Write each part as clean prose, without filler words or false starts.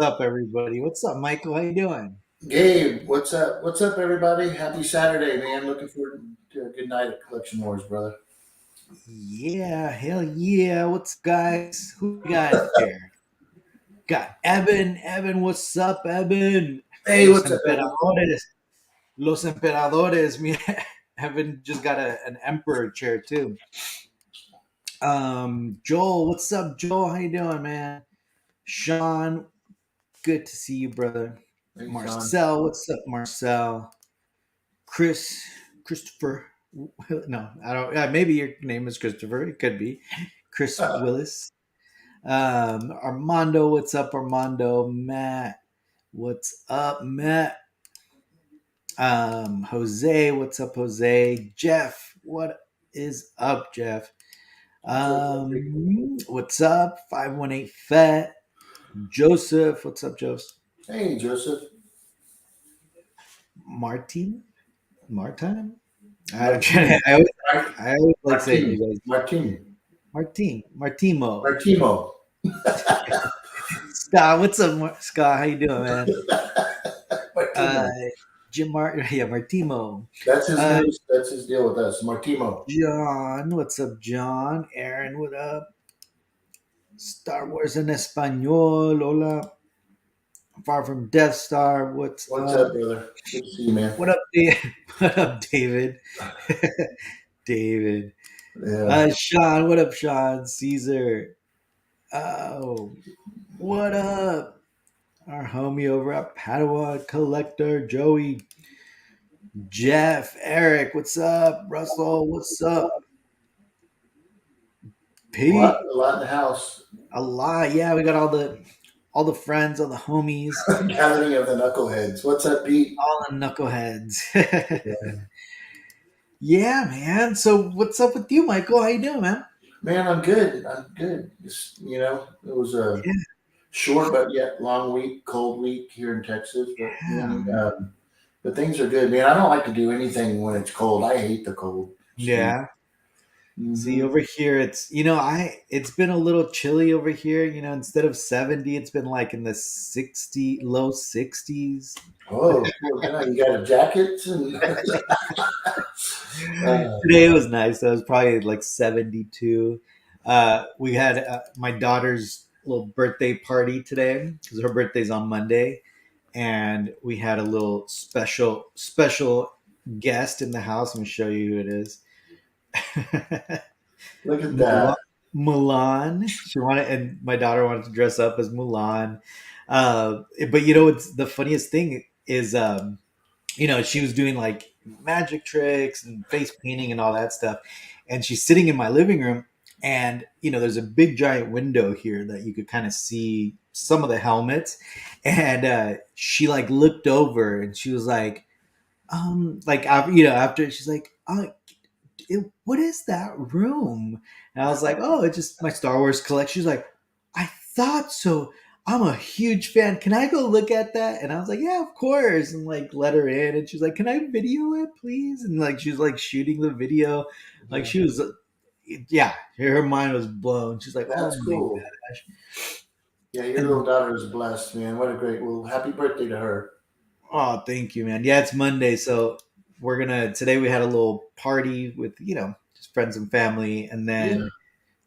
up, everybody? What's up, Michael? How you doing? Gabe, what's up? What's up, everybody? Happy Saturday, man. Looking forward to a good night at Collection Wars, brother. Yeah, hell yeah. What's guys? Who we got here? Got Evan. Evan, what's up, Evan? Hey, Los what's up, Evan? Emperadores. Los Emperadores. Me, Evan just got an emperor chair too. Joel, what's up, Joel? How you doing, man? Sean, good to see you, brother. Hey, Sean. Marcel, what's up, Marcel? Christopher. No, I don't. Maybe your name is Christopher. It could be Chris Willis. Armando, what's up, Armando? Matt, what's up, Matt? Jose, what's up, Jose? Jeff, what is up, Jeff? What's up? 518 Fat. Joseph, what's up, Joseph? Hey, Joseph. Martin, Martin. Martini. I always like saying Martini. you guys. Martini. Martimo. Martimo. Scott, what's up, Scott? How you doing, man? Uh, Martimo. Yeah, Martimo. That's his Uh, news. That's his deal with us. Martimo. John, what's up, John? Aaron, what up? Star Wars en español, hola. Far from Death Star, what's What's up, up? brother? Good to see you, man. What up, David? What up, David? David. Yeah. Sean, what up, Sean? Caesar. Oh, what up? Our homie over at Padawan Collector, Joey. Jeff, Eric, what's up? Russell, what's up? A lot, Pete, a lot in the house. a lot. Yeah, we got all the friends, all the homies, Gathering of the knuckleheads. What's up, Pete? all the knuckleheads. Yeah. Yeah, man. So what's up with you, Michael? How you doing, man? Man, I'm good. I'm good. Just, it was a Yeah, short but yet long week, cold week here in Texas. But things are good, man. I don't like to do anything when it's cold. I hate the cold. So, yeah. See, hmm over here, it's been a little chilly over here. Instead of 70, it's been like in the low 60s. oh, poor guy. You got a jacket and Today was nice. It was probably like 72. We had my daughter's little birthday party today because her birthday's on Monday, and we had a little special guest in the house. Let me show you who it is. look at Mulan. that. Mulan. She wanted, and my daughter wanted to dress up as Mulan. But what's the funniest thing is, she was doing like magic tricks and face painting and all that stuff. And she's sitting in my living room, and there's a big giant window here that you could kind of see some of the helmets. And she like looked over and she was like after she's like, oh, what is that room? And I was like, oh, it's just my Star Wars collection. She's like, I thought so. I'm a huge fan. Can I go look at that? And I was like, yeah, of course. And like let her in. And she's like, can I video it, please? And like she was like shooting the video. Like Yeah, she was, yeah, her mind was blown. She's like, oh that's my cool. gosh. Yeah, your And little daughter is blessed, man. What a great, well, happy birthday to her. oh, thank you, man. Yeah, it's Monday, so we're gonna today we had a little party with just friends and family, and Yeah. then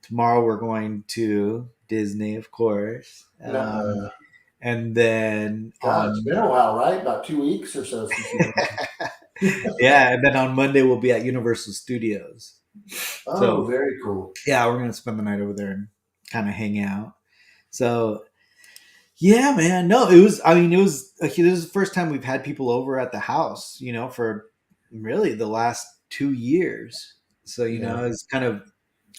tomorrow we're going to Disney, of course. Uh, And then God, it's been a while, right? About 2 weeks or so since you've been. yeah, and then on Monday we'll be at Universal Studios. Oh, So very cool. yeah, we're gonna spend the night over there and kind of hang out. So yeah, man. No, it was. I mean, it was. This is the first time we've had people over at the house. For really the last 2 years. So Yeah. it's kind of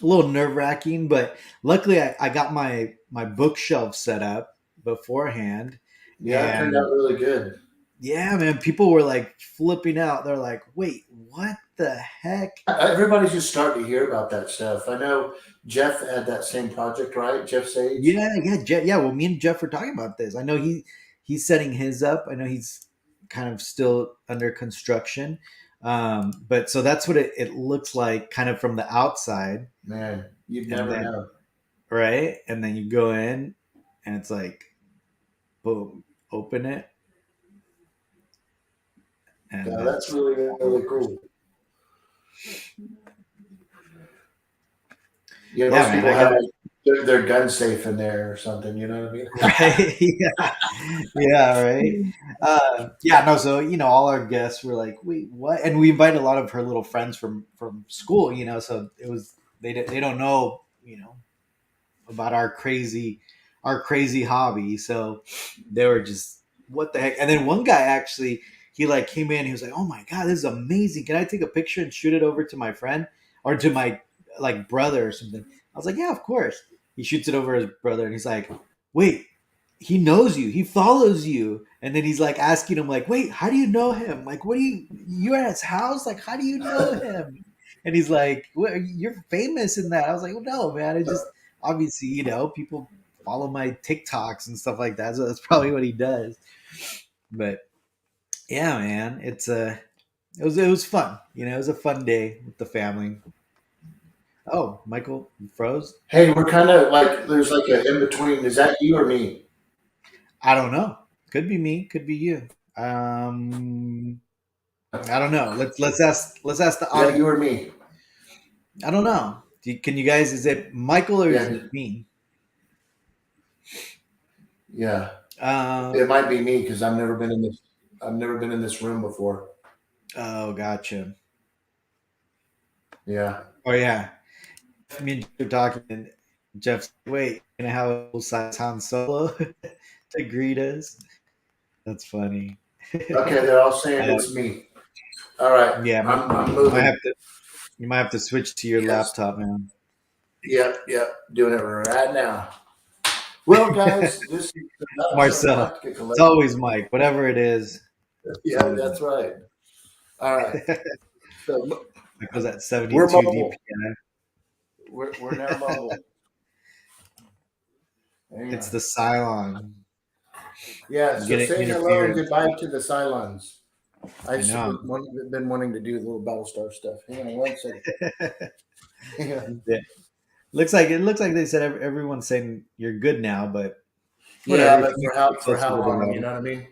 a little nerve wracking, but luckily I got my bookshelf set up beforehand, Yeah, it turned and out really good. yeah, man, people were like flipping out. They're like, "Wait, what the heck?" Everybody's just starting to hear about that stuff. I know Jeff had that same project, right? Jeff Sage. Yeah, yeah, yeah. Well, me and Jeff were talking about this. I know he's setting his up. I know he's kind of still under construction, but so that's what it looks like, kind of from the outside, Man, you'd and never then know. right, and then you go in, and it's like Boom. Open it, and Yeah, that's that's really all really yours. cool. Yeah, Yeah, most man. people I have got like their gun safe in there or something. You know what I mean? right. Yeah. Yeah, right. Yeah, no, so all our guests were like, "Wait, what?" And we invited a lot of her little friends from school, so it was they don't know, about our crazy hobby. So they were just, what the heck? And then one guy actually, he like came in, he was like, "Oh my god, this is amazing. Can I take a picture and shoot it over to my friend or to my like brother or something?" I was like, "Yeah, of course." He shoots it over his brother and he's like, "Wait, he knows you. He follows you." And then he's like asking him like, "Wait, how do you know him? Like, what do you're at his house? Like, how do you know him?" And he's like, "What, you're famous in that." I was like, "Well, no, man. It just obviously, people follow my TikToks and stuff like that. So that's probably what he does." But yeah, man, it was fun. It was a fun day with the family. Oh, Michael, you froze? Hey, we're kind of like there's like an in between. Is that you or me? I don't know. Could be me. Could be you. I don't know. Let's ask the Is that you audience. or me? I don't know. Can you guys? Is it Michael or is Yeah, it me? yeah. It Um. might be me because I've never been in this. I've never been in this room before. Oh, gotcha. Yeah. Oh yeah. Me and Jeff are talking, and Jeff's like, "Wait, gonna have a full size Han Solo to greet us?" That's funny. Okay, they're all saying uh, it's me. All right, yeah, I'm you might moving. have to you might have to switch to your Yes. laptop, man. Yep. Yep. Doing it right now. Well, guys, this is the Marcel, Galactica it's Collective. always Mike. Whatever it is, it's Yeah, always that's right. All right. Mike. So Michael's at we're 72 mobile. DPI. We're now mobile. Hang It's on. the Cylon. Yeah. I'm So getting say hello and interference. goodbye to the Cylons. I know. Been wanting to do a little Battlestar stuff. Hang on one second. Hang on. Yeah. It looks like they said everyone's saying you're good now, but Yeah, whatever. If but you need to get for closer how to the long? You router. know what I mean?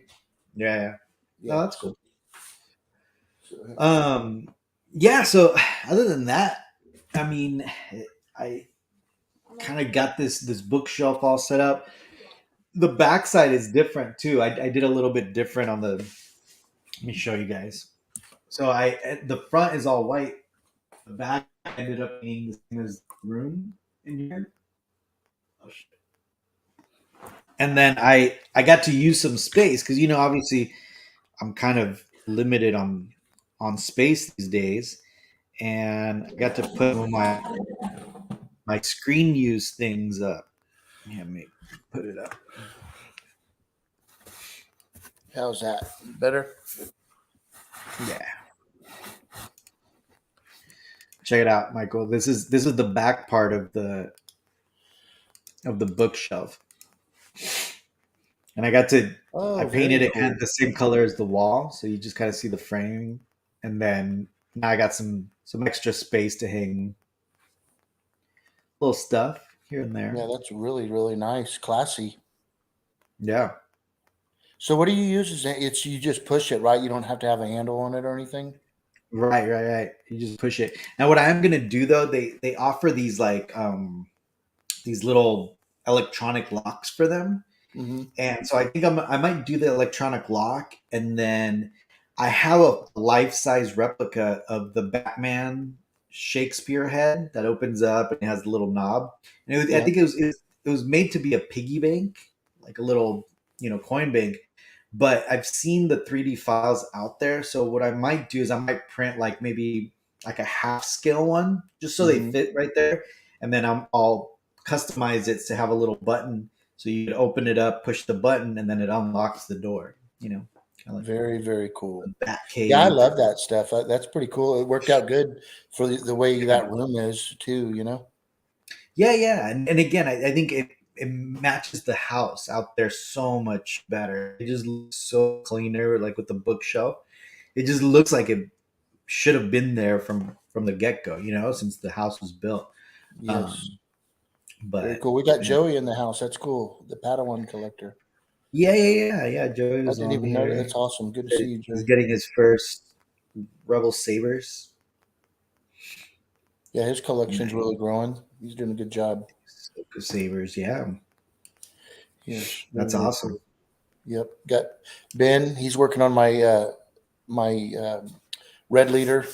Yeah, yeah. No, Yeah. that's cool. So Um, yeah. So other than that, I mean, I kind of got this bookshelf all set up. The backside is different too. I did a little bit different on the. Let me show you guys. So the front is all white. The back ended up being the same as the room in here. Oh, shit. And then I got to use some space because obviously I'm kind of limited on space these days, and I got to put my screen use things up. Yeah, let me put it up. how's that? Better? Yeah, check it out, Michael. This is the back part of the bookshelf, and I Oh, painted very it kind of cool. the same color as the wall, so you just kind of see the framing, and then now I got some extra space to hang little stuff here and Yeah, there. that's really, really nice. Classy. Yeah. So what do you use? It's you just push it, right? You don't have to have a handle on it or anything? Right, right, right. You just push it. Now, what I'm gonna do though, they offer these like these little electronic locks for them, Mm-hmm. and so I think I might do the electronic lock, and then I have a life size replica of the Batman Shakespeare head that opens up and it has the little knob, and I Yeah. think it was made to be a piggy bank, like a little coin bank, but I've seen the 3D files out there. So what I might do is I might print like maybe like a half scale one, just so they Mm-hmm. fit right there, and then I'll customize it to have a little button, so you can open it up, push the button, and then it unlocks the door. Kind of like Very, very cool. a bat Yeah, I cave. love that stuff. That's pretty cool. It worked out good for the way Yeah, that room is too. yeah, yeah. And again, I think it matches the house out there so much better. It just looks so cleaner, like with the bookshelf. It just looks like it should have been there from the get go. Since the house was built. Yes. Um, Very but cool. We got yeah, Joey in the house. That's cool. The Padawan collector. Yeah. Joey I was didn't on even know. here. That's awesome. Good to Said see you, he's Joey. getting his first Rebel Sabers. Yeah, his collection's Nice. really growing. He's doing a good job. Silk Sabers, yeah. Yes, really, That's really cool. awesome. Yep. Got Ben. He's working on my red leader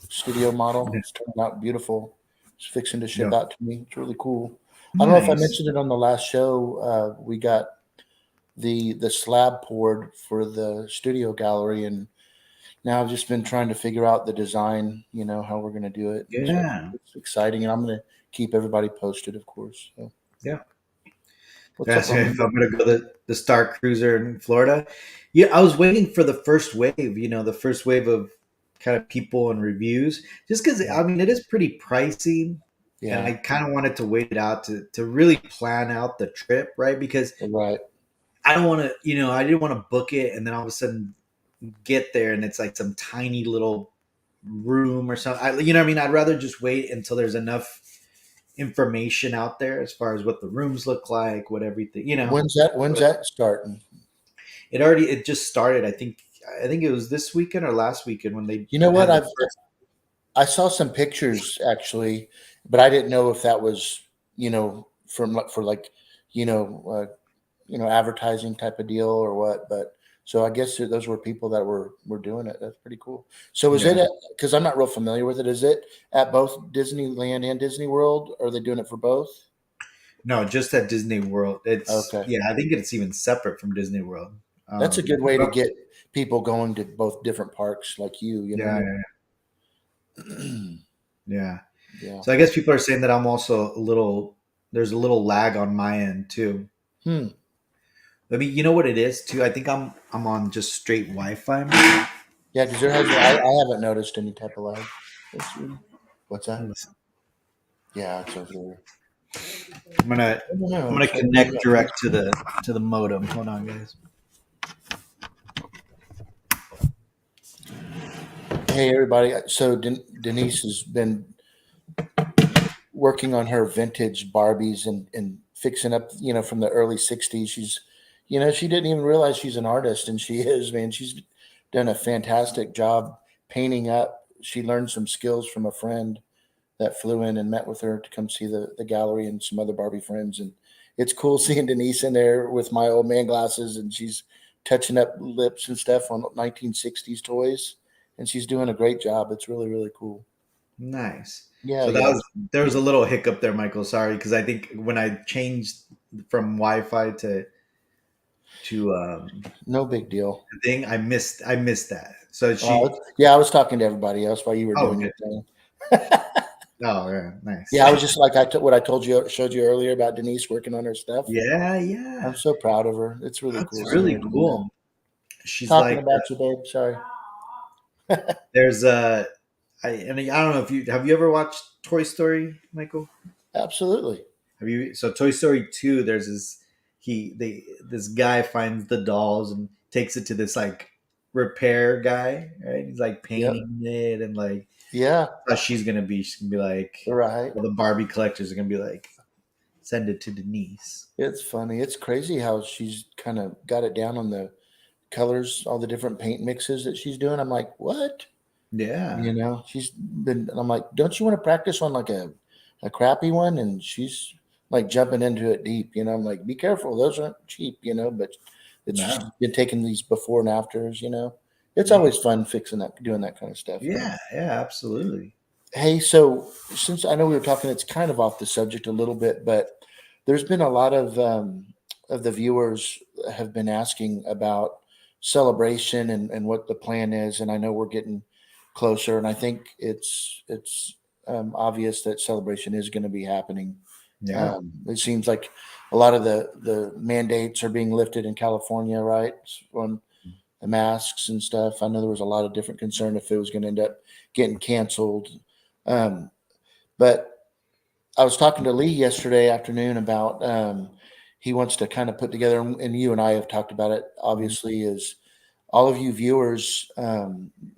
studio model. Yeah. It's turning out beautiful. It's fixing to ship Yeah. out to me. It's really cool. I don't know if I Nice. mentioned it on the last show. We got the slab poured for the studio gallery, and now I've just been trying to figure out the design. How we're going to do it. And so Yeah. it's exciting, and I'm going to keep everybody posted, of course. So, Yeah. what's Yeah. up, So if Roman? I'm gonna go the Star Cruiser in Florida, yeah, I was waiting for the first wave. The first wave of kind of people and reviews, just because Yeah, I mean it is pretty pricey, and yeah, I kind of wanted to wait it out to really plan out the trip, right? Because right. I don't want to, I didn't want to book it and then all of a sudden get there and it's like some tiny little room or something. You know what I mean? I'd rather just wait until there's enough information out there as far as what the rooms look like, what everything, When's that starting? it just started. I think it was this weekend or last weekend when they You know what? had the first. I saw some pictures actually, but I didn't know if that was from for like you know advertising type of deal or what. But so I guess those were people that were doing it. That's pretty cool. So is it Yeah. because I'm not real familiar with it? Is it at both Disneyland and Disney World? Are they doing it for both? No, just at Disney World. It's Okay, yeah, I think it's even separate from Disney World. that's a good way to But get people going to both different parks like you. You yeah, know. yeah, yeah. Yeah. So I guess people are saying that I'm also there's a little lag on my end too. Hmm. I mean, you know what it is too? I think I'm on just straight Wi-Fi. Yeah, because there hasn't. I haven't noticed any type of lag. Let's see. What's that? Listen, Yeah, it's over there. I'm gonna I don't know. I'm gonna It's like maybe connect not direct Facebook. to the modem. Hold on, guys. Hey, everybody. So Denise has been working on her vintage Barbies and fixing up, from the early 60s. She didn't even realize she's an artist, and she is, man. She's done a fantastic job painting up. She learned some skills from a friend that flew in and met with her to come see the gallery and some other Barbie friends. And it's cool seeing Denise in there with my old man glasses, and she's touching up lips and stuff on 1960s toys. And she's doing a great job. It's really, really cool. Nice. Yeah, So yeah. there was a little hiccup there, Michael. Sorry, because I think when I changed from Wi-Fi to No big deal. the thing, I missed that. So Yeah, I was talking to everybody else while you were oh doing good. your thing. Oh yeah, nice. Yeah, I was just like what I showed you earlier about Denise working on her stuff. Yeah, I'm yeah. so proud of her. It's really That's cool seeing her really doing that. cool. She's Talking like about you, babe. Sorry. there's I don't know if you have you ever watched Toy Story, Michael? Absolutely. Have you? So Toy Story 2, there's this guy finds the dolls and takes it to this like repair guy, right? He's like Yep. painting it and like Yeah. how she's gonna be like, Right. well, the Barbie collectors are gonna be like, send it to Denise. It's funny. It's crazy how she's kind of got it down on the colors, all the different paint mixes that she's doing. I'm like, what? Yeah. She's been. I'm like, don't you want to practice on like a crappy one? And she's like jumping into it deep. I'm like, be careful. Those aren't cheap. But it's No. just been taking these before and afters. It's Yeah. always fun fixing that, doing that kind of stuff. Yeah. Yeah. Absolutely. Hey, so since I know we were talking, it's kind of off the subject a little bit, but there's been a lot of the viewers have been asking about celebration and what the plan is, and I know we're getting closer, and I think it's obvious that celebration is going to be happening. Yeah. It seems like a lot of the mandates are being lifted in California, right? On the masks and stuff. I know there was a lot of different concern if it was going to end up getting canceled. Um, but I was talking to Lee yesterday afternoon about he wants to kind of put together, and you and I have talked about it. Obviously, is all of you viewers.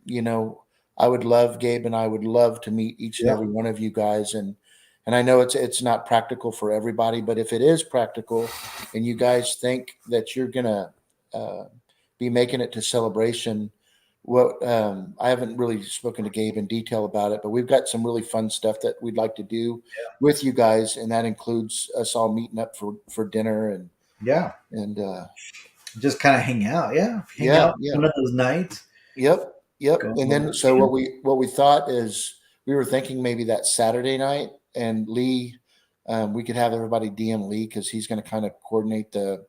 You know, I would love Gabe and I would love to meet each and Yeah. every one of you guys, and And I know it's not practical for everybody, but if it is practical, and you guys think that you're gonna uh, be making it to Celebration, what I haven't really spoken to Gabe in detail about it, but we've got some really fun stuff that we'd like to do with you guys, and that includes us all meeting up for dinner Yeah, and just kind of hang out. Yeah, hang yeah, out yeah. one of those nights. Yep, yep. Go, And then so what we thought is we were thinking maybe that Saturday night, and Lee, we could have everybody DM Lee because he's going to kind of coordinate the.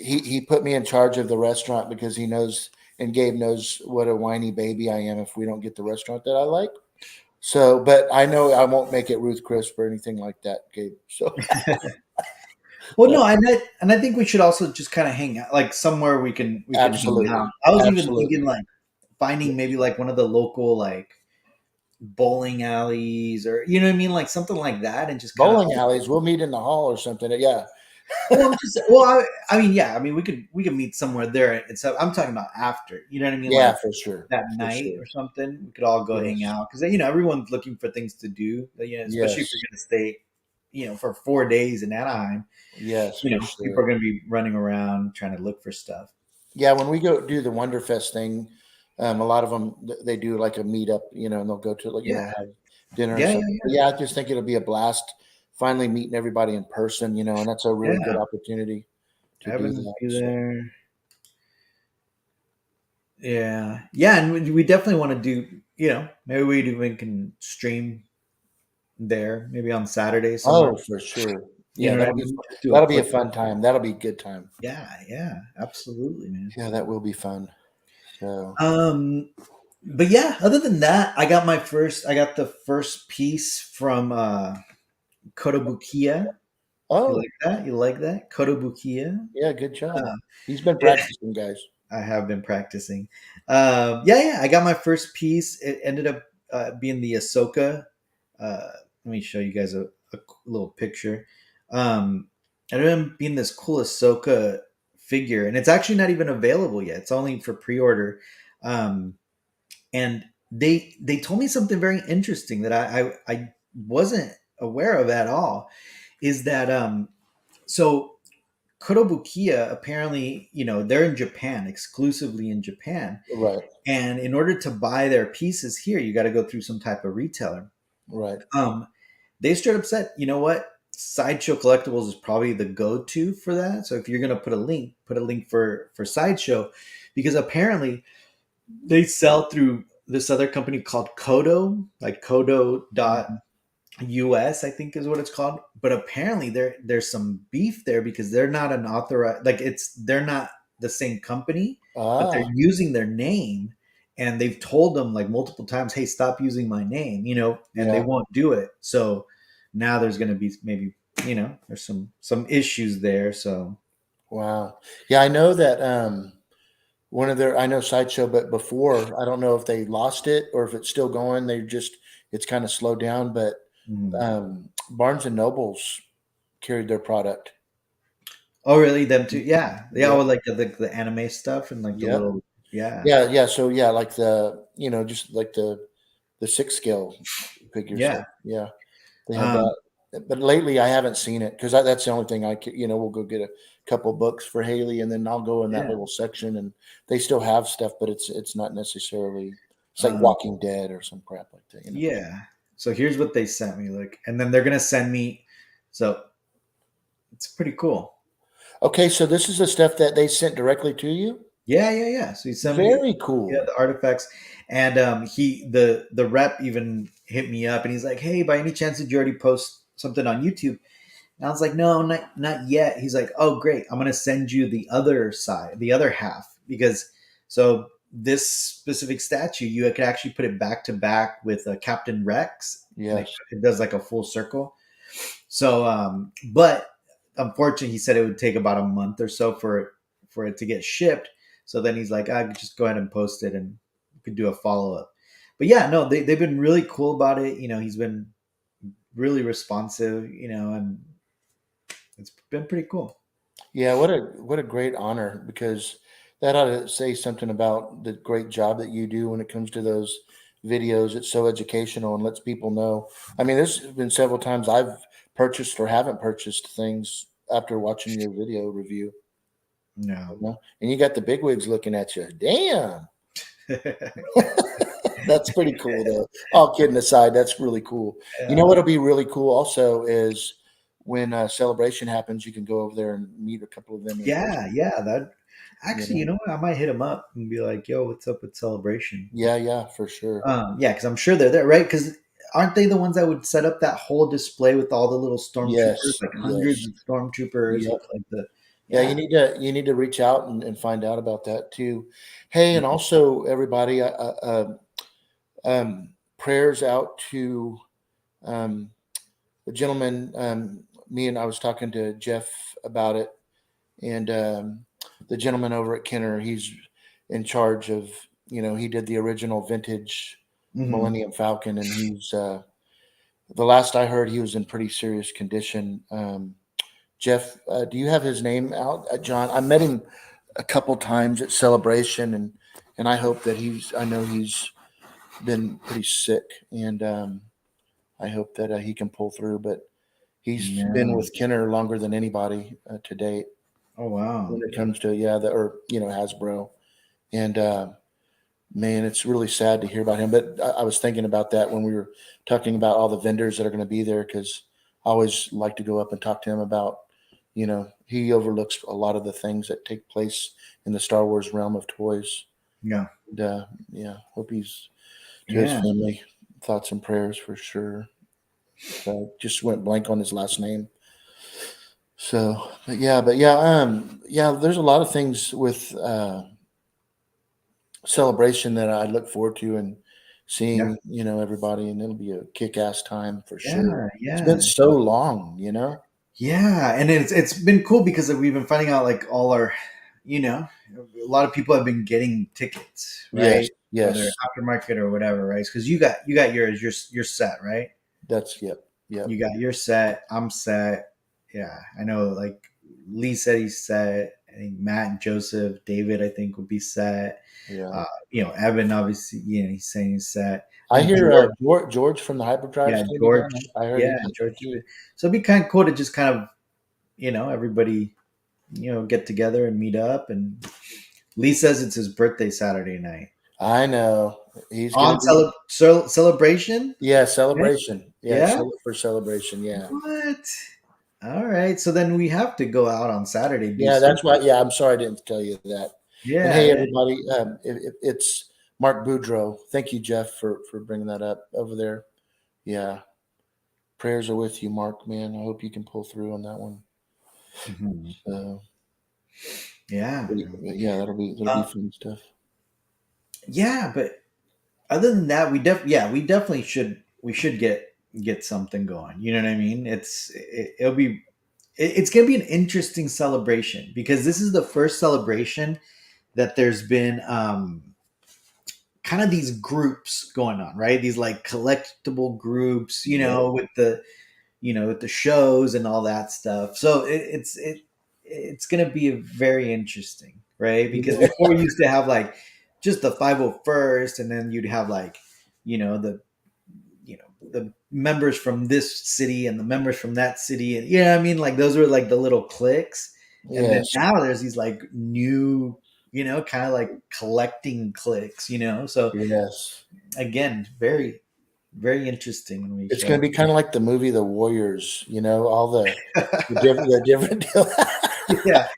He put me in charge of the restaurant because he knows, and Gabe knows what a whiny baby I am if we don't get the restaurant that I like. So, but I know I won't make it Ruth Crisp or anything like that, Gabe. So, well, but no, and I think we should also just kind of hang out, like somewhere we can hang out. absolutely, I was even thinking absolutely. like finding maybe like one of the local like bowling alleys or you know what I mean, like something like that, and just kind of. Bowling alleys. We'll meet in the hall or something. Yeah, Well, I'm just well, I mean, yeah, I mean, we could meet somewhere there, and so I'm talking about after, you know what I mean, yeah, like for sure, that for night sure. or something. We could all go hang Yes, out because everyone's looking for things to do. Especially if yes, you're going to stay, for 4 days in Anaheim. yes, for People sure. are going to be running around trying to look for stuff. Yeah, when we go do the Wonderfest thing, a lot of them they do like a meetup, and they'll go to like Yeah, have dinner or yeah, something. yeah, But yeah, I just think it'll be a blast finally meeting everybody in person, and that's a yeah. really good Yeah, opportunity to do Evan that. be So, there. Yeah, yeah, and we definitely want to do. Maybe we even can stream there, maybe on Saturday somewhere. oh, for sure. You Yeah, know what I that'll be mean? fun. Just do a That'll be a quick. fun time. That'll be a good time. Yeah, yeah, absolutely, man. Yeah, that will be fun. So, Um, but yeah, other than that, I got the first piece from Kotobukiya. You oh, like that? You like that? Kotobukiya? yeah, good job. Uh, He's been it, practicing, guys. I have been practicing. Yeah, yeah, I got my first piece. It ended up being the Ahsoka. Let me show you guys a little picture. It ended up being this cool Ahsoka figure, and it's actually not even available yet. It's only for pre-order. Um, and they told me something very interesting that I wasn't aware of at all. Is that so Kotobukiya apparently, they're in Japan, exclusively in Japan. Right, And in order to buy their pieces here, you got to go through some type of retailer. right. Um, they straight up said, you know what? Sideshow Collectibles is probably the go-to for that. So if you're gonna put a link for Sideshow, because apparently they sell through this other company called Kodo, like Mhm. Kodo.us, I think is what it's called. But apparently there's some beef there because they're not an authorized, like they're not the same company, but they're Ah, using their name, and they've told them like multiple times, hey, stop using my name, and they yeah. won't do it. So now there's gonna be maybe, there's some issues there. So Wow. Yeah, I know that one of their I know Sideshow, but before I don't know if they lost it or if it's still going. It's kind of slowed down, but mhm. Barnes and Nobles carried their product. Oh really? Them too? Yeah. Yeah, Yep. with like the anime stuff and like the Yep. little yeah. Yeah, yeah. So yeah, like just like the 6 scale figure Yeah. stuff. Yeah, they have Um, that. But lately, I haven't seen it because that's the only thing we'll go get a couple books for Haley, and then I'll go in that yeah. little section, and they still have stuff, but it's not necessarily. It's like Um, Walking Dead or some crap like that. yeah. So here's what they sent me. Like, and then they're gonna send me. So it's pretty cool. Okay, so this is the stuff that they sent directly to you. Yeah, yeah, yeah. So he sent me, Very yeah, cool. the artifacts, and the rep even hit me up, and he's like, "Hey, by any chance did you already post something on YouTube?" And I was like, "No, not yet." He's like, "Oh, great. I'm gonna send you the other side, the other half, because so this specific statue, you could actually put it back to back with Captain Rex, and it, Yes. it does like a full circle." So, but unfortunately, he said it would take about a month or so for it to get shipped. So then he's like, I could just go ahead and post it, and we could do a follow up. But yeah, no, they've been really cool about it. He's been really responsive. And it's been pretty cool. Yeah, what a great honor because that ought to say something about the great job that you do when it comes to those videos. It's so educational and lets people know. I mean, there's been several times I've purchased or haven't purchased things after watching your video review. No. You know? And you got the bigwigs looking at you. Damn, that's pretty cool, though. All kidding aside, that's really cool. You know Yeah. what'll be really cool also is when Celebration happens, you can go over there and meet a couple of them in Yeah, person. yeah. That You actually, know? you know what? I might hit him up and be like, "Yo, what's up with Celebration?" Yeah, yeah, for sure. Yeah, because I'm sure they're there, right? Because aren't they the ones that would set up that whole display with all the little stormtroopers, Yes, like hundreds yes. of stormtroopers Yep. with like the Yeah, yeah. you need to reach out and find out about that too. Hey, and also everybody, prayers out to um, the gentleman. Me and I was talking to Jeff about it, and the gentleman over at Kenner, he's in charge of. He did the original vintage Hmm. Millennium Falcon, and he's the last I heard, he was in pretty serious condition. Jeff, do you have his name out, John? I met him a couple times at Celebration, and I hope that I know he's been pretty sick, and I hope that he can pull through. But he's been Yeah. with Kenner longer than anybody to date Oh wow. when it comes to Hasbro, and man, it's really sad to hear about him. But I was thinking about that when we were talking about all the vendors that are going to be there because I always like to go up and talk to him about, he overlooks a lot of the things that take place in the Star Wars realm of toys. Yeah. And, yeah, hope he's to his Yeah. family. Thoughts and prayers for sure. So just went blank on his last name. So, but yeah. There's a lot of things with celebration that I look forward to and Yeah. seeing, everybody, and it'll be a kick ass time for sure. Yeah. It's been Yeah. so long. Yeah. And it's been cool because we've been finding out like all our, a lot of people have been getting tickets, Yes, right? Whether yes, aftermarket or whatever, right? Because you got yours, you're set, right? yep, yep, You got your set. I'm set. Yeah, I know. Like Lee said, he's set. I think Matt and Joseph, David, I think would be set. yeah. Evan, obviously, he's saying he's set. I I think hear George, George from the Hyperdrive's yeah, going to be George, down. I heard yeah, he did. George. So it'd be kind of cool to just kind of, everybody, get together and meet up. And Lee says it's his birthday Saturday night I know he's going to on be. celebration. Yeah, Yeah. celebration. Yeah, it's Yeah. for celebration. Yeah, What? All right. So then we have to go out on Saturday, do yeah. something. That's why. Yeah, I'm sorry I didn't tell you that. And Yeah, hey, yeah. everybody, it's Mark Boudreau. Thank you, Jeff, for bringing that up over there. Yeah, prayers are with you, Mark. Man, I hope you can pull through on that one. Mhm. So, Yeah. but yeah, that'll be Uh, fun stuff. yeah, but other than that, we definitely should get something going. You know what I mean? It's gonna be an interesting celebration because this is the first celebration that there's been kind of these groups going on, right? These like collectible groups, Yep. with the shows and all that stuff. So it's going to be very interesting, right? Because before we used to have like just the 501st, and then you'd have like the the members from this city and the members from that city, and I mean, like those were like the little cliques, and then Yes. now there's these like new, kind of like collecting cliques, so Yes. again, very very interesting when we It's going show. to be kind of like the movie The Warriors. All the different deal. Yeah,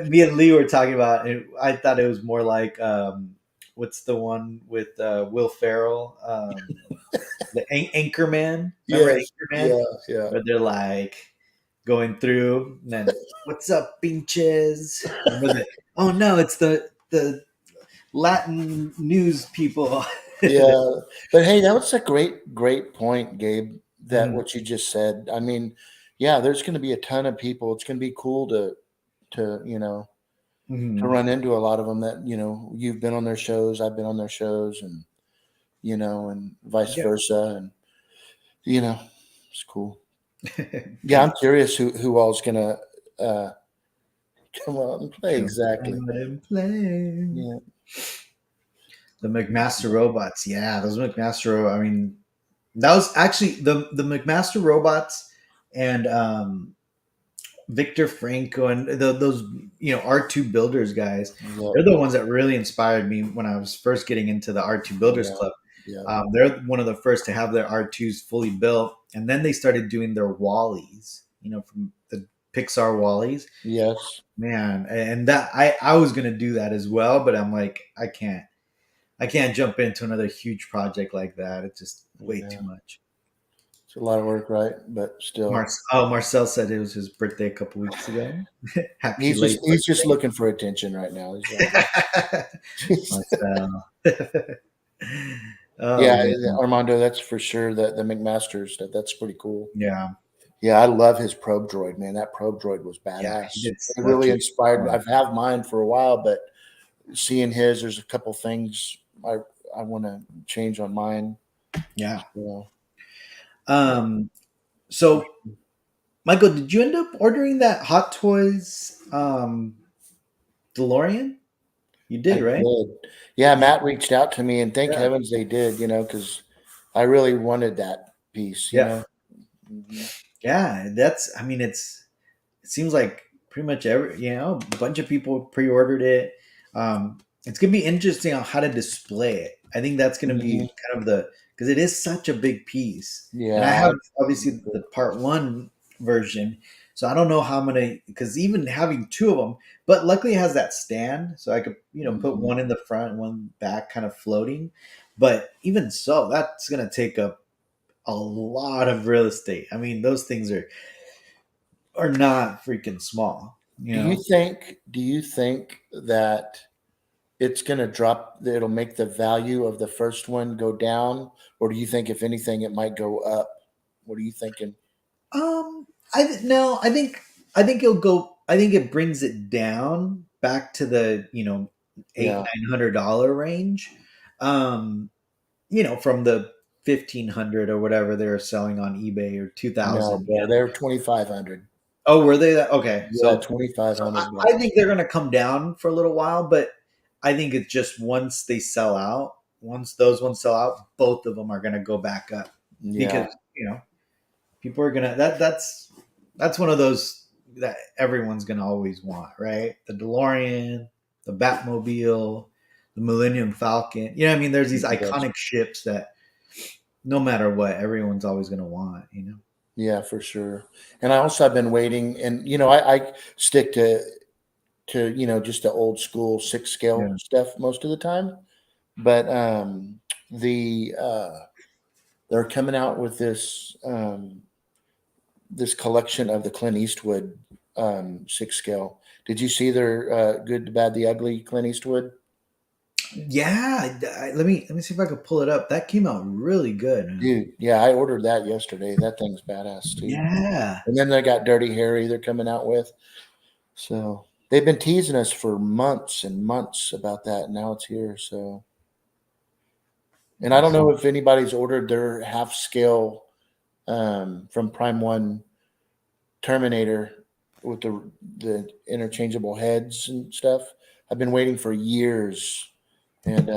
me and Lee were talking about it. I thought it was more like what's the one with Will Ferrell, the Anchorman. Remember Yes. Anchorman, Yeah. Yeah. where they're like going through and then what's up, pinches? Remember the, oh no, it's the Latin news people. Yeah. But hey, that was a great point, Gabe. That Mhm, what you just said. I mean, yeah, there's going to be a ton of people. It's going to be cool to mhm. run into a lot of them that you've been on their shows, I've been on their shows, and and vice Yeah. versa, and you know, it's cool. Yeah, I'm curious who all's gonna uh, come out and play Come exactly. out and play. Yeah, The McMaster robots, yeah, those McMaster. I mean, that was actually the McMaster robots and Victor Franco and those R2 Builders guys. Yep. They're the ones that really inspired me when I was first getting into the R2 Builders Yeah. Club. Yeah. They're one of the first to have their R2s fully built, and then they started doing their Wallies. From the Pixar Wallies. Yes. Man, and that I was gonna do that as well, but I'm like, I can't jump into another huge project like that. It's just way too Yeah. much. It's a lot of work, right? But still, Marcel said it was his birthday a couple weeks ago. Happy he's late just he's just looking for attention right now. He's like, birthday. Marcel. Oh yeah, man. Armando, that's for sure. That the McMasters, that's pretty cool. Yeah. Yeah, I love his probe droid, man. That probe droid was Yeah, he badass. did It really such a good inspired me. job. I've had mine for a while, but seeing his, there's a couple things I want to change on mine. Yeah. So, yeah. Um so Michael, did you end up ordering that Hot Toys DeLorean? You I did, right? did. Yeah, Yeah. Matt reached out to me, and thank Yeah. heavens they did. Because I really wanted that piece. Yeah. Mhm. Yeah. I mean, it seems like pretty much a bunch of people pre-ordered it. It's gonna be interesting on how to display it. I think that's gonna be Mhm. kind of because it is such a big piece, and I Yeah, have obviously the part one version, so I don't know how I'm gonna because even having two of them, but luckily it has that stand, so I could put mhm. one in the front, one back, kind of floating. But even so, that's gonna take up a lot of real estate. I mean, those things are not freaking small, you know. Do you think that it's going to drop? It'll make the value of the first one go down, or do you think, if anything, it might go up? What are you thinking? No, I think it'll go. I think it brings it down back to the eight Yeah, $900 range. Um, from the 1,500 or whatever they're selling on eBay or no, 2,000. bro, they're 2,500. Oh, were they that? Okay, Yeah, so 2,500 I bucks. think they're gonna come down for a little while, but I think it's just once they sell out, once those ones sell out, both of them are gonna go back up because Yeah, people are gonna that's one of those that everyone's gonna always want, right? The DeLorean, the Batmobile, the Millennium Falcon. You know what I mean? There's these yes, iconic ships that no matter what, everyone's always gonna want. yeah, for sure. And I also have been waiting, and I stick to just the old school six scale Yeah. stuff most of the time. But the they're coming out with this collection of the Clint Eastwood six scale. Did you see their Good, the Bad, the Ugly Clint Eastwood? Yeah, let me see if I can pull it up. That came out really good. Man. Dude, yeah, I ordered that yesterday. That thing's badass too. Yeah. And then they got Dirty Harry they're coming out with. So they've been teasing us for months and months about that. And now it's here. So, and I don't know if anybody's ordered their half scale from Prime One Terminator with the interchangeable heads and stuff. I've been waiting for years, and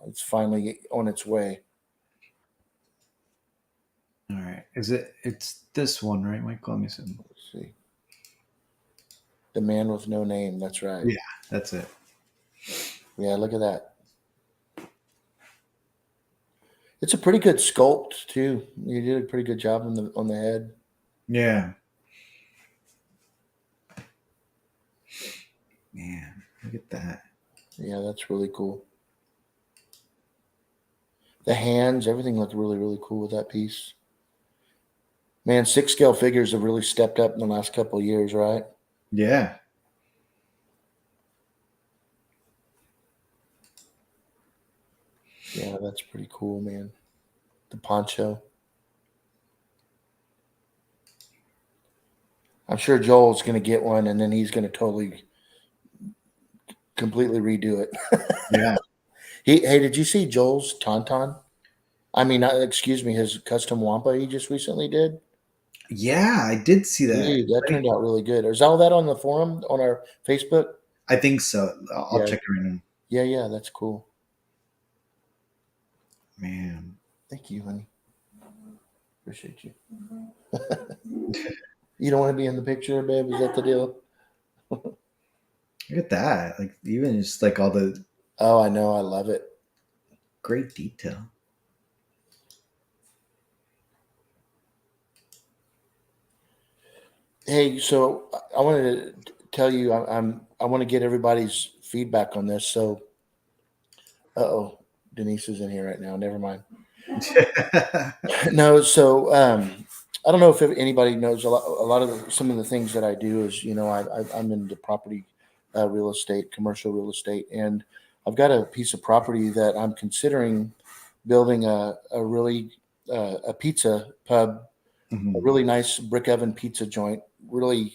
it's finally on its way. All right. It's this one, right, Michael? Let me see. Let's see, the man with no name. That's right. Yeah, that's it. Yeah, look at that. It's a pretty good sculpt too. You did a pretty good job on the head. Yeah. Man, look at that. Yeah, that's really cool. The hands, everything looked really, really cool with that piece. Man, six scale figures have really stepped up in the last couple of years, right? Yeah. Yeah, that's pretty cool, man. The poncho. I'm sure Joel's going to get one, and then he's going to totally, completely redo it. Yeah. Hey, did you see Joel's Tauntaun? I mean, excuse me, his custom Wampa he just recently did. Yeah, I did see that. Dude, that turned out really good. Is all that on the forum on our Facebook? I think so. I'll Yeah, check it right now. yeah, yeah. That's cool. Man, Thank you, honey. Appreciate you. You don't want to be in the picture, babe? Is that the deal? look at that! Like even just like all the Oh, I know. I love it. great detail. Hey, so I wanted to tell you, I want to get everybody's feedback on this. So, oh, Denise is in here right now. Never mind. No, so I don't know if anybody knows some of the things that I do is, I'm into property, real estate, commercial real estate, and I've got a piece of property that I'm considering building a really a pizza pub, a Mhm. really nice brick oven pizza joint, really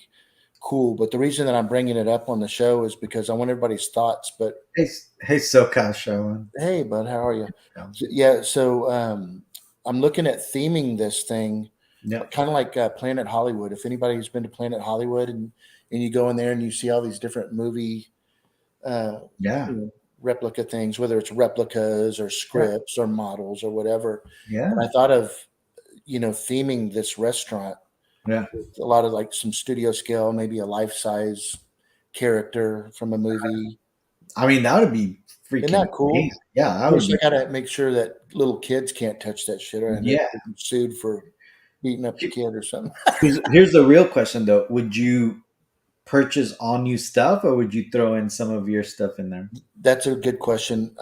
cool. But the reason that I'm bringing it up on the show is because I want everybody's thoughts. But Hey, hey, SoCal Sean. hey, bud, how are you? Yeah. Yeah, so I'm looking at theming this thing Yep. kind of like Planet Hollywood. If anybody's been to Planet Hollywood and you go in there and you see all these different movie uh, Yeah. you know, replica things, whether it's replicas or Yeah. scripts or models or whatever. And I Yeah. thought of theming this restaurant Yeah. with a lot of like some studio scale, maybe a life size character from a movie. I mean, that would be Isn't freaking that amazing. cool? Yeah, Of that would course, I be. got to make sure that little kids can't touch that shit, or and they Yeah. get sued for beating up the kid or something. Here's the real question though: would you purchase all new stuff, or would you throw in some of your stuff in there? That's a good question.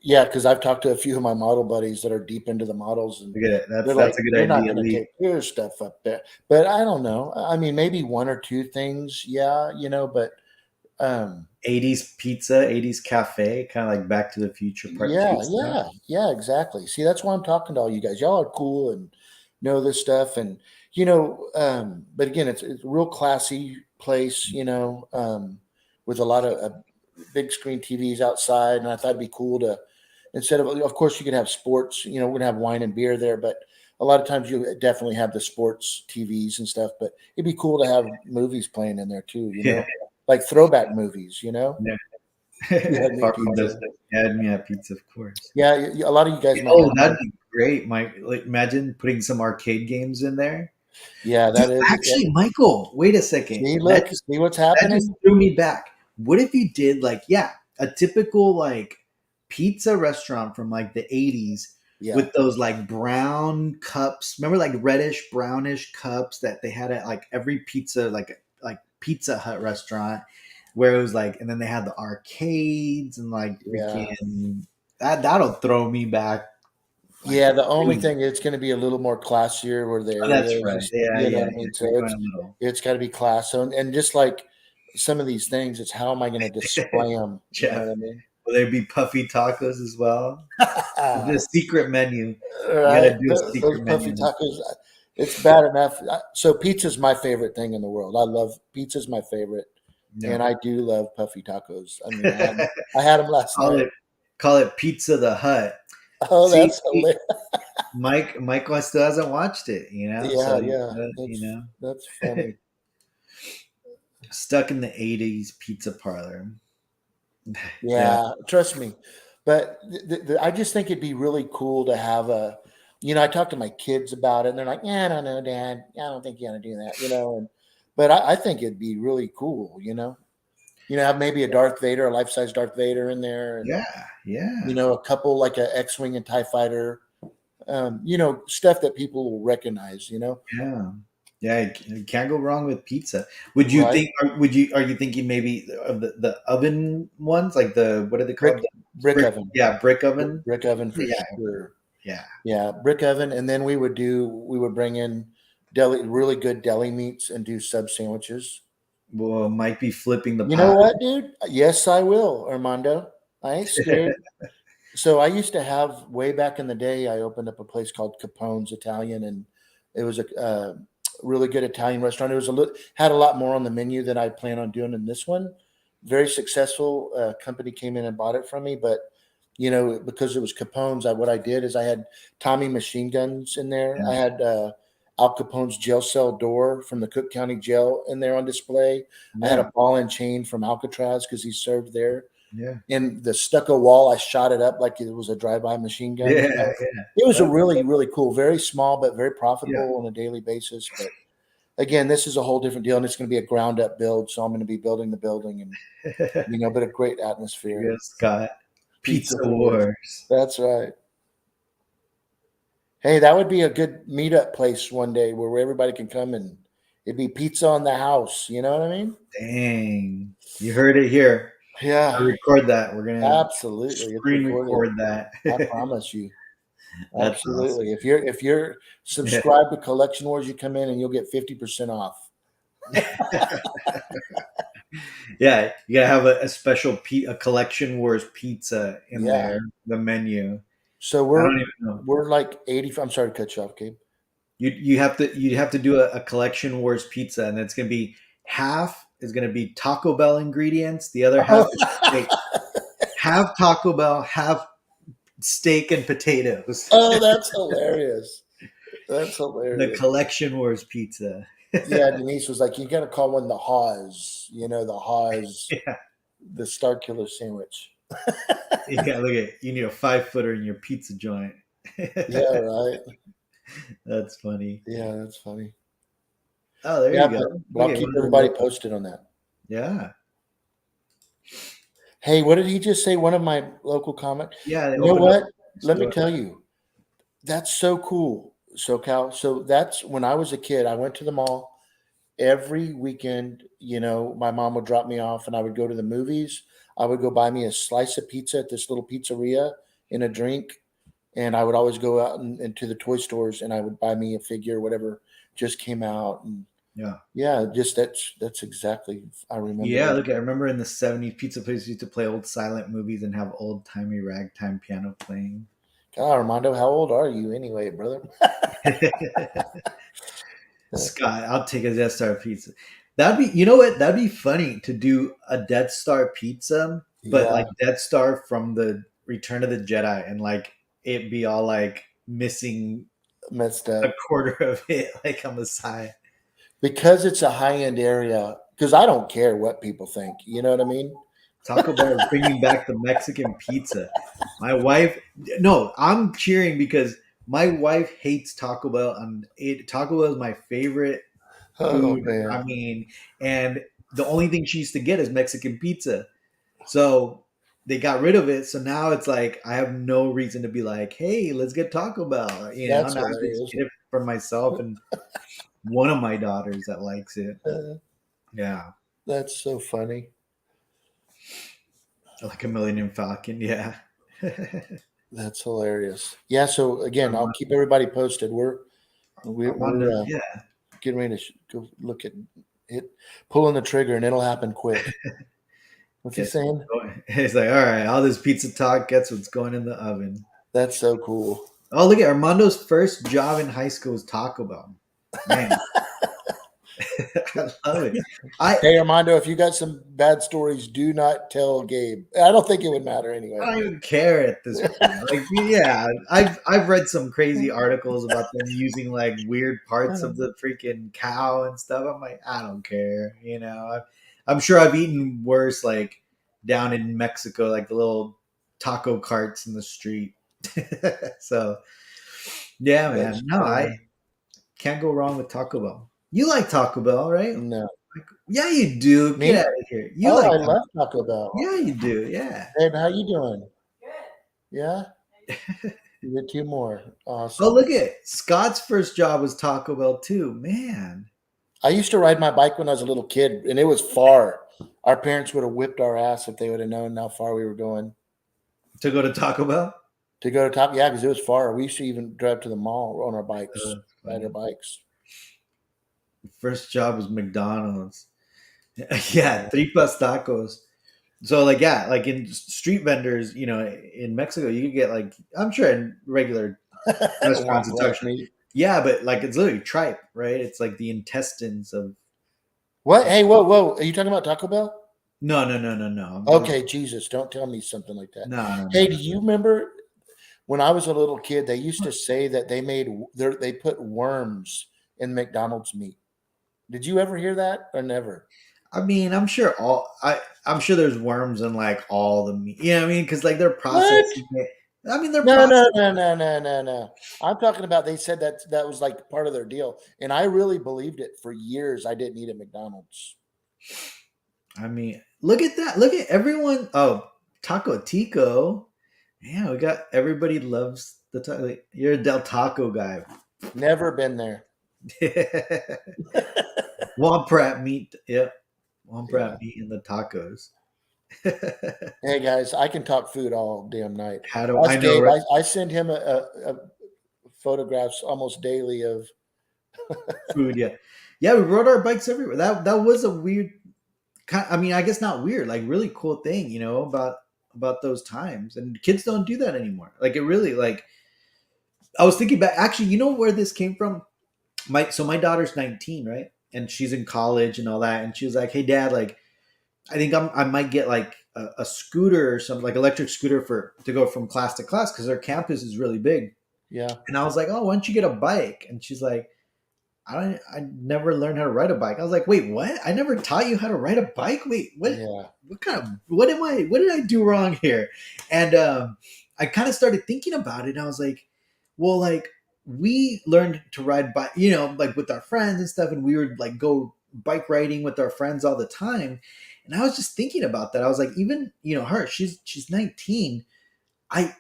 Yeah, because I've talked to a few of my model buddies that are deep into the models, and Look at it. they're That's like, a good "You're not idea. going to Lee. take your stuff up there." But I don't know. I mean, maybe one or two things, yeah, but um, 80s pizza, 80s cafe, kind of like Back to the Future Part Two yeah, stuff. yeah, yeah, exactly. See, that's why I'm talking to all you guys. Y'all are cool and know this stuff, and but again, it's a real classy place, with a lot of big screen TVs outside, and I thought it'd be cool to instead of course you can have sports, we're gonna have wine and beer there, but a lot of times you definitely have the sports TVs and stuff, but it'd be cool to have movies playing in there too, Yeah. like throwback movies, Yeah. You had me Far from those pizza. days. Yeah, me at pizza, of course. Yeah, a lot of you guys might Oh, not that'd know. be great, Mike. Like, imagine putting some arcade games in there. Yeah, Dude, that is. Yeah. actually, Michael, wait a second. See, look, see what's That just happening. threw me back. What if you did like, yeah, a typical like pizza restaurant from like the 80s Yeah, with those like brown cups. Remember like reddish brownish cups that they had at like every pizza like Pizza Hut restaurant where it was like, and then they had the arcades and like yeah, freaking that'll throw me back like yeah. The only really. thing it's going to be a little more classier where the Oh, area that's is, right. Yeah, you know yeah, what I yeah. mean. So You're going it's a little. it's got to be class. So and just like some of these things, it's how am I going to display them? You know Jeff, what I mean? will there be puffy tacos as well? The secret menu. You got Right, to do a those secret puffy menu. tacos. It's bad enough. So pizza's my favorite thing in the world. I love pizza's my favorite, No. and I do love puffy tacos. I mean, I had them last call night. it call it Pizza the Hut. Oh, See, that's hilarious. Michael still hasn't watched it, so Yeah, yeah, that's funny. stuck in the '80s pizza parlor. Yeah, Yeah, trust me. But I just think it'd be really cool to have I talk to my kids about it, and they're like, "Yeah, I don't know, Dad. I don't think you ought to do that," but I think it'd be really cool, have maybe a Darth Vader, a life size Darth Vader in there, and yeah, yeah, a couple like a X-wing and Tie Fighter, stuff that people will recognize, yeah. Yeah, you can't go wrong with pizza. Would you right? think? Would you? Are you thinking maybe of the oven ones, like the what are they Brick called? The brick brick, oven, yeah, brick oven. brick oven for Yeah, sure. yeah. Yeah, brick oven, and then we would bring in really good deli meats and do sub sandwiches. Well, might be flipping the You know pie. what, dude? Yes, I will, Armando. I ain't scared. So I used to have way back in the day. I opened up a place called Capone's Italian, and it was a really good Italian restaurant. It was had a lot more on the menu than I plan on doing in this one. Very successful. Company came in and bought it from me, but because it was Capone's, what I did is I had Tommy machine guns in there. I Yeah, had Al Capone's jail cell door from the Cook County Jail in there on display. I had yeah. a ball and chain from Alcatraz because he served there. Yeah. And the stucco wall, I shot it up like it was a drive-by machine gun. Yeah. You know, Yeah. it was a That's really, really cool, very small but very yeah. profitable on a daily basis. But again, this is a whole different deal, and it's going to be a ground-up build. So I'm going to be building the building, and but a great There atmosphere. goes Scott. Pizza Pizza Wars. Wars. That's right. Hey, that would be a good meetup place one day where everybody can come and it'd be pizza on the house. You know what I mean? Dang. You heard it here. I Yeah, record that. We're gonna absolutely. It's screen recorded. record that. I promise you. That's awesome. Absolutely. If you're Yeah. subscribed to Collection Wars, you come in and you'll get 50% off. Yeah, you gotta have a special a collection wars pizza in Yeah. there, the menu. So I we're don't even know. we're like 80. I'm sorry to cut you off, Gabe. You have to do a collection wars pizza, and it's gonna be half is gonna be Taco Bell ingredients, the other half Oh, is steak. Half Taco Bell, half steak and potatoes. oh, that's hilarious. That's The hilarious. collection wars pizza. Yeah, Denise was like, you got to call one the Haws, the Haws, Yeah, the Star Killer sandwich. yeah. Look at you need a 5-footer in your pizza joint. Yeah, right. That's funny. Yeah, that's funny. Oh, there Yeah, you go. but Look I'll at keep one of the everybody local. posted on that. Yeah, Hey, what did he just say? One of my local comic. yeah. They You know opened up what? a Let me store. tell you, that's so cool, SoCal. So that's when I was a kid. I went to the mall every weekend. My mom would drop me off, and I would go to the movies. I would go buy me a slice of pizza at this little pizzeria and a drink, and I would always go out into the toy stores, and I would buy me a figure, whatever just came out, and Yeah. yeah, just that's exactly I remember Yeah, that. look, I remember in the 70s, pizza places used to play old silent movies and have old timey ragtime piano playing. God, Armando, how old are you anyway, brother? Scott, I'll take a Death Star pizza. That'd be, you know what? That'd be funny to do a Death Star pizza, but Yeah, like Death Star from the Return of the Jedi, and like it be all like missing messed a up quarter of it, like on the side. because it's a high end area. Because I don't care what people think. You know what I mean? Taco Bell is bringing back the Mexican pizza. My wife, no, I'm cheering because my wife hates Taco Bell, and Taco Bell is my favorite Oh food. I man, mean, and the only thing she used to get is Mexican pizza. So they got rid of it. So now it's like I have no reason to be like, hey, let's get Taco Bell. that's Now I just hilarious. get it for myself and one of my daughters that likes it. Uh, Yeah. that's so funny. Like a Millennium Falcon. Yeah. That's hilarious. Yeah. So again, I'll Armando, keep everybody posted. We're Armando, yeah. getting ready to go look at it, pulling the trigger, and it'll happen quick. What's he Guess what's saying? going? It's like, all right, all this pizza talk. Guess what's going in the oven? That's so cool. Oh, look at Armando's first job in high school was Taco Bell. Man, I love it. I Hey Armando, if you got some bad stories, do not tell Gabe. I don't think it would matter I anyway. don't even care at this point. Like, yeah, I've read some crazy articles about them using like weird parts of the freaking cow and stuff. I'm like, I don't care. I'm sure I've eaten worse, like down in Mexico, like the little taco carts in the street. So, yeah, man. That's No, I funny. can't go wrong with Taco Bell. You like Taco Bell, right? No, Yeah, you do. Get me? out of here. You Oh, like I Taco. love Taco Bell. Yeah, you do. Yeah. Babe, how you doing? Yeah, you get two more. Oh, Awesome. look at Scott's first job was Taco Bell too. Man, I used to ride my bike when I was a little kid, and it was far. Our parents would have whipped our ass if they would have known how far we were going to go to Taco Bell. to go to top. Yeah, because it was far. We used to even drive to the mall on our bikes, That's ride our funny. bikes. First job was McDonald's. Yeah, Yeah. 3 plus tacos. So like yeah, like in street vendors, in Mexico, you could get like I'm sure in regular restaurants Walk and taco right shop. me. Yeah, but like it's literally tripe, right? It's like the intestines of. What? Hey, whoa, whoa! Are you talking about Taco Bell? No, no, no, no, no. I'm talking. Okay, Jesus, don't tell me something like that. No, no, no, Hey, no. do you remember when I was a little kid? They used to say that they put worms in McDonald's meat. Did you ever hear that or never? I mean, I'm sure all I I'm sure there's worms in like all the meat. You know what I mean? Because like they're What? processing it. I mean, they're No, no, processing. no, no, no, no, no. I'm talking about they said that that was like part of their deal. And I really believed it for years. I didn't eat at McDonald's. I mean, look at that. Look at everyone. Oh, Taco Tico. Yeah, we got everybody loves the taco. Like, you're a Del Taco guy. Never been there. Womp rat meat. Yep. Womp rat Yeah. meat in the tacos. Hey guys, I can talk food all damn night. How do I That's know? Gabe. Right? I send him a photographs almost daily of. Food. Yeah. Yeah, we rode our bikes everywhere. That was a weird I mean, I guess not weird, like really cool thing, about those times. And kids don't do that anymore. Like it really like I was thinking back actually, you know where this came from? My daughter's 19, right? And she's in college and all that. And she was like, "Hey dad, like I think I might get like a scooter or something, like electric scooter for to go from class to class because our campus is really big." Yeah, And I was like, "Oh, why don't you get a bike?" And she's like, I never learned how to ride a bike. I was like, wait, what? I never taught you how to ride a bike? Wait, yeah, what did I do wrong here? And I kind of started thinking about it and I was like, well, like we learned to ride bike, like with our friends and stuff, and we would like go bike riding with our friends all the time. And I was just thinking about that. I was like, even, her, she's 19. I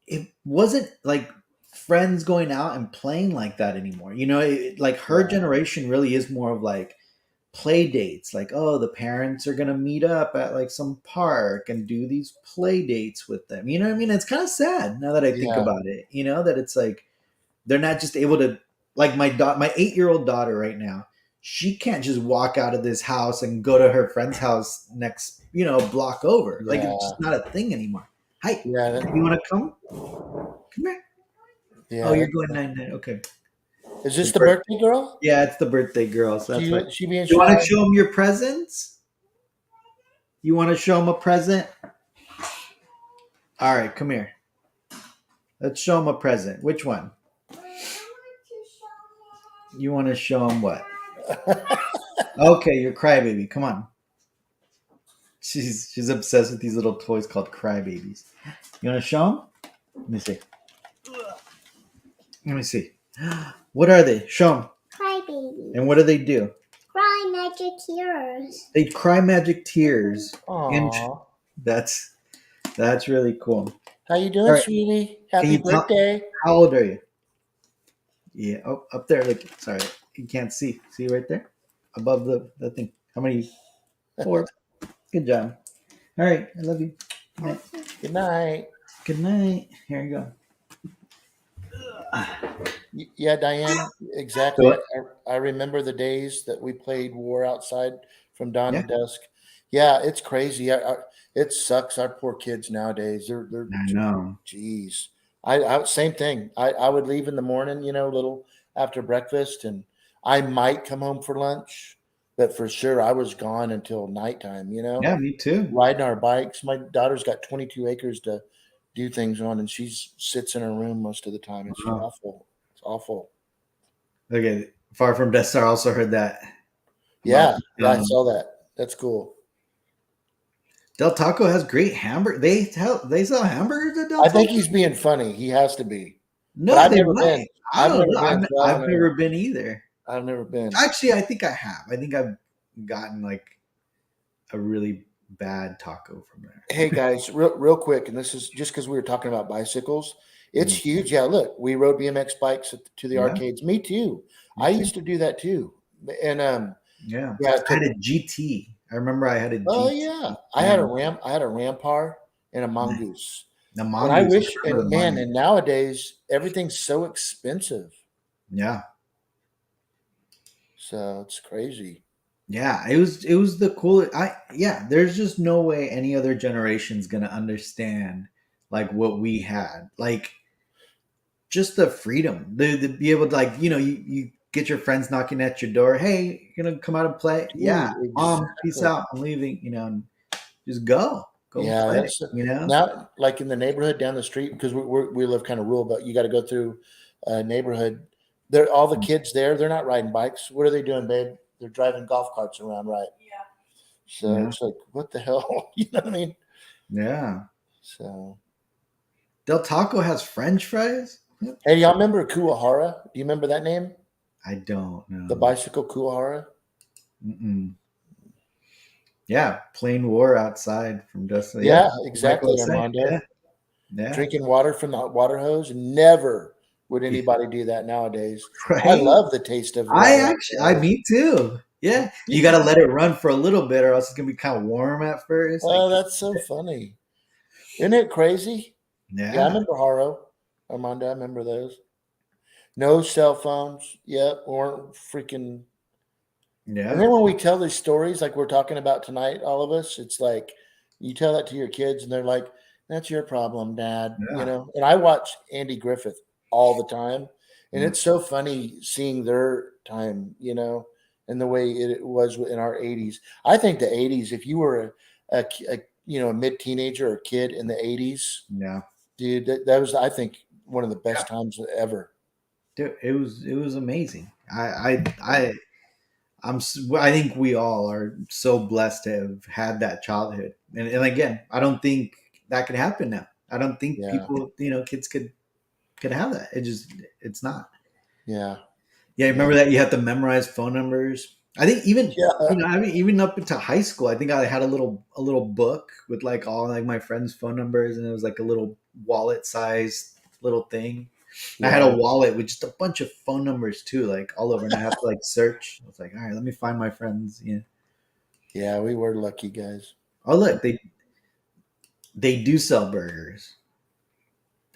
it wasn't like friends going out and playing like that anymore. Like her yeah, generation really is more of like play dates. Like, oh, the parents are gonna meet up at like some park and do these play dates with them. You know what I mean? It's kind of sad now that I think yeah, about it. That it's like they're not just able to like my 8-year-old daughter right now. She can't just walk out of this house and go to her friend's house next, block over. Like it's yeah, just not a thing anymore. Hi, yeah, you want to come? Come here. Oh, yeah. you're going 9-9. Okay. Is The this the birth- birthday girl? yeah, it's the birthday girl. So that's why. She being You want to shy? show them your presents? You want to show them a present? All right, come here. Let's show them a present. Which one? You want to show them what? Okay, your crybaby. Come on. She's obsessed with these little toys called crybabies. You want to show them? Let me see. Let me see. What are they? Show them. Crybaby. And what do they do? Cry magic tears. They cry magic tears. And Aw. that's that's really cool. How you All doing, right. sweetie? Can Happy you tell birthday. how old are you? Yeah, oh, up there. Like, sorry, you can't see. See right there, above the thing. How many? 4. Good job. All right, I love you. Good night. Good night. Good night. Here you go. Yeah, Diane, exactly. So, I remember the days that we played war outside from dawn yeah, to dusk. Yeah, it's crazy. It sucks. Our poor kids nowadays. They're I know. geez. I same thing. I would leave in the morning, a little after breakfast, and I might come home for lunch, but for sure I was gone until nighttime. Yeah, me too. Riding our bikes. My daughter's got 22 acres to do things on, and she sits in her room most of the time. It's Wow. awful. It's awful. Okay, Far From Death Star also heard that about Yeah, yeah, I saw that. That's cool. Del Taco has great hamburger. They sell hamburgers at Del I think Taco. he's being funny. He has to be. But No, I've they never might. been. I I've don't never know. been, so I don't I've know. never been either. I've never been. Actually, I think I have. I think I've gotten like a really bad taco from there. Hey guys, real quick, and this is just because we were talking about bicycles. It's Mm. huge. Yeah, look, we rode BMX bikes to the Yeah, arcades. Me too. me I too. used to do that too. And Yeah, yeah, I had a GT. I remember I had a oh GT. yeah, Yeah, I had a Rampar and a Mongoose. the And I mongoose. I wish, remember and the man, mongoose. and nowadays everything's so expensive. Yeah, So it's crazy. yeah. It was the coolest. Yeah. There's just no way any other generation's gonna understand like what we had. Like just the freedom, the be able to like you get your friends knocking at your door. Hey, you're gonna come out and play? Yeah, Dude, peace exactly. out. I'm leaving. And just go Yeah, play. that's You know. now like in the neighborhood down the street because we live kind of rural, but you got to go through a neighborhood. They're all the kids there. They're not riding bikes. What are they doing, babe? They're driving golf carts around, right? So Yeah. it's like, what the hell? You know what I mean? Yeah. So, Del Taco has French fries? What? hey, y'all remember Kuahara? Do you remember that name? I don't The know. bicycle Kuahara? Mm-mm. Yeah, plain war outside from Justin. Yeah, Yeah, Michael exactly, was saying. Yeah, Armando. yeah, Drinking water from the water hose. Never would yeah. anybody do that nowadays. I Right. love the taste of I water out actually, I there. me too. Yeah, you got to let it run for a little bit, or else it's gonna be kind of warm at first. Oh, that's so funny. Isn't it crazy? Yeah, I Yeah, remember Haro. Armando, I remember those. No cell phones. Yep, weren't freaking. And yeah, then when we tell these stories, like we're talking about tonight, all of us, it's like you tell that to your kids, and they're like, "That's your problem, Dad." You yeah. know. And I watch Andy Griffith all the time, and Mm. it's so funny seeing their time, and the way it was in our '80s. I think the '80s, if you were a mid teenager or kid in the '80s, Yeah, dude, that was, I think, one of the yeah. best times ever. Dude, it was amazing. I think we all are so blessed to have had that childhood. And again, I don't think that could happen now. I don't think Yeah, people, kids could have that. It's not. yeah, Yeah, yeah, remember that you had to memorize phone numbers. I think even yeah, I mean even up into high school, I think I had a little book with like all like my friends' phone numbers, and it was like a little wallet sized little thing. I had a yeah. wallet with just a bunch of phone numbers too, like all over, and I have to like search. I was like, all right, let me find my friends. Yeah. Yeah, we were lucky guys. Oh look, they do sell burgers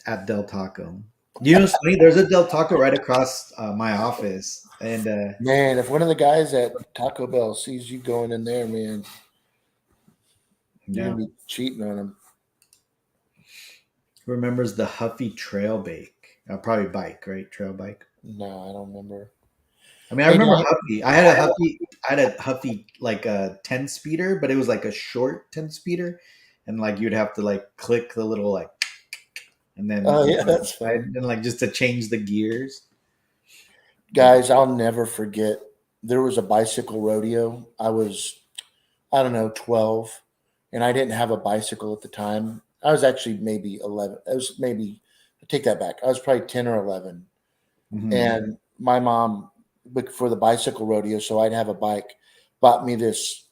at Del Taco. You know, it's funny. There's a Del Taco right across my office, and Man, if one of the guys at Taco Bell sees you going in there, man, you're yeah. gonna be cheating on him. Who remembers the Huffy Trail Bake? Probably bike, right? Trail bike. No, I don't remember. I mean, I Hey, remember now, Huffy. I had a Huffy like a 10 speeder, but it was like a short 10 speeder, and like you'd have to like click the little like, and then oh yeah, that's right, fun, and like just to change the gears. guys. I'll never forget. There was a bicycle rodeo. I don't know, 12, and I didn't have a bicycle at the time. I was actually maybe 11. I was maybe, I take that back. I was probably 10 or 11, Hmm. and my mom, for the bicycle rodeo, so I'd have a bike, bought me this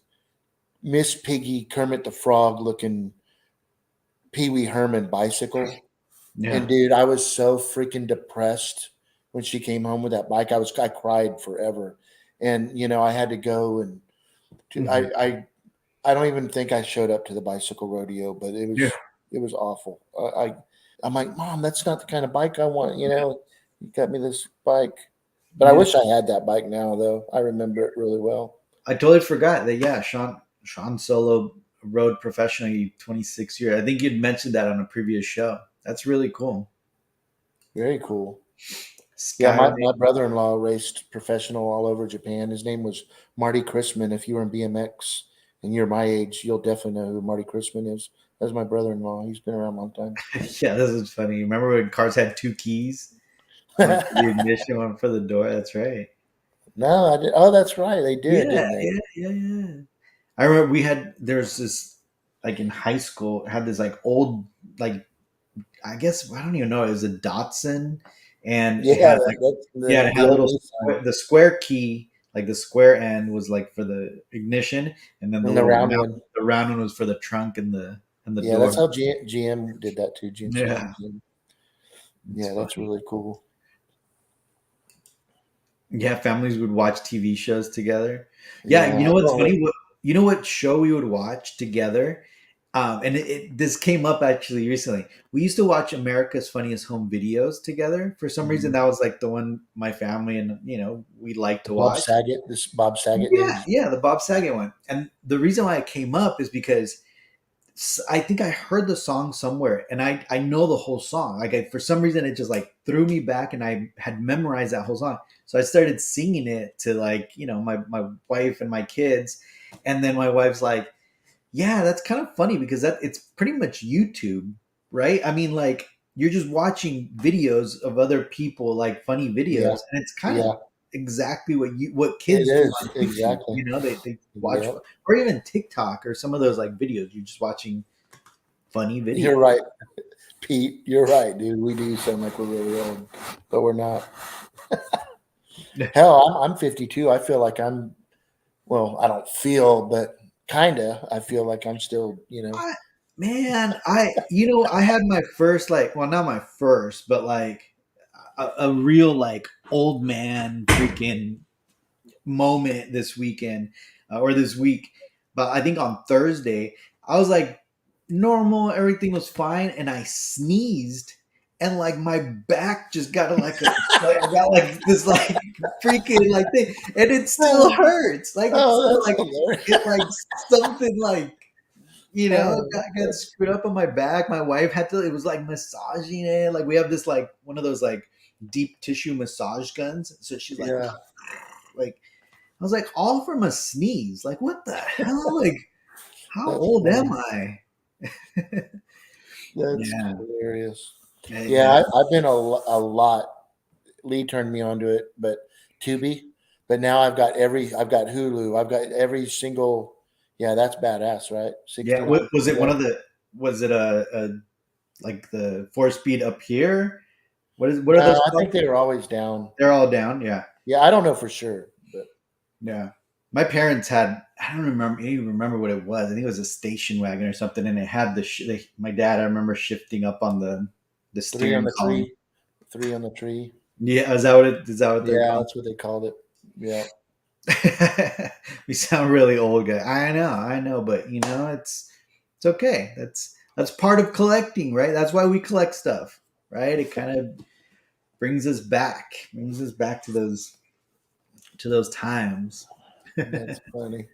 Miss Piggy Kermit the Frog looking Pee Wee Herman bicycle. And Yeah. dude, I was so freaking depressed when she came home with that bike. I cried forever. And I had to go and to, Hmm. I don't even think I showed up to the bicycle rodeo, but Yeah. it was awful. I'm like, Mom, that's not the kind of bike I want. You got me this bike, but I Yeah. wish I had that bike now, though. I remember it really well. I totally forgot that. Yeah, Sean Solo rode professionally 26 years. I think you'd mentioned that on a previous show. That's really cool. Very cool. Yeah, Sky. my brother-in-law raced professional all over Japan. His name was Marty Chrisman. If you were in BMX and you're my age, you'll definitely know who Marty Chrisman is. That's my brother-in-law. He's been around a long time. Yeah, this is funny. Remember when cars had two keys? One for the ignition, one for the door. That's right. No, I did. Oh, that's right. They did, Yeah, didn't they? yeah, yeah, yeah. I remember there's this like in high school had this like old like I guess I don't even know, it was a Datsun, and it Yeah, had like that's yeah, it the had a old little Nissan the square key, like the square end was like for the ignition, and then and the round one. the round one was for the trunk and the Yeah, door. that's how GM did that too. GMC Yeah, and GM. it's Yeah, that's funny. really cool. Yeah, families would watch TV shows together. Yeah, you Yeah. know what's Oh, funny? You know what show we would watch together? And this came up actually recently. We used to watch America's Funniest Home Videos together. For some reason, mhm. that was like the one my family and we like to Bob watch. Saget. This Bob Saget Yeah, days. yeah, the Bob Saget one. And the reason why it came up is because I think I heard the song somewhere, and I know the whole song. Like for some reason, it just like threw me back, and I had memorized that whole song. So I started singing it to like my wife and my kids, and then my wife's like, "Yeah, that's kind of funny because that it's pretty much YouTube, right? I mean, like you're just watching videos of other people, like funny Yeah. videos, and it's kind of Yeah. exactly what It kids do is on YouTube. exactly. They watch, Yep. or even TikTok or some of those like videos. You're just watching funny You're videos. right, Pete. You're right, dude. We do sound like we're really old, but we're not. Hell, I'm 52. I feel like I'm. Well, I don't feel, but kinda. I feel like I'm still. I, man, I had my first like, well, not my first, but like a real like old man freaking moment this weekend or this week. But I think on Thursday, I was like normal, everything was fine, and I sneezed, and like my back just got like I got like this like freaking like thing, and it still Oh, hurts. Like it's oh, still that's like it hilarious. like something like Oh, got screwed up on my back. My wife had to, it was like massaging it. Like we have this like one of those like deep tissue massage guns. So she's yeah. like I was like, all from a sneeze. Like, what the hell? Like, how That's old am funny. I? That's Yeah. hilarious. Yeah, Yeah. I've been a lot. Lee turned me onto it, but Tubi. But now I've got Hulu. I've got every single. Yeah, that's badass, right? Yeah. 69. Was it one Yeah. of the, was it a like the four speed up here? What are No, those I called? think they were always down. They're all down. Yeah. Yeah, I don't know for sure, but Yeah. My parents had, I don't remember, even remember what it was. I think it was a station wagon or something. And it had my dad, I remember shifting up on the three on steering the column. tree, three on the tree. Yeah. Is that what they're Yeah, called? that's what they called it. Yeah, We sound really old guy. I know, but it's okay. That's part of collecting, right? That's why we collect stuff, right? It kind of brings us back to those times. that's funny.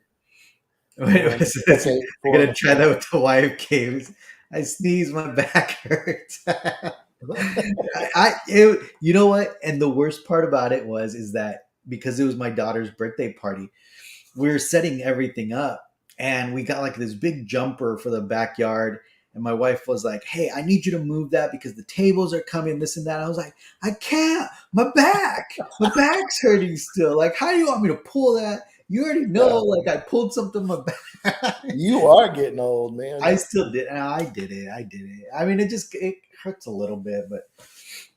Wait, I Okay, four on gotta the try that floor. with the wife games. I sneeze, my back hurts. You know what? And the worst part about it is that because it was my daughter's birthday party, we were setting everything up, and we got like this big jumper for the backyard, and my wife was like, hey, I need you to move that because the tables are coming, this and that. I was like, I can't, my back's hurting still. Like, how do you want me to pull that? You already know, Yeah, like I pulled something in my back. you are getting old, man. I still did. I did it. I mean, it hurts a little bit, but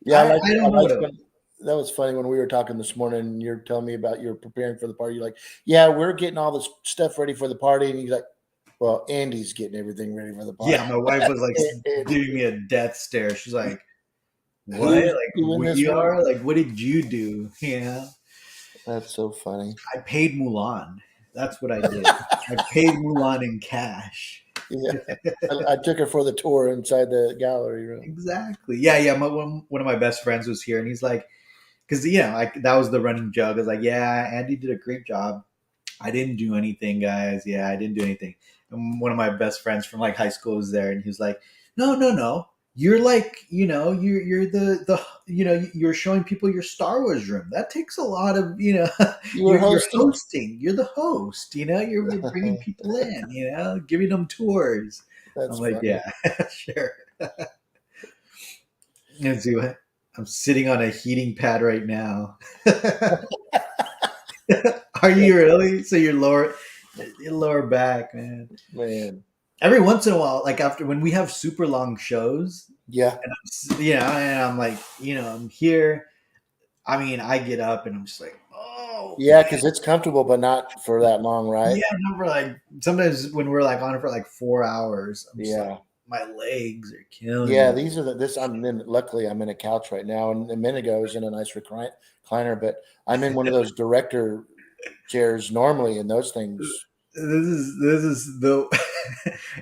Yeah, I I don't know like what it. when that was funny when we were talking this morning and you're telling me about you're preparing for the party. You're like, yeah, we're getting all this stuff ready for the party. And he's like, well, Andy's getting everything ready for the party. Yeah, my wife was like Andy, giving me a death stare. She's like, what? who's Like doing this we work? are? Like what did you do? That's so funny. I paid Mulan. That's what I did. I paid Mulan in cash. Yeah. I took her for the tour inside the gallery room. Exactly. Yeah. One of my best friends was here, and he's like, because that was the running joke. I was like, yeah, Andy did a great job. I didn't do anything, guys. Yeah, I didn't do anything. And one of my best friends from like high school was there, and he was like, "No, no, no. You're like, you're the you're showing people your Star Wars room. That takes a lot of You were you're hosting? hosting. You're the host. You're bringing people in. Giving them tours." I'm That's like, funny. "Yeah, sure." Let's see what I'm sitting on a heating pad right now. Are you really? So your lower back, man. Man. Every once in a while, like after when we have super long shows, Yeah. and I'm like, I'm here. I mean, I get up and I'm just like, oh Yeah, man, because it's comfortable, but not for that long, right? yeah. No, for like sometimes when we're like on it for like 4 hours, I'm just like, Yeah. my legs are killing Yeah, me. these are I'm in, luckily I'm in a couch right now. And a minute ago I was in a nice recliner, but I'm in one of those director chairs normally and those things. This is the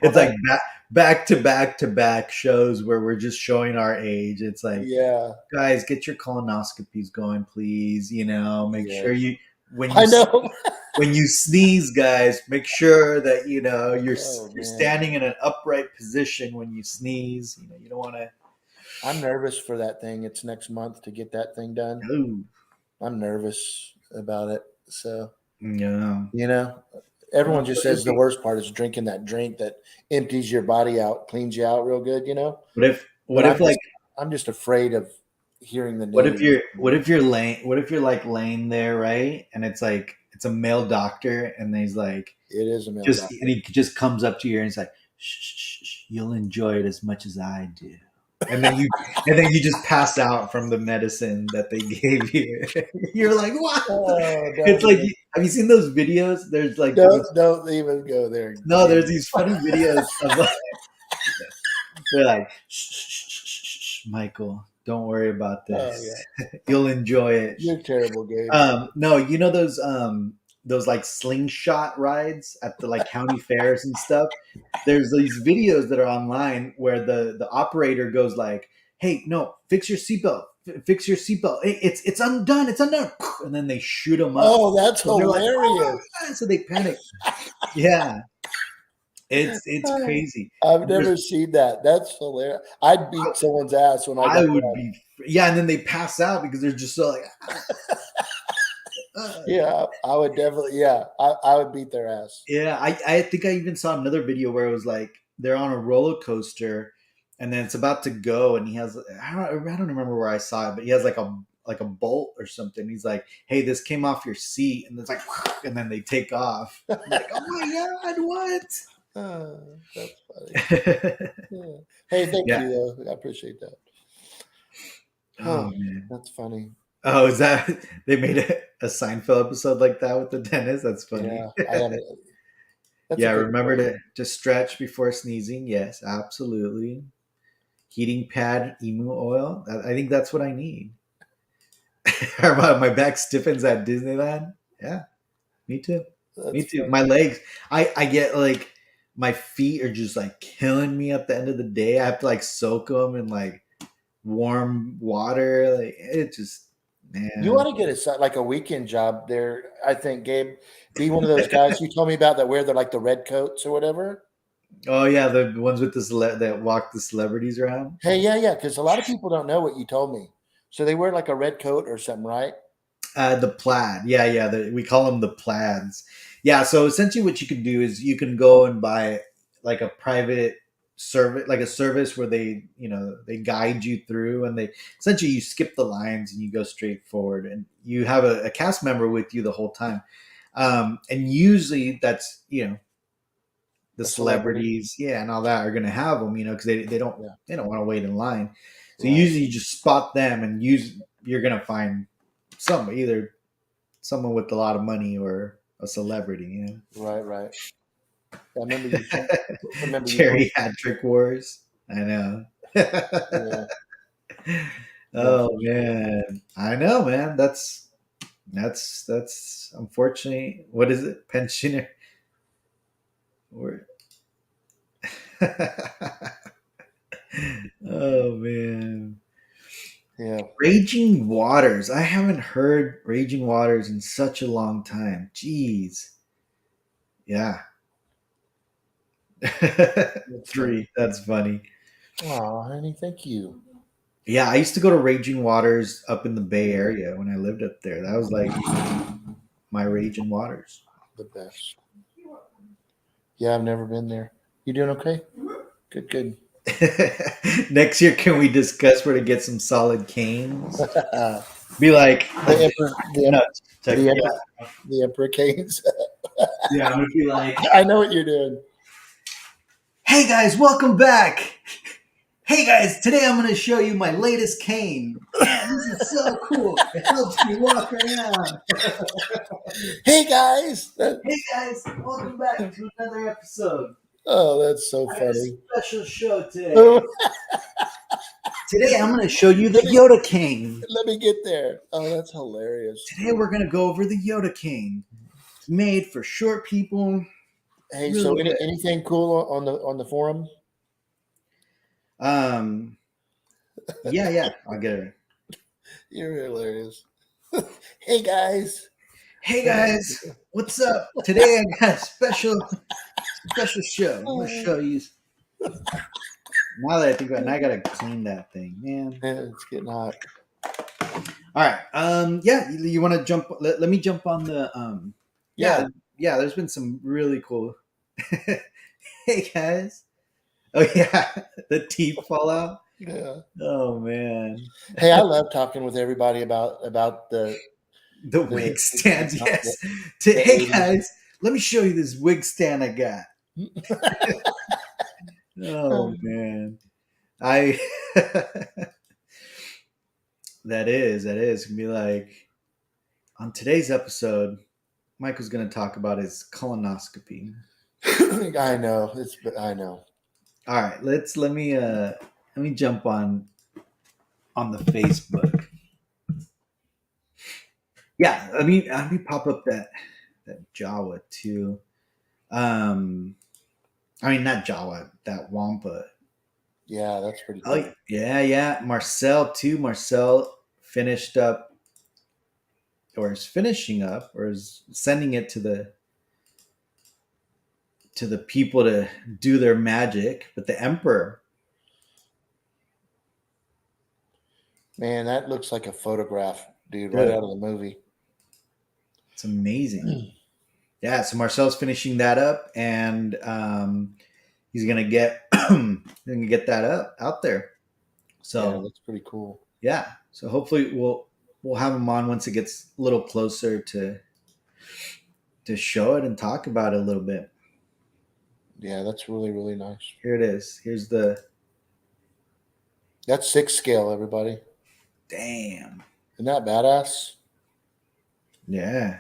it's like What? back to back to back shows where we're just showing our age. It's like, Yeah. guys, get your colonoscopies going, please. Make sure Yes. when you I know. when you sneeze, guys, make sure that Oh you're man. standing in an upright position when you sneeze. You don't want to. I'm nervous for that thing. It's next month to get that thing done. Oh, I'm nervous about it. So, no. you know, Well, everyone just says the worst part is drinking that drink that empties your body out, cleans you out real good, what if But like I'm just afraid of hearing the news. What if you're like laying there, right? And it's like it's a male doctor, and he's like It is a male just doctor. and he just comes up to you and he's like, shh, shh, shh, you'll enjoy it as much as I do. And then you just pass out from the medicine that they gave you. You're like, what? Oh, It's like, have you seen those videos? There's like these don't even go there. no, Gabe. there's these funny videos of like, they're like, shh, shh, shh, shh, shh, shh, Michael, don't worry about Oh this. yeah, You'll enjoy it. you're terrible, Gabe. No, you know those like slingshot rides at the like county fairs and stuff. There's these videos that are online where the operator goes like, "Hey, no, fix your seatbelt, fix your seatbelt. It's undone, it's undone," and then they shoot them up. Oh, that's So they're like, "Oh hilarious. my God," so they panic. Yeah, it's crazy. I've And there's, never seen that. That's hilarious. I'd beat someone's ass when I I got would that. be, yeah, and then they pass out because they're just so like, "Ah." Yeah, I would definitely. Yeah, I would beat their ass. Yeah, I think I even saw another video where it was like they're on a roller coaster and then it's about to go and he has I don't remember where I saw it, but he has like a bolt or something. He's like, "Hey, this came off your seat," and it's like, and then they take off. I'm like, "Oh my god, what?" That's funny. Yeah. Hey, thank Yeah. you. Though. I appreciate that. Oh Huh, man. that's funny. Oh, is that they made a Seinfeld episode like that with the dentist? That's funny. Yeah, I got it. That's a Yeah, good remember story. to stretch before sneezing. Yes, absolutely. Heating pad emu oil. I think that's what I need. My back stiffens at Disneyland. Yeah, me too. Me That's too. funny. My legs. I get like my feet are just like killing me at the end of the day. I have to like soak them in like warm water. Like it just You man. want to get like a weekend job there. I think, Gabe, be one of those guys you told me about that wear the red coats or whatever. Oh yeah, the ones with that walk the celebrities around. Hey, yeah, because a lot of people don't know what you told me. So they wear like a red coat or something, right? The plaid. Yeah, yeah. We call them the plaids. Yeah. So essentially, what you can do is you can go and buy like a private service, like a service where they guide you through, and they essentially you skip the lines and you go straight forward, and you have a cast member with you the whole time. And usually that's the A celebrity. celebrities, yeah, and all that are going to have them, because Yeah, they don't want to wait in line. So right, usually you just spot them, and you're going to find either someone with a lot of money or a celebrity. right. I remember you. Remember you told. Geriatric wars. I know. Yeah, Oh definitely. man, I know, man. That's unfortunately what is it? Pensioner. Or oh man. Yeah, Raging Waters. I haven't heard Raging Waters in such a long time. Jeez. Yeah. that's funny. Three. That's funny. Oh, honey, thank you. Yeah, I used to go to Raging Waters up in the Bay Area when I lived up there. That was like my Raging Waters. The best. Yeah, I've never been there. You doing okay? Good, good. Next year, can we discuss where to get some solid canes? the Be like, emperor, nuts. Check, the yeah, emperor, the emperor canes. yeah. I'm gonna be like, I know what you're doing. hey guys, welcome back. Hey guys, today I'm going to show you my latest cane. Man, this is so cool. It helps me walk around. Hey guys. Hey guys, welcome back to another episode. Oh, that's so I got a funny. special show today. let Today I'm going to show you the Yoda cane. me get there. Oh, that's hilarious. Today we're going to go over the Yoda cane. It's made for short people. Hey, so Really good. anything cool on the forum? Yeah, I'll get it. You're hilarious. Hey guys. Hey guys, what's up? Today I got a special show. I'm gonna show you. Now that I think about it, now I gotta clean that thing, man. Yeah, it's getting hot. All right. Yeah, you want to jump? Let me jump on the. Yeah. Yeah. There's been some really cool. Hey guys. Oh yeah, the teeth fall out. Yeah. Oh man, Hey, I love talking with everybody about the the wig the, stands. the, Yes. the Hey 80s. guys, let me show you this wig stand I got. Oh man, I that is gonna be like on today's episode. Michael's gonna talk about his colonoscopy. I know. I know. All right, let me jump on the Facebook. Yeah, let me pop up that Jawa too. I mean not Jawa, that Wampa. Yeah, that's pretty Oh cool. yeah, yeah. Marcel too. Marcel finished up or is finishing up or is sending it to the people to do their magic. But the Emperor, Man, that looks like a photograph, dude, right dude, out of the movie. it's amazing. Yeah, so Marcel's finishing that up, and he's gonna get gonna get that up out there. Yeah, So that's pretty cool. yeah, so hopefully we'll have him on once it gets a little closer to show it and talk about it a little bit. Yeah, that's really, really nice. Here it is. Here's the That's 6 scale, everybody. damn. Isn't that badass? Yeah,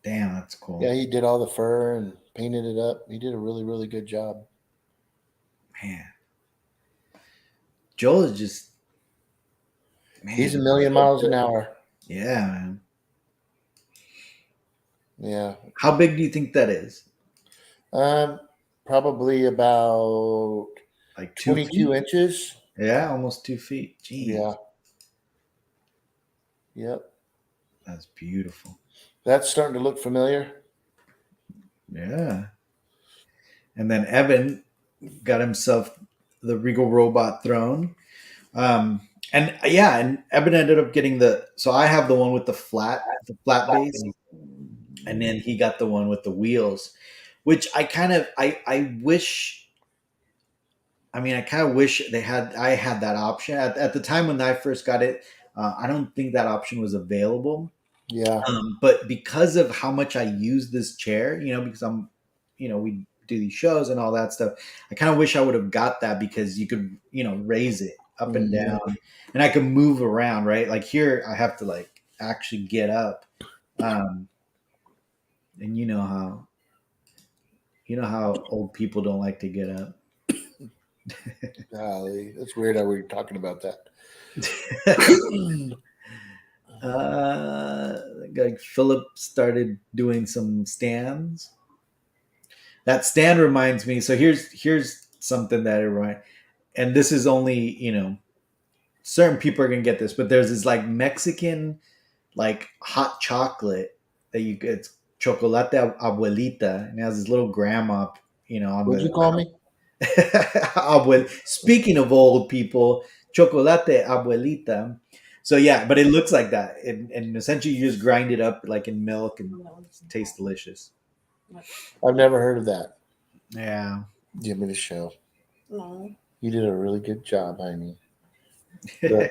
damn, that's Yeah, cool, he did all the fur and painted it up. He did a really, really good job. man. Joel is just He's a man. million So miles good. an hour. Yeah, man. Yeah. How big do you think that is? Um, Probably about Like 22 2 feet? inches. Yeah, almost 2 feet. Yeah. Jeez, Yep. that's beautiful. That's starting to look familiar. Yeah. And then Evan got himself the Regal Robot throne. And yeah, and Evan ended up getting the. So I have the flat base, and then he got the one with the wheels, which I wish. I mean, I kind of wish I had that option at the time when I first got it. I don't think that option was available. Yeah. But because of how much I use this chair, because we do these shows and all that stuff. I kind of wish I would have got that because you could, raise it up and Mhm. down, and I can move around, right? Like here, I have to like actually get up, um, and you know how old people don't like to get up. Golly, that's weird how we're talking about that. uh, like Philip started doing some stands. That stand reminds me. So here's something that it reminds, and this is only certain people are gonna get this, but there's this like Mexican like hot chocolate that you get. It's chocolate abuelita, and it has this little grandma, on What'd the you call me? Speaking of old people, chocolate abuelita. So yeah, but it looks like that, and essentially you just grind it up like in milk and it tastes delicious. I've never heard of that. Yeah. Give me the show. No. You did a really good job, honey. You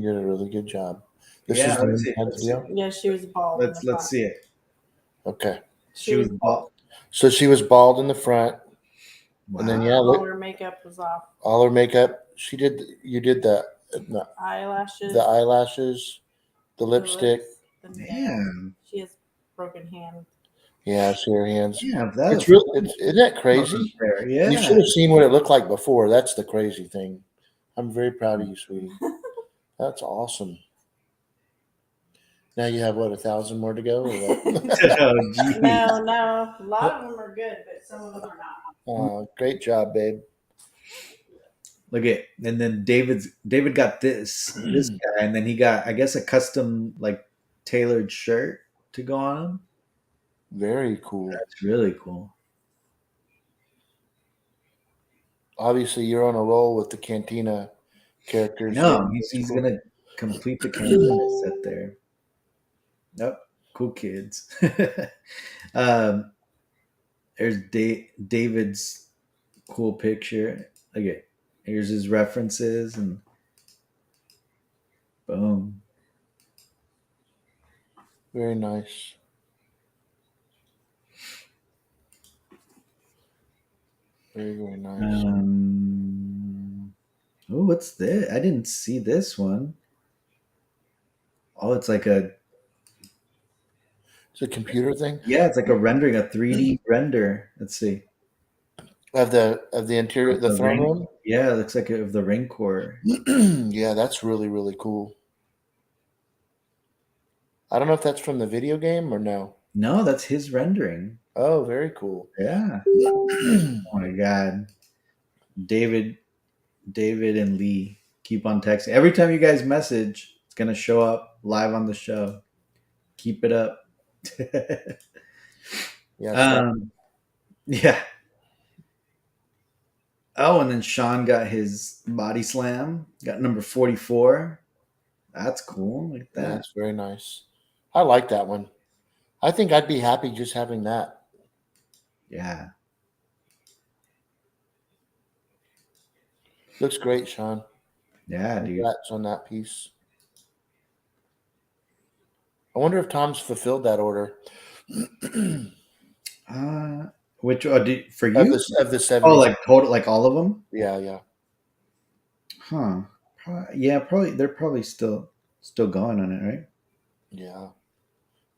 did a really good job. This Yeah. is the Let's new see. Dad's Let's see. deal? Yeah, she was bald in the Let's front. see it. Okay. She was bald. So she was bald in the front, and then Wow. yeah, All look, her makeup was off. all her makeup. She did. You did the Eyelashes, eyelashes, the the lipstick. lips, the nails. Damn. She has broken hand. Yeah, I see her hands. Yeah. That It's was real. It's Isn't that crazy? fair. You Yeah. should have seen what it looked like before. That's the crazy thing. I'm very proud of you, sweetie. That's awesome. Now you have what, 1,000 more to go, or what? Oh, geez. No, a lot of them are good, but some of them are not. Great job, babe. Look at, and then David got this guy, and then he got, I guess, a custom like tailored shirt to go on him. Very cool. That's really cool. Obviously, you're on a roll with the Cantina characters. No, Dude. he's That's cool. gonna complete the cantina set there. Yep, cool kids. um, there's David's cool picture. Okay, here's his references, and boom. Very nice. Very, very nice. Oh, what's this? I didn't see this one. Oh, it's like a It's a computer thing yeah, it's like a rendering, a 3D render. Let's see. of the interior, Of the the throne ring. room. Yeah, it looks like of the ring core. Yeah, that's really, really cool. I don't know if that's from the video game or no. No, that's his rendering. Oh, very cool. Yeah. Oh my god. David, David and Lee keep on texting. Every time you guys message, it's gonna show up live on the show. Keep it up. Yeah, stop. um, yeah. Oh, and then Sean got his body slam. Got number 44. That's cool. Like Yeah, that. that's very nice. I like that one. I think I'd be happy just having that. Yeah. Looks great, Sean. Yeah, dude. Congrats on that piece. I wonder if Tom's fulfilled that order Uh, which for of you? the Oh, 70s. like total, like all of them? Yeah, yeah. Huh. Yeah, probably. They're probably still going on it, right? Yeah.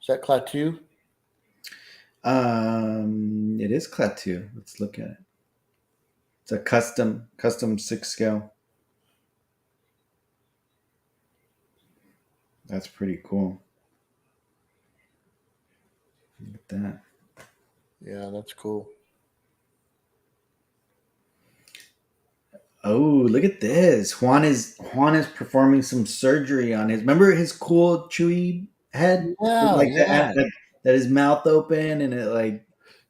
Is that Klaatu? It is Klaatu. Let's look at it. It's a custom 6 scale. That's pretty cool. Look at that. Yeah, that's cool. Oh, look at this. Juan is performing some surgery on his. Remember his cool chewy head with Yeah, like yeah. that his mouth open and it like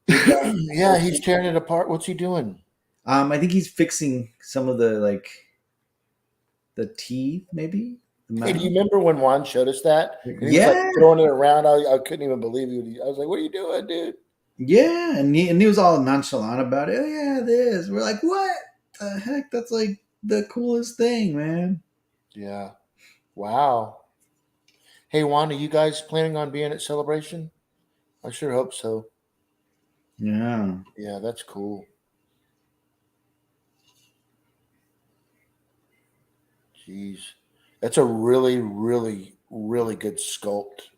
did that. Yeah, he's tearing it apart. What's he doing? I think he's fixing some of the like the teeth, maybe the Hey, do you mouth. remember when Juan showed us that? And he was like Yeah, throwing it around. I couldn't even believe it. I was like, what are you doing, dude? yeah, and he was all nonchalant about it. Oh yeah, this. We're like, what the heck? That's like the coolest thing, man. Yeah. Wow. Hey, Juan, are you guys planning on being at Celebration? I sure hope so. Yeah. Yeah, that's cool. Jeez. That's a really, really, really good sculpt.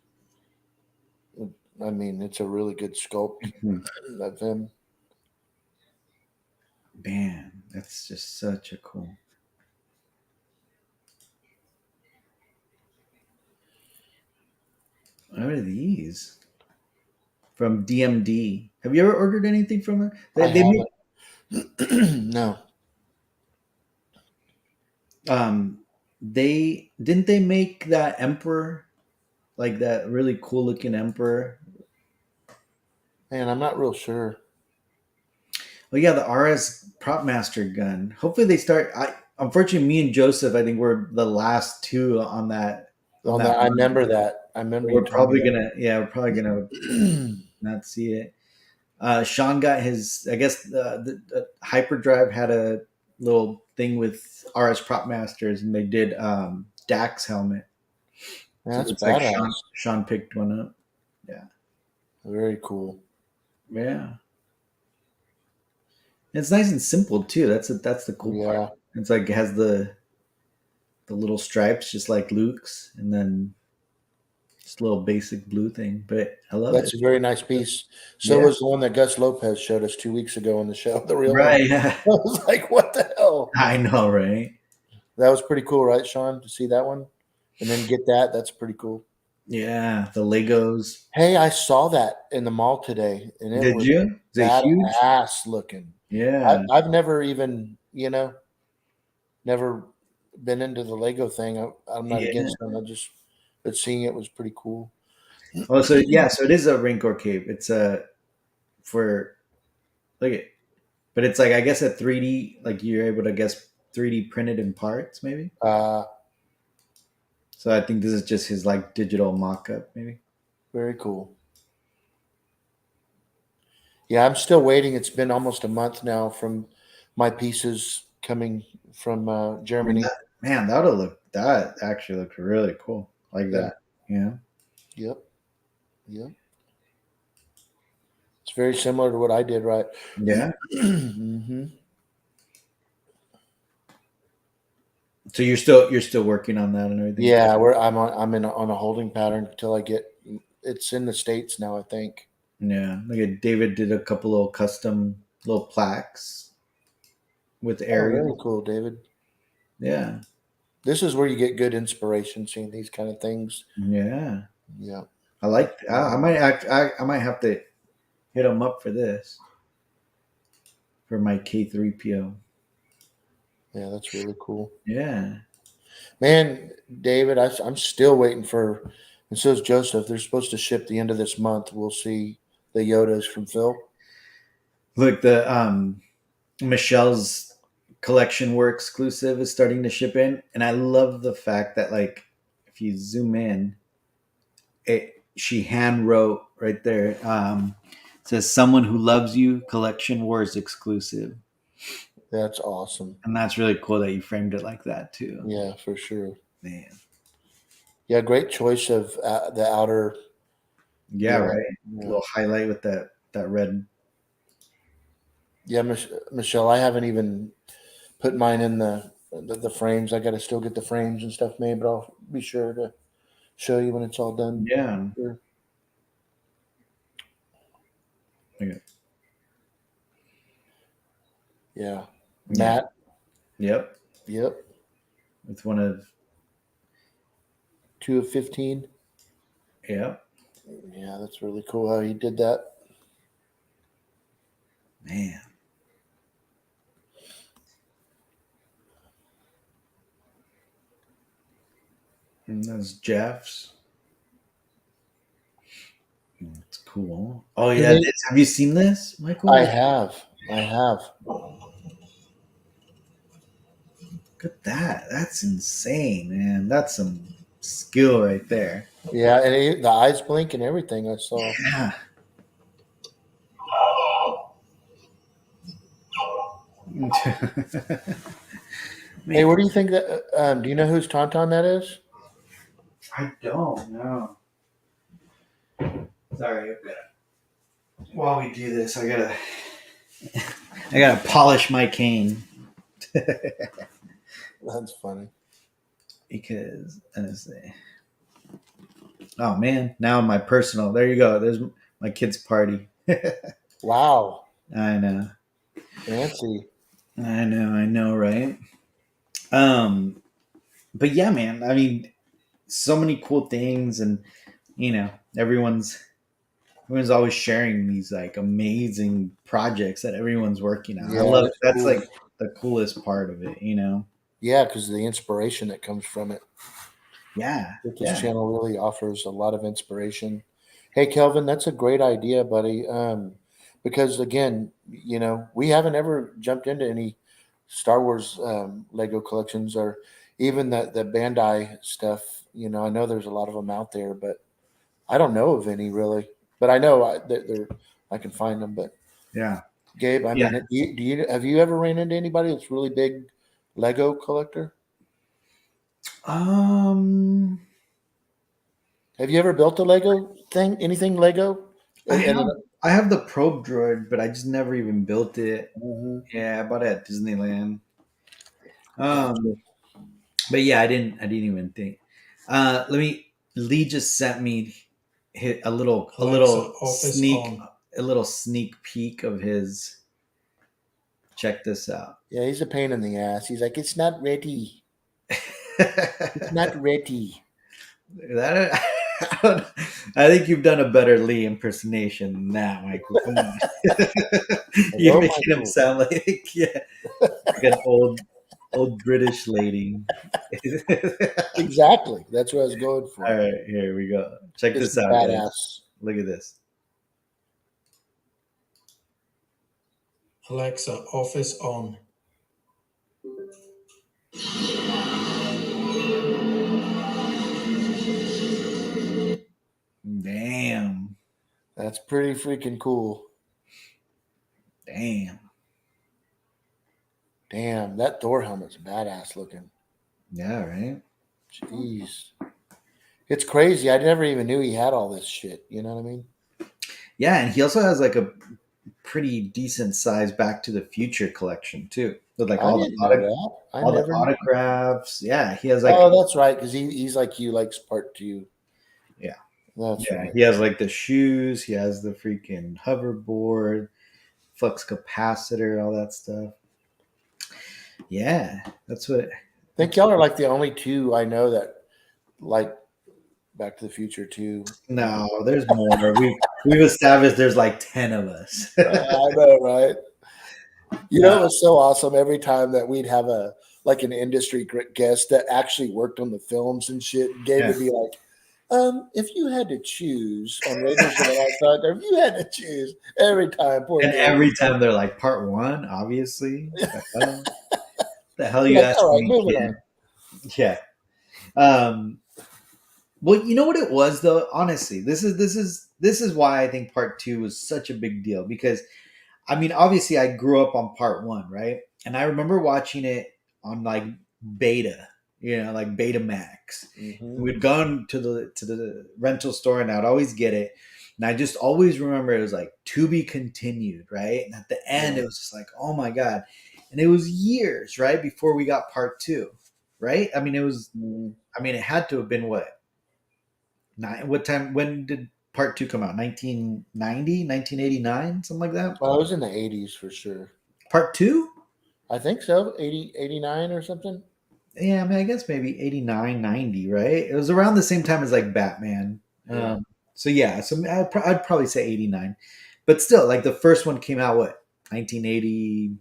I mean, it's a really good sculpt Mhm. of him. Man, that's just such a cool. What are these? From DMD. Have you ever ordered anything from them? I They make haven't. No. they didn't they make that emperor, like that really cool looking emperor. Man, I'm not real sure. Oh yeah, the RS prop master gun. Hopefully they start. I unfortunately me and Joseph I think we're the last two on On that that, I run. remember that. I remember you We're telling probably me gonna we're probably gonna that. not see it. Sean got his. I guess the hyperdrive had a little thing with RS prop masters, and they did Dax helmet. So it That's looks like badass. Sean picked one up. Yeah, Very cool. yeah. It's nice and simple too. That's the cool part. Yeah, It's like it has the little stripes, just like Luke's, and then just a little basic blue thing. But I love that's it. a very nice piece. So Yeah. was the one that Gus Lopez showed us 2 weeks ago on the show, the real one. Right. Yeah. I was like, what the hell? I know, right? That was pretty cool, right, Sean, to see that one? And then get that. That's pretty cool. Yeah. The Legos. Hey, I saw that in the mall today, and it Did was you? Is it huge? badass looking. Yeah. I've never even, never been into the Lego thing. I'm not Yeah. against them. But seeing it was pretty cool. Oh, so yeah, so it is a Rancor cape. It's a for look at, but it's like I guess a 3D. Like you're able to guess 3D printed in parts, maybe. Uh, So I think this is just his like digital mock-up, maybe. Very cool. Yeah, I'm still waiting. It's been almost a month now from my pieces coming from I mean, Germany. man, that actually looked really cool. Like Yeah. that. Yeah. Yep. Yep. It's very similar to what I did, right? Yeah. hmm So you're still working on that and everything. Yeah, I'm on a holding pattern until I get. It's in the States now, I think. Yeah. Look at David did a couple little custom little plaques with Oh, very Ariel. cool, David. Yeah. This is where you get good inspiration seeing these kind of things. Yeah. Yeah. I like I might I might have to hit him up for this for my K3PO. Yeah, that's really cool. Yeah. Man, David, I'm still waiting for, and so is Joseph. They're supposed to ship the end of this month. We'll see the Yodas from Phil. Look, the Michelle's collection war exclusive is starting to ship in, and I love the fact that like if you zoom in, she hand wrote right there. It says someone who loves you collection wars exclusive, That's awesome. and that's really cool that you framed it like that too. Yeah, for sure. Man, Yeah, great choice of the outer. yeah, Yeah, right. A yeah, little highlight with that red. yeah. Michelle, I haven't even put mine in the frames. I got to still get the frames and stuff made, but I'll be sure to show you when it's all done. Yeah. Sure. Okay. Yeah, Yeah. Matt. Yep. Yep, With one of 2 of 15. yep. Yeah, that's really cool how he did that. Man. And that's Jeff's. It's cool. Oh And yeah, then have you seen this, I Michael? have, I have. Look at that. That's insane, man. That's some skill right there. Yeah, and the eyes blink and everything. I saw. Yeah. Hey, Man, what do you think that? Do you know whose Tauntaun that is? I don't know. Sorry, while we do this, I gotta polish my cane That's funny. because honestly, oh man, now my personal. There you go. There's my kid's party. Wow, I know, fancy. I know, right? Um, but yeah, man. I mean, so many cool things, and you know, everyone's always sharing these like amazing projects that everyone's working on. I Yeah, love it's that's cool. like the coolest part of it, you know? Yeah, because the inspiration that comes from it. Yeah, This yeah, channel really offers a lot of inspiration. Hey, Kelvin, that's a great idea, buddy. Because again, we haven't ever jumped into any Star Wars Lego collections or even the Bandai stuff. I know there's a lot of them out there, but I don't know of any really. But I know I can find them. But yeah, Gabe, I yeah. mean, do you have you ever ran into anybody that's really big Lego collector? Um, Have you ever built a Lego thing? Anything Lego? I And have I have the probe droid, but I just never even built it. Mhm. Yeah, I bought it at Disneyland. Gotcha. Um, but yeah, I didn't even think. Lee just sent me hit a Alexa, little office on. sneak peek of his. Check this out. Yeah, he's a pain in the ass. He's like, it's not ready. It's not ready. That I, don't, I think you've done a better Lee impersonation than that, Michael. Come on, you're Hello, making him Michael. sound like like an old British lady. Exactly. That's what I was going All for. right, here we go. Check Just this out, guys. badass. Look at this. Alexa, office on. Damn, That's pretty freaking cool. damn. Damn, that Thor helmet's badass looking. Yeah, right. Jeez. It's crazy. I never even knew he had all this shit. You know what I mean? Yeah, and he also has like a pretty decent size Back to the Future collection too, with like I didn't know that. I all the never knew. autographs. Yeah, he has like Oh, that's right, because he's like you, likes part two. yeah, That's yeah, right. he has like the shoes. He has the freaking hoverboard, flux capacitor, all that stuff. Yeah, that's what. I think y'all are like the only two I know that like Back to the Future too. No, there's more. We've established there's like 10 of us. I know, right? You know, Uh, it was so awesome every time that we'd have a like an industry guest that actually worked on the films and shit. Gabe yeah. would be like, if you had to choose on Raiders of the Lost Ark, if you had to choose every time, poor And Gabe. every time they're like part one, obviously. The hell You're you like, all asking right, me, moving kid? on. Yeah. Um, well, you know what it was though. Honestly, this is why I think part two was such a big deal because I mean, obviously, I grew up on part one, right? And I remember watching it on like beta, like Betamax. Mm-hmm. We'd gone to the rental store, and I'd always get it. And I just always remember it was like to be continued, right? And at the end, Yeah. it was just like, oh my god! And it was years, right, before we got part two, right? I mean, it was. Mm-hmm. I mean, it had to have been what nine? What time? When did part two come out? 1990, 1989, something like that. Well, I was in the 80s for sure. Part two? I think so. 80, 89 or something. Yeah, I mean, I guess maybe 89, 90, right? It was around the same time as like Batman. Yeah. So yeah, so I'd probably say 89. But still, like the first one came out what? 1984?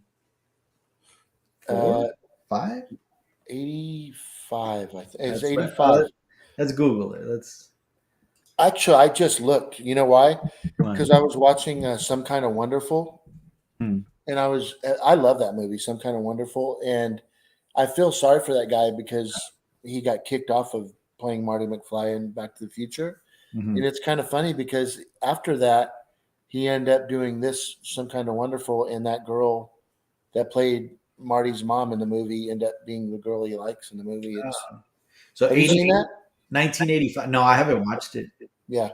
Uh, 5? 85, I think. It's That's right. 85. Let's Google it. Let's Actually, I just looked. You know why? come Because I was watching Some Kind of Wonderful, on. and I love that movie, Some Kind of Wonderful, and I feel sorry for that guy because he got kicked off of playing Marty McFly in Back to the Future, Mhm. and it's kind of funny because after that he ended up doing this Some Kind of Wonderful, and that girl that played Marty's mom in the movie ended up being the girl he likes in the movie. So Have you seen that? 1985. No, I haven't watched it. Yeah,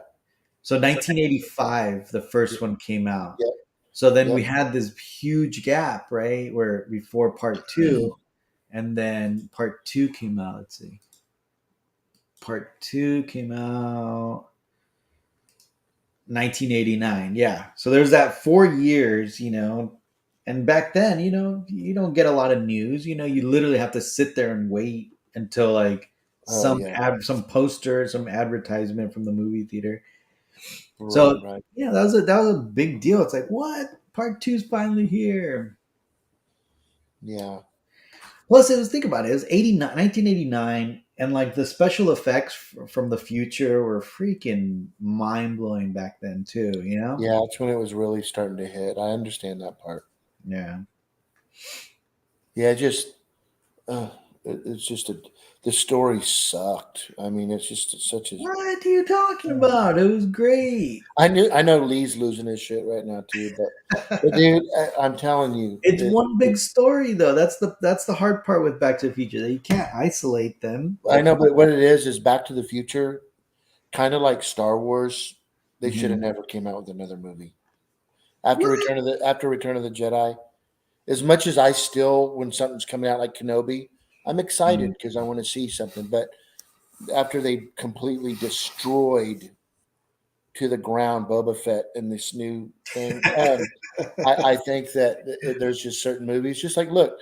So 1985, the first one came out. yep, So then yep. we had this huge gap, right? Where before part two, and then part two came out. Let's see. Part two came out 1989. Yeah. So there's that 4 years, and back then, you don't get a lot of news. You literally have to sit there and wait until like Oh some yeah, some poster, some advertisement from the movie theater. right, So right. yeah, that was a big deal. It's like, what? Part two's finally here. Yeah. Plus, think about it. It was 1989, and like the special effects from the future were freaking mind blowing back then too. Yeah, that's when it was really starting to hit. I understand that part. Yeah. Yeah, just uh, it's just the story sucked. I mean, it's just such a. What are you talking about? It was great. I know Lee's losing his shit right now too, but dude, I'm telling you, It's one big story though. That's the hard part with Back to the Future. That you can't isolate them. I Like, know, but what it is Back to the Future, kind of like Star Wars. They should have mhm. never came out with another movie What? After Return of the Jedi. As much as I still, when something's coming out like Kenobi, I'm excited Mhm. because I want to see something. But after they completely destroyed to the ground Boba Fett in this new thing, I think that there's just certain movies. Just like, look,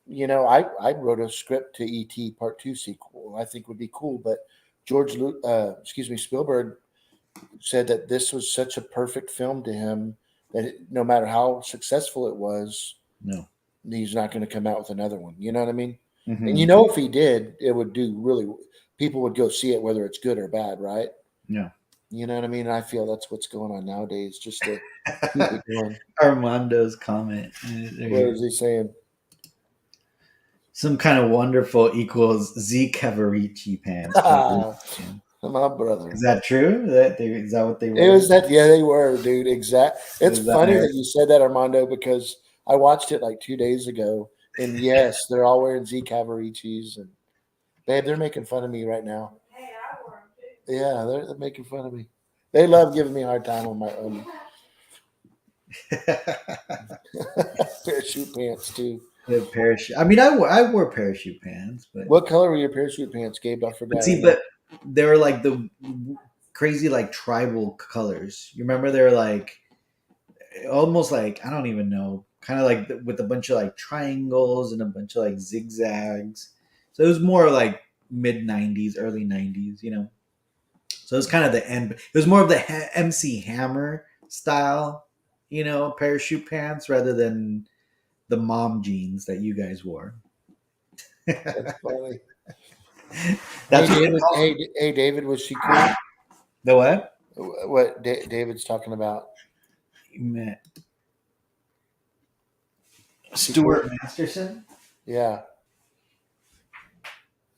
I wrote a script to ET Part Two sequel. I think would be cool, but Spielberg said that this was such a perfect film to him that no matter how successful it was, No. he's not going to come out with another one. You know what I mean? And Hmm. if he did, it would do really. People would go see it whether it's good or bad, right? Yeah. You know what I mean? And I feel that's what's going on nowadays, just to keep it going. Armando's comment. There What you go. is he saying? Some kind of wonderful equals Z Cavarici pants. My brother. Is that true? Is that what they It were? was that. Yeah, they were, dude. Exact. It's Is that funny right? that you said that, Armando, because I watched it like 2 days ago, And yes, they're all wearing Z Cavaricis. And babe, they're making fun of me right now. Hey, I wore them too. Yeah, they're making fun of me. They love giving me a hard time on my parachute pants too. The parachute. I mean, I wore parachute pants, What color were your parachute pants, Gabe? I but forgot. see, but they were like the crazy like tribal colors. You remember they were like almost like I don't even know, kind of like with a bunch of like triangles and a bunch of like zigzags. So it was more like mid '90s, early '90s, you know. So it was kind of the end. It was more of the MC Hammer style, you know, parachute pants rather than the mom jeans that you guys wore. That's funny. Hey That's what they David. call Hey David. Was she cool? the what? What David's talking about? Matt She cool? Stuart Masterson. Yeah,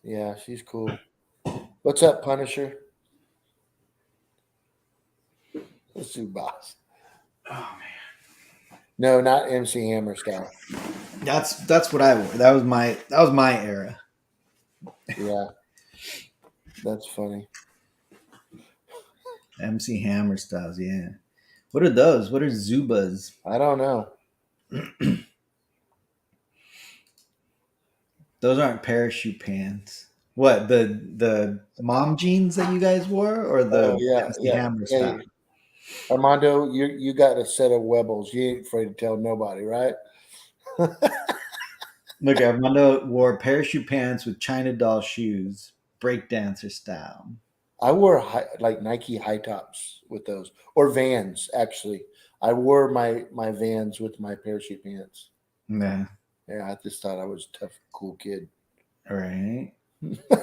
yeah, she's cool. What's up, Punisher? Let's do boss. Oh man, No, not MC Hammer style. that's what I wore. That was my era. Yeah, that's funny. MC Hammer styles. Yeah. What are those? What are Zubas? I don't know. Those aren't parachute pants. What the mom jeans that you guys wore, or Oh the yeah, MC yeah. Hammer Hey, style? Armando, you got a set of Webbles. You ain't afraid to tell nobody, right? Look, Armando wore parachute pants with China doll shoes, breakdancer style. I wore like Nike high tops with those, or Vans. Actually, I wore my Vans with my parachute pants. Yeah. Yeah, I just thought I was a tough, cool kid. All right.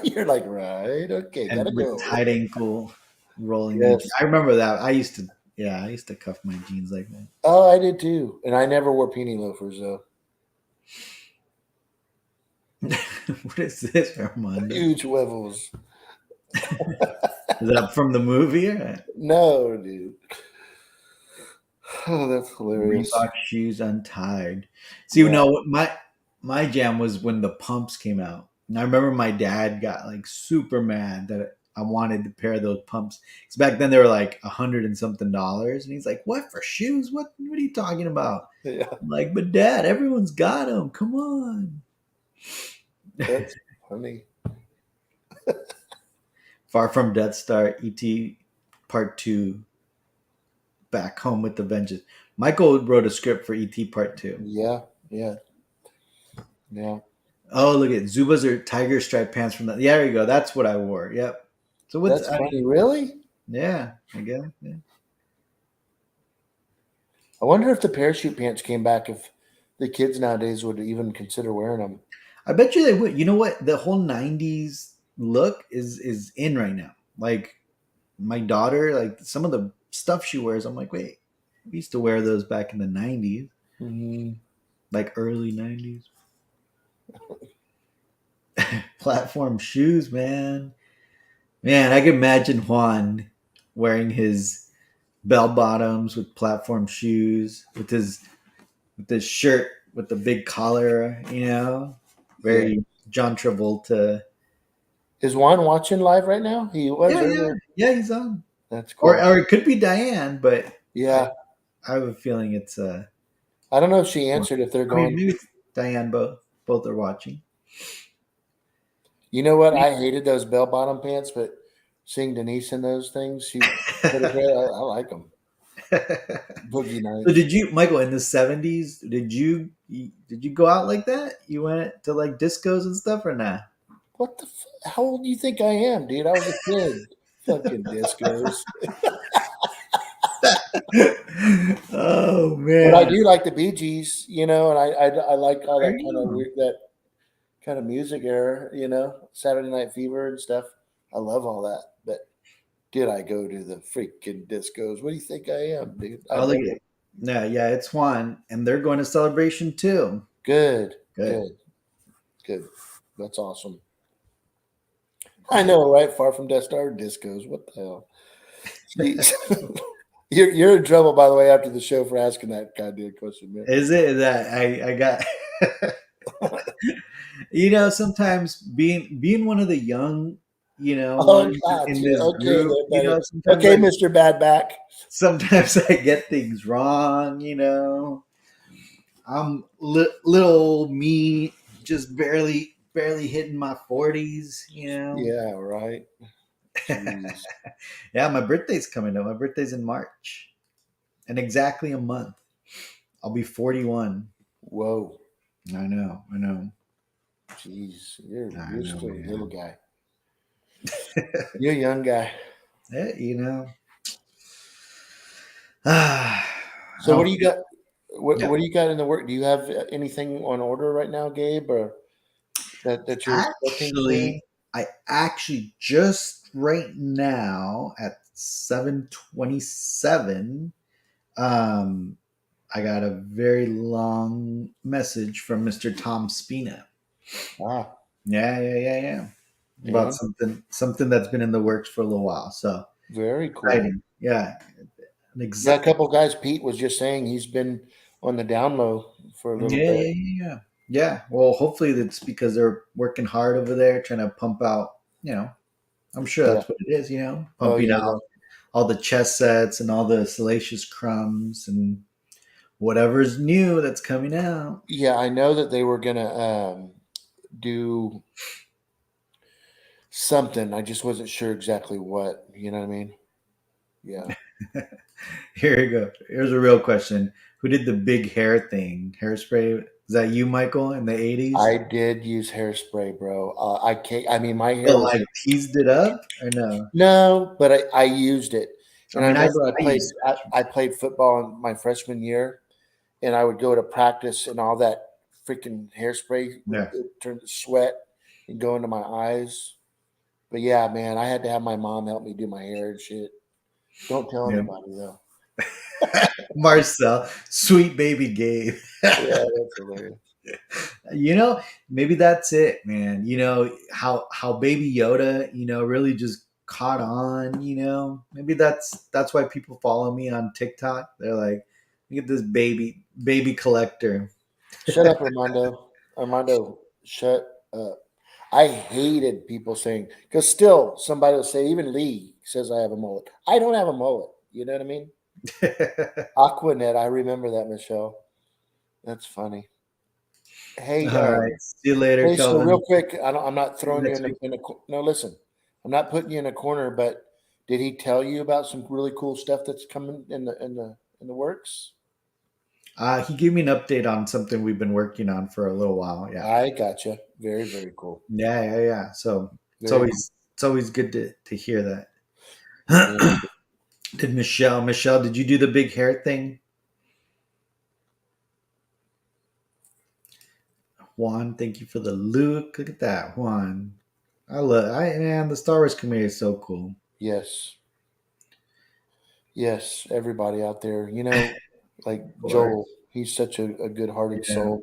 You're like, right? Okay, gotta And with go. tight ankle rolling knee. Yes. I remember that. I used to cuff my jeans like that. Oh, I did too, and I never wore penny loafers though. What is this, Armando? Huge Webbles. Is that from the movie? Or No, dude. Oh, that's hilarious. Reebok shoes untied. See, Yeah. what my jam was when the pumps came out. And I remember my dad got like super mad that I wanted a pair of those pumps. Because back then they were like $100 and something. And he's like, "What for shoes? What are you talking about?" Yeah, I'm like, "But dad, everyone's got them. Come on." that's funny. Far from Death Star, ET Part 2, Back Home with the Vengeance. Michael wrote a script for ET Part 2. Yeah, yeah, yeah. Oh, look at Zubas or tiger stripe pants from that. Yeah, there you go. That's what I wore. Yep. So what's That's funny. Really? yeah, I guess. Yeah. I wonder if the parachute pants came back, if the kids nowadays would even consider wearing them. I bet you they would. You know what? The whole '90s look is in right now. Like my daughter, like some of the stuff she wears, I'm like, wait, we used to wear those back in the '90s, Mm-hmm. like early '90s. Platform shoes, man. Man, I can imagine Juan wearing his bell bottoms with platform shoes, with his shirt with the big collar, you know, Yeah. very John Travolta. Is Juan watching live right now? He was Yeah, yeah, earlier. yeah. He's on, That's or cool. or it could be Diane, but I, Yeah. I have a feeling it's I don't know if she answered, if they're I mean, going. maybe it's Diane. Both are watching. You know what? I hated those bell bottom pants, but seeing Denise in those things, she put her hair. I like them. Boogie So nights. did you, Michael, in the '70s? Did you go out like that? You went to like discos and stuff, or not? What the? How old do you think I am, dude? I was a kid. Fucking discos. Oh But I man, do like the Bee Gees, and I like all I that kind of know. weird, that kind of music era, Saturday Night Fever and stuff. I love all that. But did I go to the freaking discos? What do you think I am, dude? I Oh, look never. at yeah, it's Juan, and they're going to Celebration too. Good, Good. good, good. That's awesome. I know, right? Far from Death Star discos. What the hell? Jeez. You're in trouble, by the way, after the show for asking that goddamn question, man. Is it that I got? Sometimes being one of the young, Oh, ones in gotcha. this Okay, group, there, buddy. sometimes Okay, Mr. Badback. I get things wrong. I'm little old me, just barely hitting my 40s. Yeah, right. Jeez. Yeah, my birthday's coming up. My birthday's in March, in exactly a month. I'll be 41. Whoa. I know, Jeez. I You're know, still a little man. guy. You're a young guy. Yeah, I So what don't do you feel. got? What Yeah. what do you got in the work? Do you have anything on order right now, Gabe, or that you're expecting soon? I actually just right now at 7:27, um, I got a very long message from Mr. Tom Spina. Ah, Yeah. About and something that's been in the works for a little while. So very cool. exciting. Yeah. An Yeah, a exact. couple guys. Pete was just saying he's been on the down low for a little Yeah, bit. yeah, yeah, yeah. Yeah. Well, hopefully that's because they're working hard over there, trying to pump out. I'm sure Yeah. that's what it is. Oh Pumping yeah. out all the chess sets and all the Salacious Crumbs and whatever's new that's coming out. Yeah, I know that they were gonna do something. I just wasn't sure exactly what. You know what I mean? Yeah. Here we go. Here's a real question: Who did the big hair thing? Hairspray? Is that you, Michael, in the '80s? I did use hairspray, bro. I can't. I mean, my hair But was like teased it up or no? no, but I used it, I and I mean, remember I used I played football in my freshman year, and I would go to practice, and all that freaking hairspray would yeah, it turn to sweat and go into my eyes. But yeah, man, I had to have my mom help me do my hair and shit. Don't tell yeah. anybody though. Marcel, sweet baby Gabe. Yeah, that's hilarious. you know, maybe that's it, man. How Baby Yoda, really just caught on. Maybe that's why people follow me on TikTok. They're like, look at this baby collector. Shut up, Armando. Armando, shut up. I hated people saying because still somebody will say even Lee says I have a mullet. I don't have a mullet. You know what I mean? Aquanet. I remember that, Michelle. That's funny. Hey, All right, see you later, hey. So real Kelvin. quick, I'm not See you throwing you next week. no. Listen, I'm not putting you in a corner. But did he tell you about some really cool stuff that's coming in the works? He gave me an update on something we've been working on for a little while. Yeah, I gotcha. Very very cool. yeah. So it's Very cool. always good to hear Very that. cool. Did Michelle, did you do the big hair thing? Juan, thank you for the look. Look at that, Juan. Man, the Star Wars community is so cool. Yes. Yes, everybody out there, like Of course. Joel, he's such a good-hearted Yeah, soul,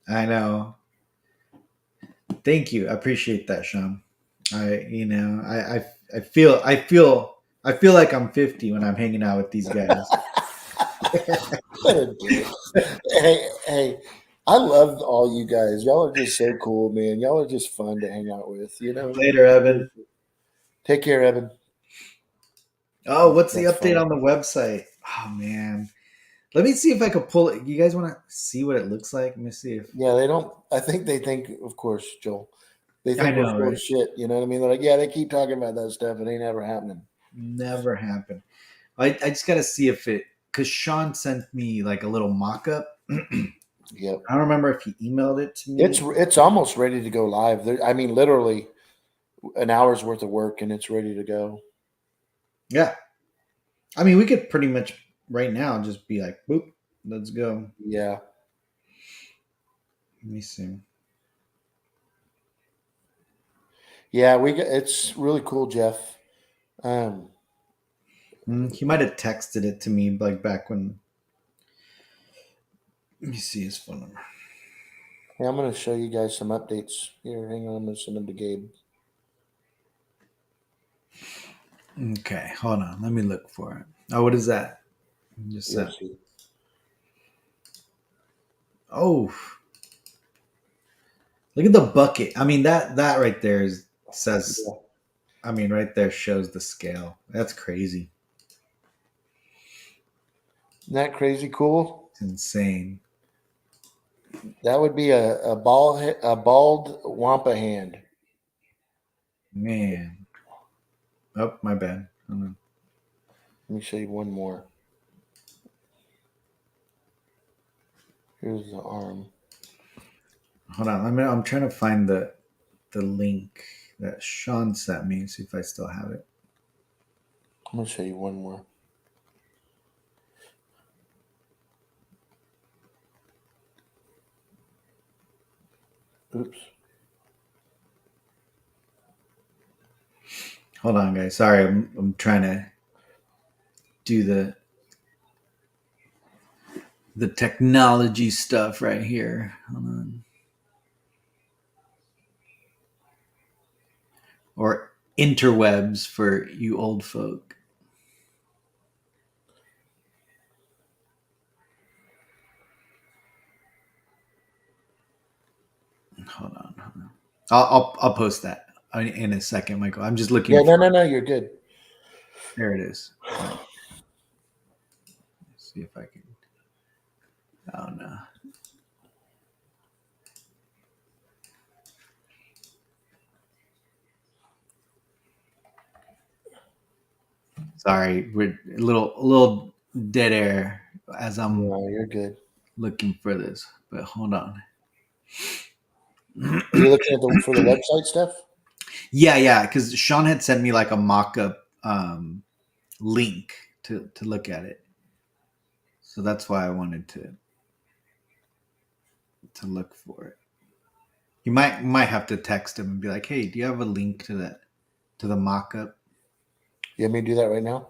man. I know. Thank you. I appreciate that, Sean. I feel like I'm 50 when I'm hanging out with these guys. What a dick. Hey, I love all you guys. Y'all are just so cool, man. Y'all are just fun to hang out with, Later, Evan. Take care, Evan. Oh, what's the That's update funny. on the website? Oh man. Let me see if I could pull it. You guys want to see what it looks like? Let me see if Yeah, they don't. I think they think, of course, Joel. They I think we're know, full of right? shit. You know what I mean? They're like, yeah, they keep talking about that stuff. It ain't ever happening. Never happened. I just got to see if it, because Sean sent me like a little mock up. I Yep. don't remember if he emailed it to It's me. it's almost ready to go live. I mean, literally an hour's worth of work, and it's ready to go. Yeah. I mean, we could pretty much right now just be like, boop, let's go. Yeah. Let me see. Yeah, it's really cool, Jeff. Um, He might have texted it to me like back when. Let me see his phone number. hey, I'm going to show you guys some updates here. Hang on, I'm going to send them to Gabe. Okay, hold on. Let me look for it. Oh, what is that? Just You'll sent. see. Oh, look at the bucket. I mean that right there says. Yeah. I mean, right there shows the scale. That's crazy. Isn't that crazy cool? It's insane. That would be a bald wampa hand. Man. Oh, my bad. Hold on. Let me show you one more. Here's the arm. Hold on. I'm trying to find the link that Sean sent me. See if I still have it. I'm gonna show you one more. Oops. Hold on, guys. Sorry, I'm trying to do the technology stuff right here. Hold on. Or interwebs for you old folk. Hold on. Hold on. I'll post that in a second, Michael. I'm just looking Yeah, for. no, you're good. There it is. All right. Let's see if I can. Oh no. Sorry, we're a little dead air as I'm No, you're good. looking for this. But hold on. Are you looking at for the website stuff? Yeah, because Sean had sent me like a mock-up link to look at it, so that's why I wanted to look for it. You might have to text him and be like, "Hey, do you have a link to the mock-up?" You want me to do that right now?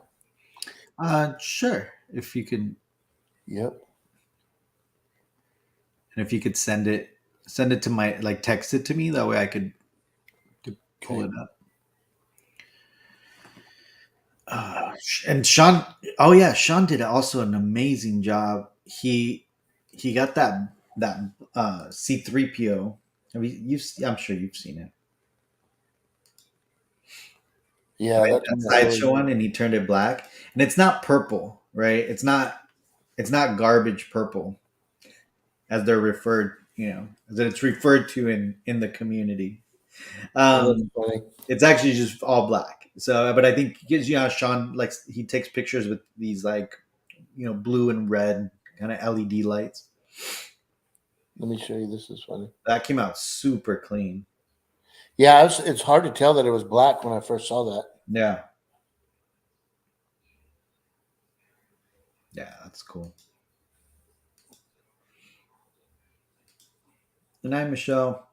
Sure. If you could, Yep. and if you could send it to my like text it to me. That way I could pull Okay. it up. And Sean, oh yeah, Sean did also an amazing job. He got that C3PO. Have I'm sure you've seen it. Yeah, Right? that That turned out really sideshow good. one, and he turned it black, and it's not purple, right? It's not garbage purple as they're referred, as it's referred to in the community. Oh, that's Um, funny. it's actually just all black. So, but I think because Sean likes he takes pictures with these like blue and red kind of LED lights. Let me show you. This is funny. That came out super clean. Yeah, it's hard to tell that it was black when I first saw that. Yeah, yeah, that's cool. Good night, Michelle.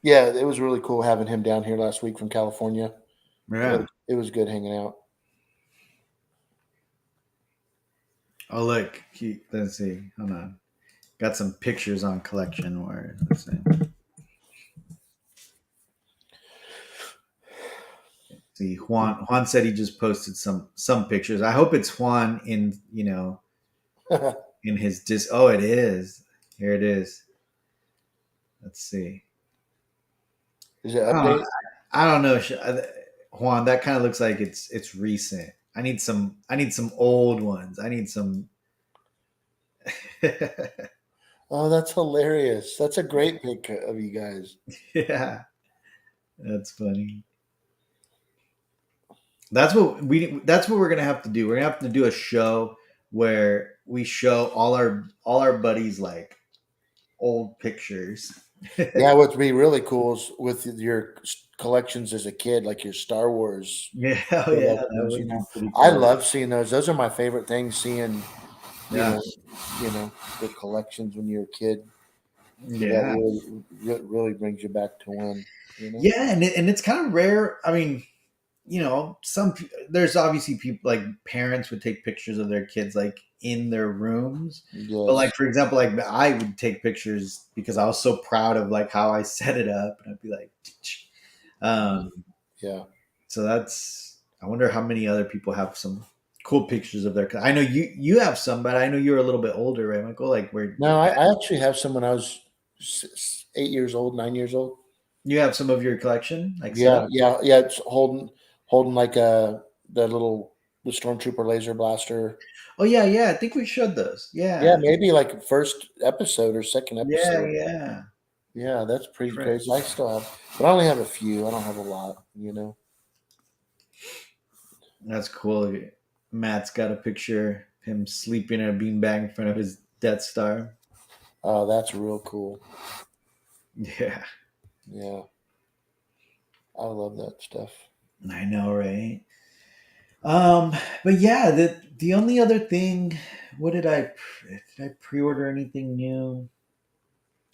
Yeah, it was really cool having him down here last week from California. Yeah. It was good hanging out. Oh look, let's see. Hold on. Got some pictures on collection where let's see. See, Juan said he just posted some pictures. I hope it's Juan in his dis. Oh, it is. Here it is. Let's see. Is it I don't, update? I don't know, Juan. That kind of looks like it's recent. I need some old ones. I need some. Oh, that's hilarious. That's a great pic of you guys. Yeah, that's funny. That's what we're gonna have to do. We're gonna have to do a show where we show all our buddies like old pictures. Yeah, what'd be really cool is with your collections as a kid, like your Star Wars Yeah, oh yeah, that collections. would be pretty I cool. love seeing those. Those are my favorite things. Seeing, you Yeah, know, the collections when you're a kid. That yeah, really brings you back to when, you know. yeah, and it's kind of rare. I mean, there's obviously people like parents would take pictures of their kids like in their rooms, but like Yes. for example, like I would take pictures because I was so proud of like how I set it up, and I'd be like, um, Yeah. so I wonder how many other people have some cool pictures of their. I know you have some, but I know you're a little bit older, right, Michael? Like where No, I actually have some when I was 8 years old, 9 years old. you have some of your collection, like set Yeah, up. yeah, yeah. It's holding like the stormtrooper laser blaster. Oh yeah, yeah. I think we showed those. Yeah, Yeah, maybe like first episode or second yeah, episode. yeah. Yeah, that's pretty Right. crazy. I still have, but I only have a few. I don't have a lot. You know. That's cool. Matt's got a picture of him sleeping in a beanbag in front of his Death Star. Oh, that's real cool. Yeah, Yeah, I love that stuff. I know, right? Um, but yeah, the only other thing, what did I pre-order anything new?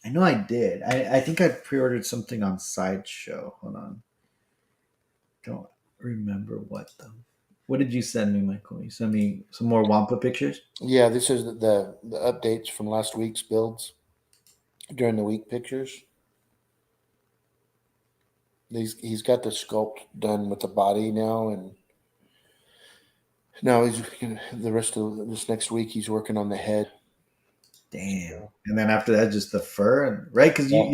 I know I did. I think I pre-ordered something on Sideshow. Hold on, don't remember what though. What did you send me, Michael? You sent me some more Wampa pictures. Yeah, this is the updates from last week's builds during the week pictures. He's got the sculpt done with the body now, and now the rest of this next week he's working on the head. Damn. So, And then after that, just the fur, right? Because yeah.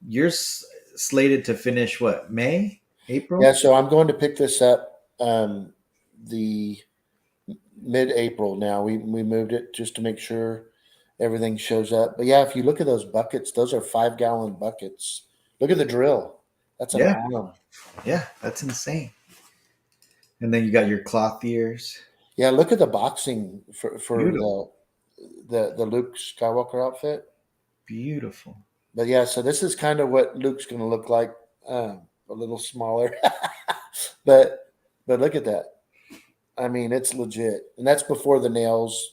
you're slated to finish what, May, Yeah, April? so I'm going to pick this up the mid-April now. We moved it just to make sure everything shows up. But yeah, if you look at those buckets, those are 5-gallon buckets. Look at the drill. That's an Yeah, arm. yeah, that's insane. And then you got your cloth ears. Yeah, look at the boxing for Beautiful, the Luke Skywalker outfit. beautiful. But yeah, so this is kind of what Luke's going to look like, a little smaller. but look at that. I mean, it's legit, and that's before the nails.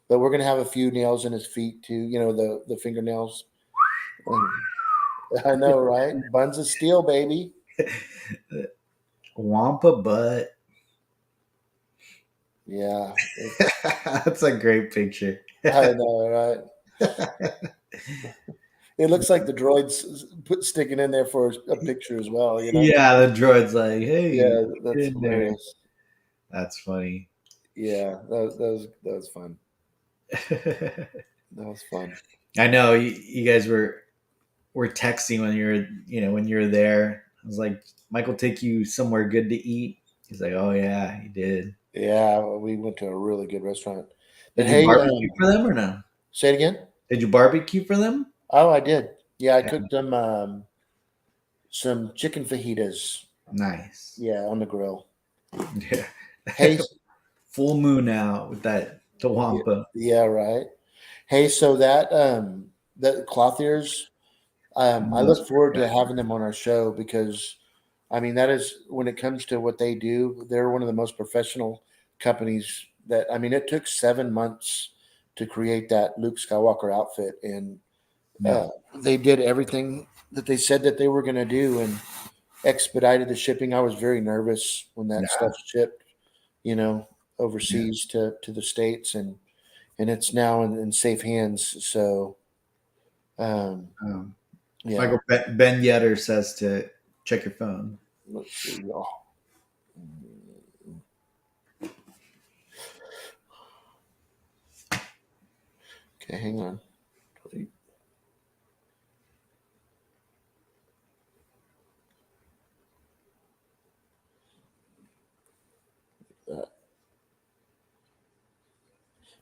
But we're going to have a few nails in his feet too. You know, the fingernails. I know, right? Buns of steel, baby. Wampa butt. Yeah, That's a great picture. I know, right? It looks like the droids put sticking in there for a picture as well. You know? Yeah, the droid's like, hey, Yeah, get that's in there. hilarious. That's funny. Yeah, that was fun. That was fun. I know you guys were texting when you were there. I was like, Michael, take you somewhere good to eat. He's like, oh yeah, he did. Yeah, we went to a really good restaurant. But Did you hey, barbecue for them or no? say it again. Did you barbecue for them? Oh, I did. Yeah, I Yeah. cooked them some chicken fajitas. Nice. Yeah, on the grill. Yeah. Hey, Full moon out with that yeah, Tawampa. yeah, right. Hey, so that cloth ears, I Those look forward are to having them on our show because, I mean, that is when it comes to what they do, they're one of the most professional companies. That I mean, it took 7 months to create that Luke Skywalker outfit, and Yeah. they did everything that they said that they were going to do, and expedited the shipping. I was very nervous when that Yeah. stuff shipped, you know, overseas to the States, and it's now in safe hands. So, um, Um, yeah, Michael Ben Yetter says to check your phone. let's see. Oh, okay, hang on.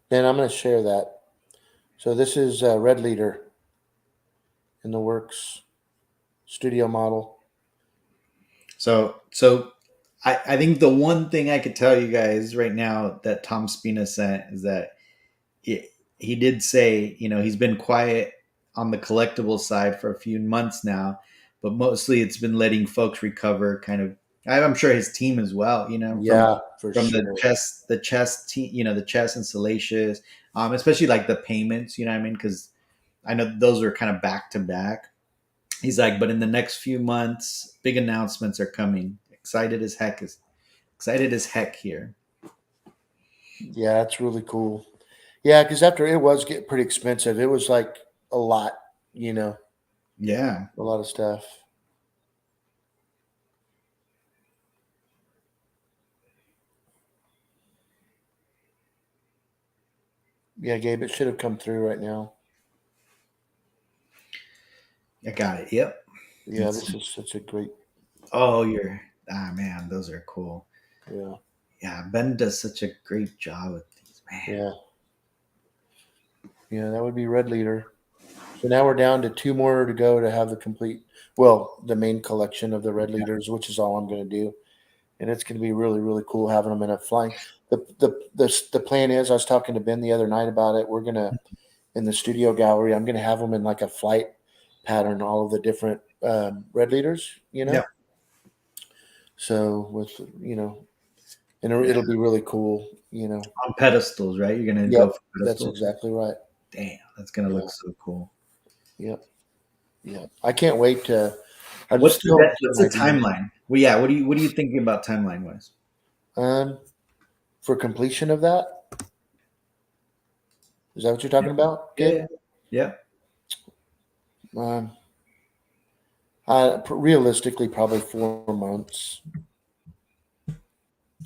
Then I'm going to share that. So this is Red Leader in the works studio model. So I think the one thing I could tell you guys right now that Tom Spina sent is that he did say, he's been quiet on the collectible side for a few months now, but mostly it's been letting folks recover kind of. I'm sure his team as well, Yeah, for from the sure. chess team, the chess and Salacious, especially like the payments, you know what I mean? Because I know those are kind of back to back. He's like, but in the next few months, big announcements are coming. Excited as heck here. Yeah, that's really cool. Yeah, because after it was getting pretty expensive, it was like a lot, you know, Yeah. a lot of stuff. Yeah, Gabe, it should have come through right now. I got it. Yep. Yeah, It's, this is such a great. oh, you're man, those are cool. Yeah, Yeah, Ben does such a great job with these, man. yeah, yeah. That would be Red Leader. So now we're down to two more to go to have the complete. Well, the main collection of the Red Leaders, which is all I'm going to do, and it's going to be really, really cool having them in a flying. The plan is, I was talking to Ben the other night about it. We're gonna in the studio gallery. I'm going to have them in like a flight pattern, all of the different Red Leaders. Yeah, So with and yeah. it'll be really cool. On pedestals, right? You're gonna go Yep, for that's pedestals. exactly right. Damn, that's gonna Yeah, look so cool. yep, yeah. I can't wait to. I'm What's still what's getting the ideas. timeline? Well, yeah. What are you thinking about timeline wise? Um, for completion of that, is that what you're talking about, Yeah, Gabe? yeah, yeah. Um, realistically, probably 4 months.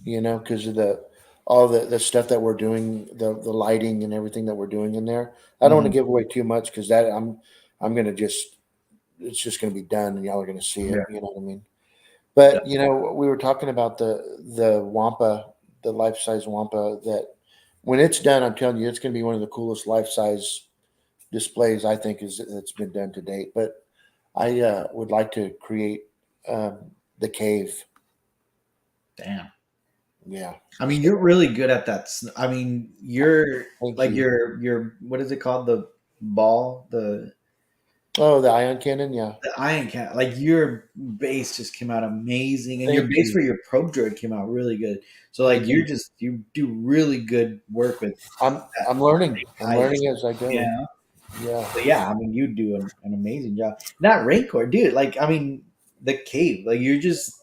Because of all the stuff that we're doing, the lighting and everything that we're doing in there. I don't want to Mhm. give away too much because that I'm gonna just it's just gonna be done and y'all are gonna see Yeah, it. You know what I mean? yeah, But we were talking about the Wampa, the life size Wampa. That when it's done, I'm telling you, it's gonna be one of the coolest life size displays I think is that's been done to date. But I would like to create the cave. damn. Yeah. I mean, So you're really good at that. I mean, you're thank like you. your what is it called? The ball, Oh, the ion cannon. Yeah. the iron cat. Like your base just came out amazing, and your Thank base you. for your probe droid came out really good. So like Thank you. you do really good work with that I'm learning. I'm height. learning as I go. Yeah. Yeah. So yeah, I mean, you do an amazing job. Not Rancor, dude. Like, I mean, the cave. Like, you're just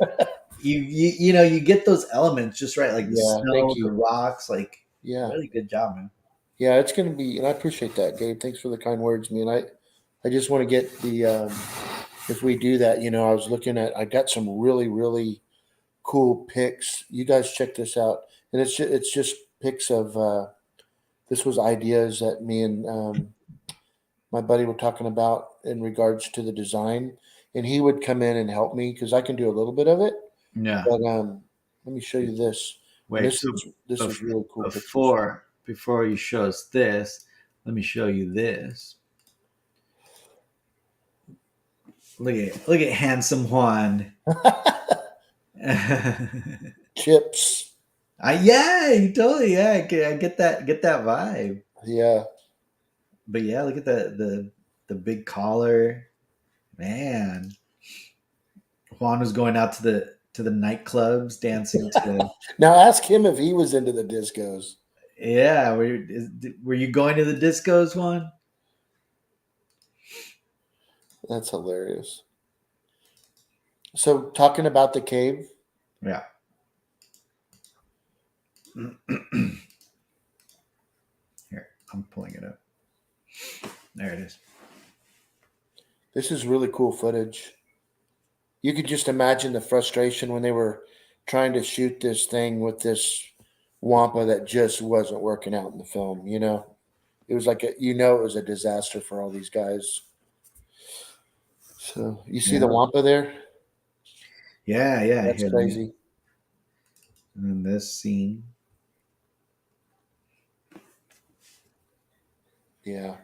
you get those elements just right, like the Yeah. Thank snow, the you. rocks. Like, Yeah. really good job, man. Yeah. It's gonna be, and I appreciate that, Gabe. Thanks for the kind words, man. I just want to get the if we do that, I was looking at. I got some really really cool pics. You guys check this out, and it's just pics of. This was ideas that me and my buddy were talking about in regards to the design, and he would come in and help me because I can do a little bit of it. Yeah. But let me show you this, and Wait. So this is bef- really cool pictures. before you show us this, let me show you this. Look at handsome Juan. Chips, Yeah, you totally. Yeah, I get that vibe. yeah. But yeah, look at the big collar, man. Juan was going out to the nightclubs, dancing to. Now ask him if he was into the discos. Yeah, were you going to the discos, Juan? That's hilarious. So talking about the cave, Yeah. Here, I'm pulling it up. There it is. this is really cool footage. You could just imagine the frustration when they were trying to shoot this thing with this Wampa that just wasn't working out in the film. It was like it was a disaster for all these guys. So you see the Yeah, Wampa there? yeah. That's Here, let me. crazy. In this scene, Yeah.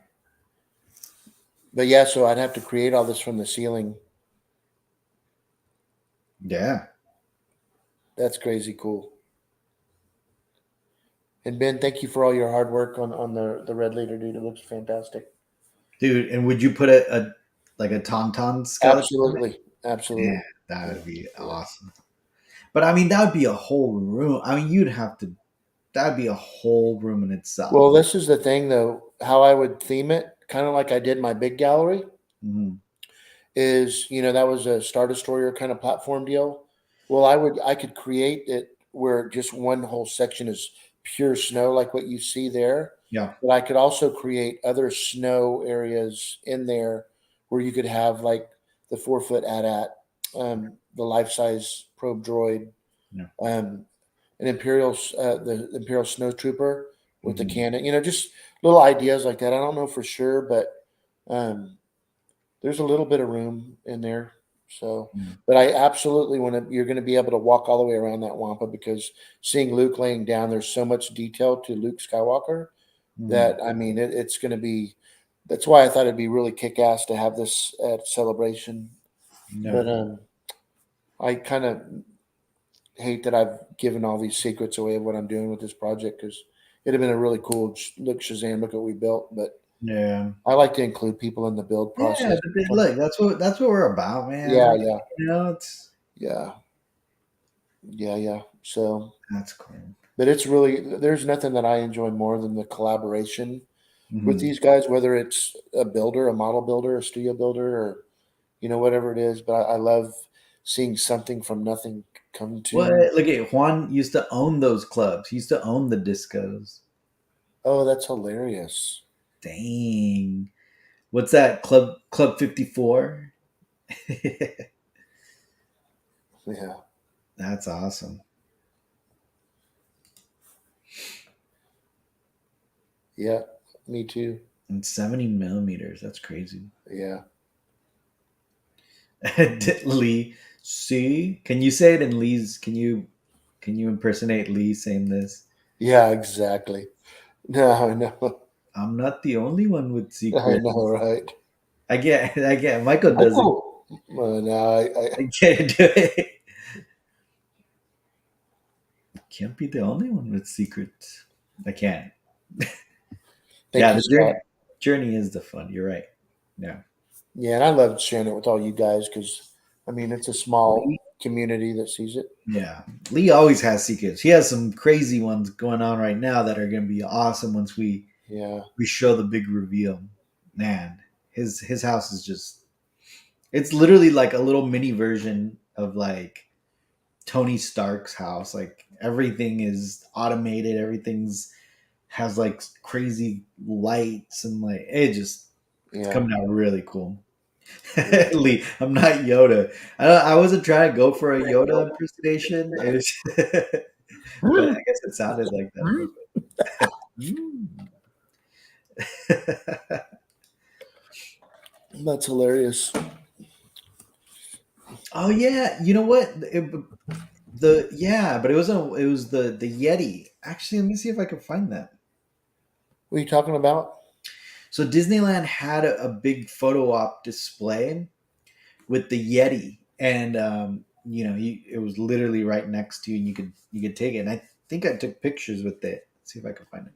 But yeah, so I'd have to create all this from the ceiling. yeah, That's crazy cool. And Ben, thank you for all your hard work on the red leader, dude. It looks fantastic. dude. And would you put a like a tauntaun skeleton? Absolutely. Yeah, Absolutely. that Yeah. would be Yeah. awesome. But I mean, that would be a whole room. I mean, you'd have to. That'd be a whole room in itself. Well, this is the thing though, how I would theme it, kind of like I did my big gallery, Mhm. is that was a Star Destroyer kind of platform deal. Well, I could create it where just one whole section is pure snow, like what you see there. Yeah. But I could also create other snow areas in there where you could have like the 4 foot AT-AT, the life size probe droid, Yeah. an the Imperial Snow Trooper with the Mhm. cannon. Just little ideas like that. I don't know for sure, but um, there's a little bit of room in there. So, Mm. but I absolutely want to. You're going to be able to walk all the way around that wampa because seeing Luke laying down, there's so much detail to Luke Skywalker Mm. that I mean, it's going to be. That's why I thought it'd be really kick ass to have this at celebration. No. But I kind of hate that I've given all these secrets away of what I'm doing with this project because it'd have been a really cool look Shazam, look what we built. But Yeah. I like to include people in the build Yeah, process. but look, that's what we're about, Yeah, man. yeah, It's yeah, yeah. So, that's cool. but it's really there's nothing that I enjoy more than the collaboration with Hmm. these guys, whether it's a builder, a model builder, a studio builder, or whatever it is. But I love seeing something from nothing come What? to. Look at Juan used to own those clubs. He used to own the discos. Oh, that's hilarious. Dang. What's that? Club 54? Yeah, That's awesome. yeah, me too. And 70 millimeters. That's crazy. Yeah. Lee, see? Can you say it in Lee's? Can you impersonate Lee saying this? Yeah, exactly. No, I know. I'm not the only one with I secrets. know, right? I get. Michael I does it. know. No, I can't do it. Can't be the only one with secrets. I can't. thank Yeah, you, the Scott. journey is the fun. You're right. Yeah. Yeah, and I love sharing it with all you guys because, I mean, it's a small Lee, community that sees it. yeah. Lee always has secrets. He has some crazy ones going on right now that are going to be awesome once Yeah, we show the big reveal. Man, his house is just it's literally like a little mini version of like Tony Stark's house. Like everything is automated, everything's has like crazy lights and like it's yeah. coming out really cool. Yeah. Lee, I'm not Yoda. I wasn't trying to go for a Yoda impersonation. It was, but I guess it sounded like that a little bit. Mm. That's hilarious. Oh yeah, you know what? The yeah, but it was the Yeti. Actually, let me see if I can find that. What are you talking about? So Disneyland had a big photo op display with the Yeti, and it was literally right next to you, and you could take it. And I think I took pictures with it. Let's see if I can find it.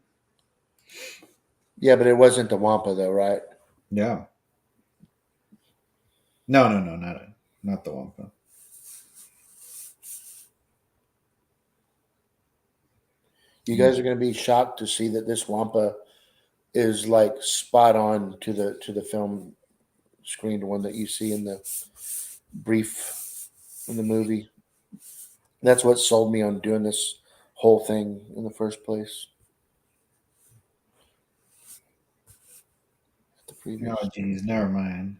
Yeah, but it wasn't the Wampa though, right? Yeah. No, no, no, not the Wampa. You guys are going to be shocked to see that this Wampa is like spot on to the film screen, the one that you see in the brief in the movie. That's what sold me on doing this whole thing in the first place. The Oh, previous. geez, never mind.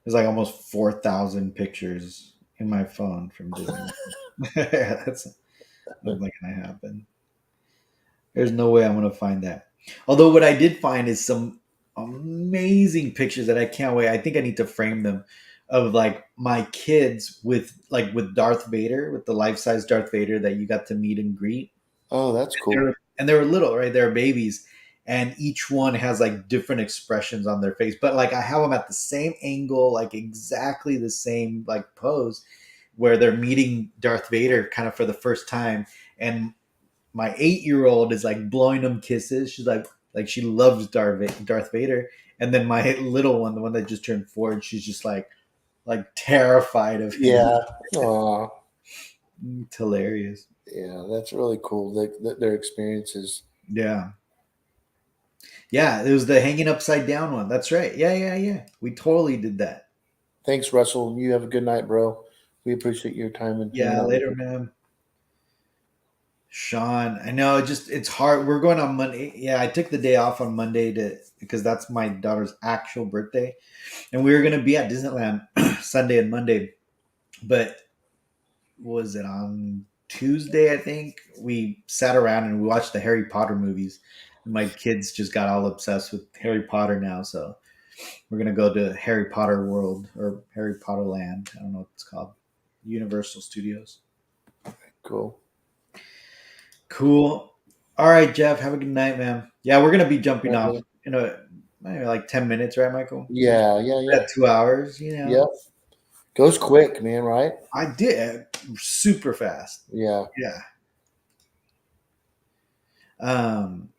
There's like almost 4,000 pictures in my phone from Disney. Yeah, that's not gonna happen. There's no way I'm gonna find that. Although what I did find is some amazing pictures that I can't wait. I think I need to frame them of like my kids with Darth Vader, with the life size Darth Vader that you got to meet and greet. Oh, that's cool. They were little, right? They're babies, and each one has like different expressions on their face. But like I have them at the same angle, like exactly the same like pose, where they're meeting Darth Vader kind of for the first time, and my 8-year-old is like blowing them kisses. She's like she loves Darth Vader, and then my little one, the one that just turned 4, she's just like terrified of him. Yeah. Aw. It's hilarious. Yeah, that's really cool. Their experiences. Yeah. Yeah, it was the hanging upside down one. That's right. Yeah, yeah, yeah. We totally did that. Thanks, Russell. You have a good night, bro. We appreciate your time and hanging Yeah, out with later, you. man. Sean, I know it's hard. We're going on Monday. Yeah, I took the day off on Monday to because that's my daughter's actual birthday, and we were going to be at Disneyland Sunday and Monday. But was it on Tuesday? I think we sat around and we watched the Harry Potter movies, My kids just got all obsessed with Harry Potter now, so we're gonna go to Harry Potter World or Harry Potter Land. I don't know what it's called. Universal Studios. Cool. Cool. All right, Jeff. Have a good night, man. Yeah, we're gonna be jumping off Okay. in maybe like 10 minutes, right, Michael? Yeah, yeah, yeah. At 2 hours, Yep. Goes quick, man, right? I did super fast. Yeah. Yeah. Um.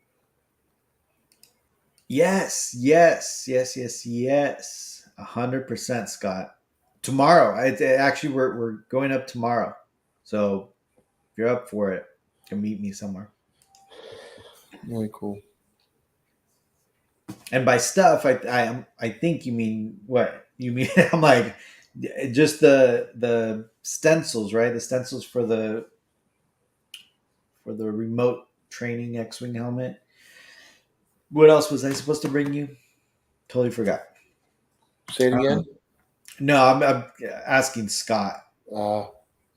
Yes. Yes. Yes. Yes. Yes. 100%, Scott. Tomorrow. Actually, we're going up tomorrow. So if you're up for it, you can meet me somewhere. Really cool. And by stuff, I think you mean what you mean. I'm like just the stencils, right? The stencils for the remote training X-wing helmet. What else was I supposed to bring you? Totally forgot. Say it again. No, I'm asking Scott Uh,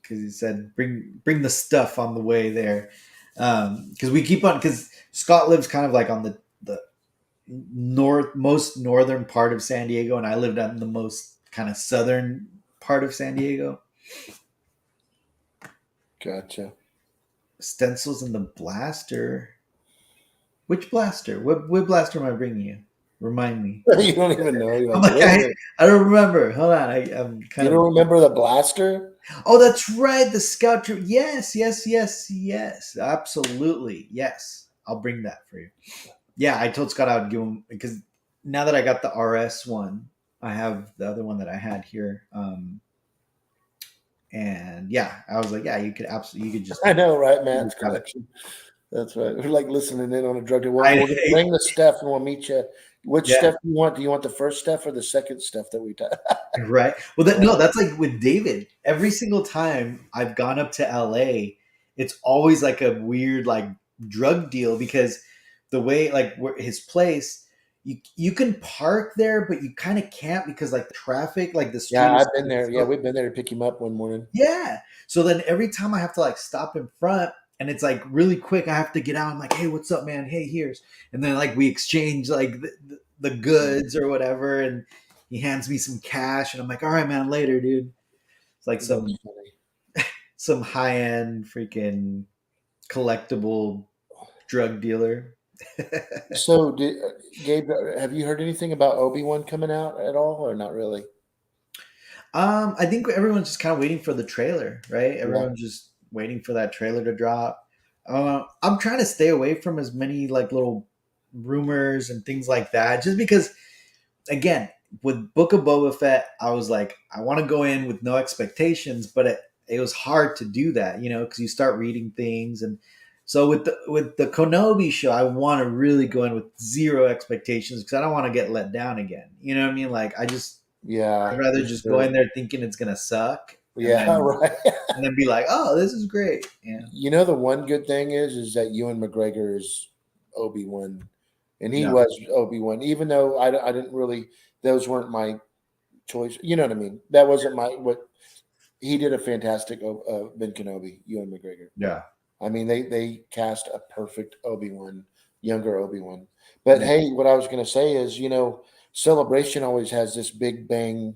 because he said bring the stuff on the way there. Because we keep on because Scott lives kind of like on the most northern part of San Diego, and I lived on the most kind of southern part of San Diego. gotcha. Stencils in the blaster. Which blaster? What blaster am I bringing you? Remind me. You don't even know. You're I'm like, like, wait. I don't remember. Hold on. I'm You kind of. don't remember the blaster? Oh, that's right. The scout troop. Yes, yes, yes, yes. Absolutely. Yes. I'll bring that for you. Yeah, I told Scott I would give him because now that I got the RS one, I have the other one that I had here. And yeah, I was like, yeah, you could absolutely, you could just. I know, right? You Matt's just grab it. collection. That's right. We're like listening in on a drug deal. We're I going to bring the stuff and we'll meet you. Which yeah. stuff do you want? Do you want the first stuff or the second stuff that we did? Right. Well, no, that's like with David. Every single time I've gone up to LA, it's always like a weird like drug deal because the way like his place, you can park there, but you kind of can't because like the traffic, like the street Yeah, is I've been there. Yeah, so we've been there to pick him up one morning. yeah. So then every time I have to like stop in front and it's like really quick, I have to get out. I'm like, hey, what's up, man? Hey, here's. And then like we exchange like the goods or whatever. And he hands me some cash and I'm like, all right, man, later, dude. It's like That's funny. some high end freaking collectible drug dealer. So, Gabe, have you heard anything about Obi-Wan coming out at all or not really? I think everyone's just kind of waiting for the trailer, right? Yeah. Everyone's just waiting for that trailer to drop. I'm trying to stay away from as many like little rumors and things like that, just because, again, with Book of Boba Fett, I was like, I want to go in with no expectations, but it was hard to do that, because you start reading things, and so with the Kenobi show, I want to really go in with zero expectations because I don't want to get let down again. You know what I mean? Like I'd Yeah, rather for just go in sure. there thinking it's gonna suck Yeah, right. and then be like, oh, this is great. Yeah. You know, the one good thing is that Ewan McGregor is Obi-Wan, and he Yeah. was Obi-Wan, even though I didn't really, those weren't my choice. You know what I mean? That wasn't what he did a fantastic Ben Kenobi, Ewan McGregor. Yeah. I mean, they cast a perfect Obi-Wan, younger Obi-Wan. But Yeah. hey, what I was going to say is, Celebration always has this big bang,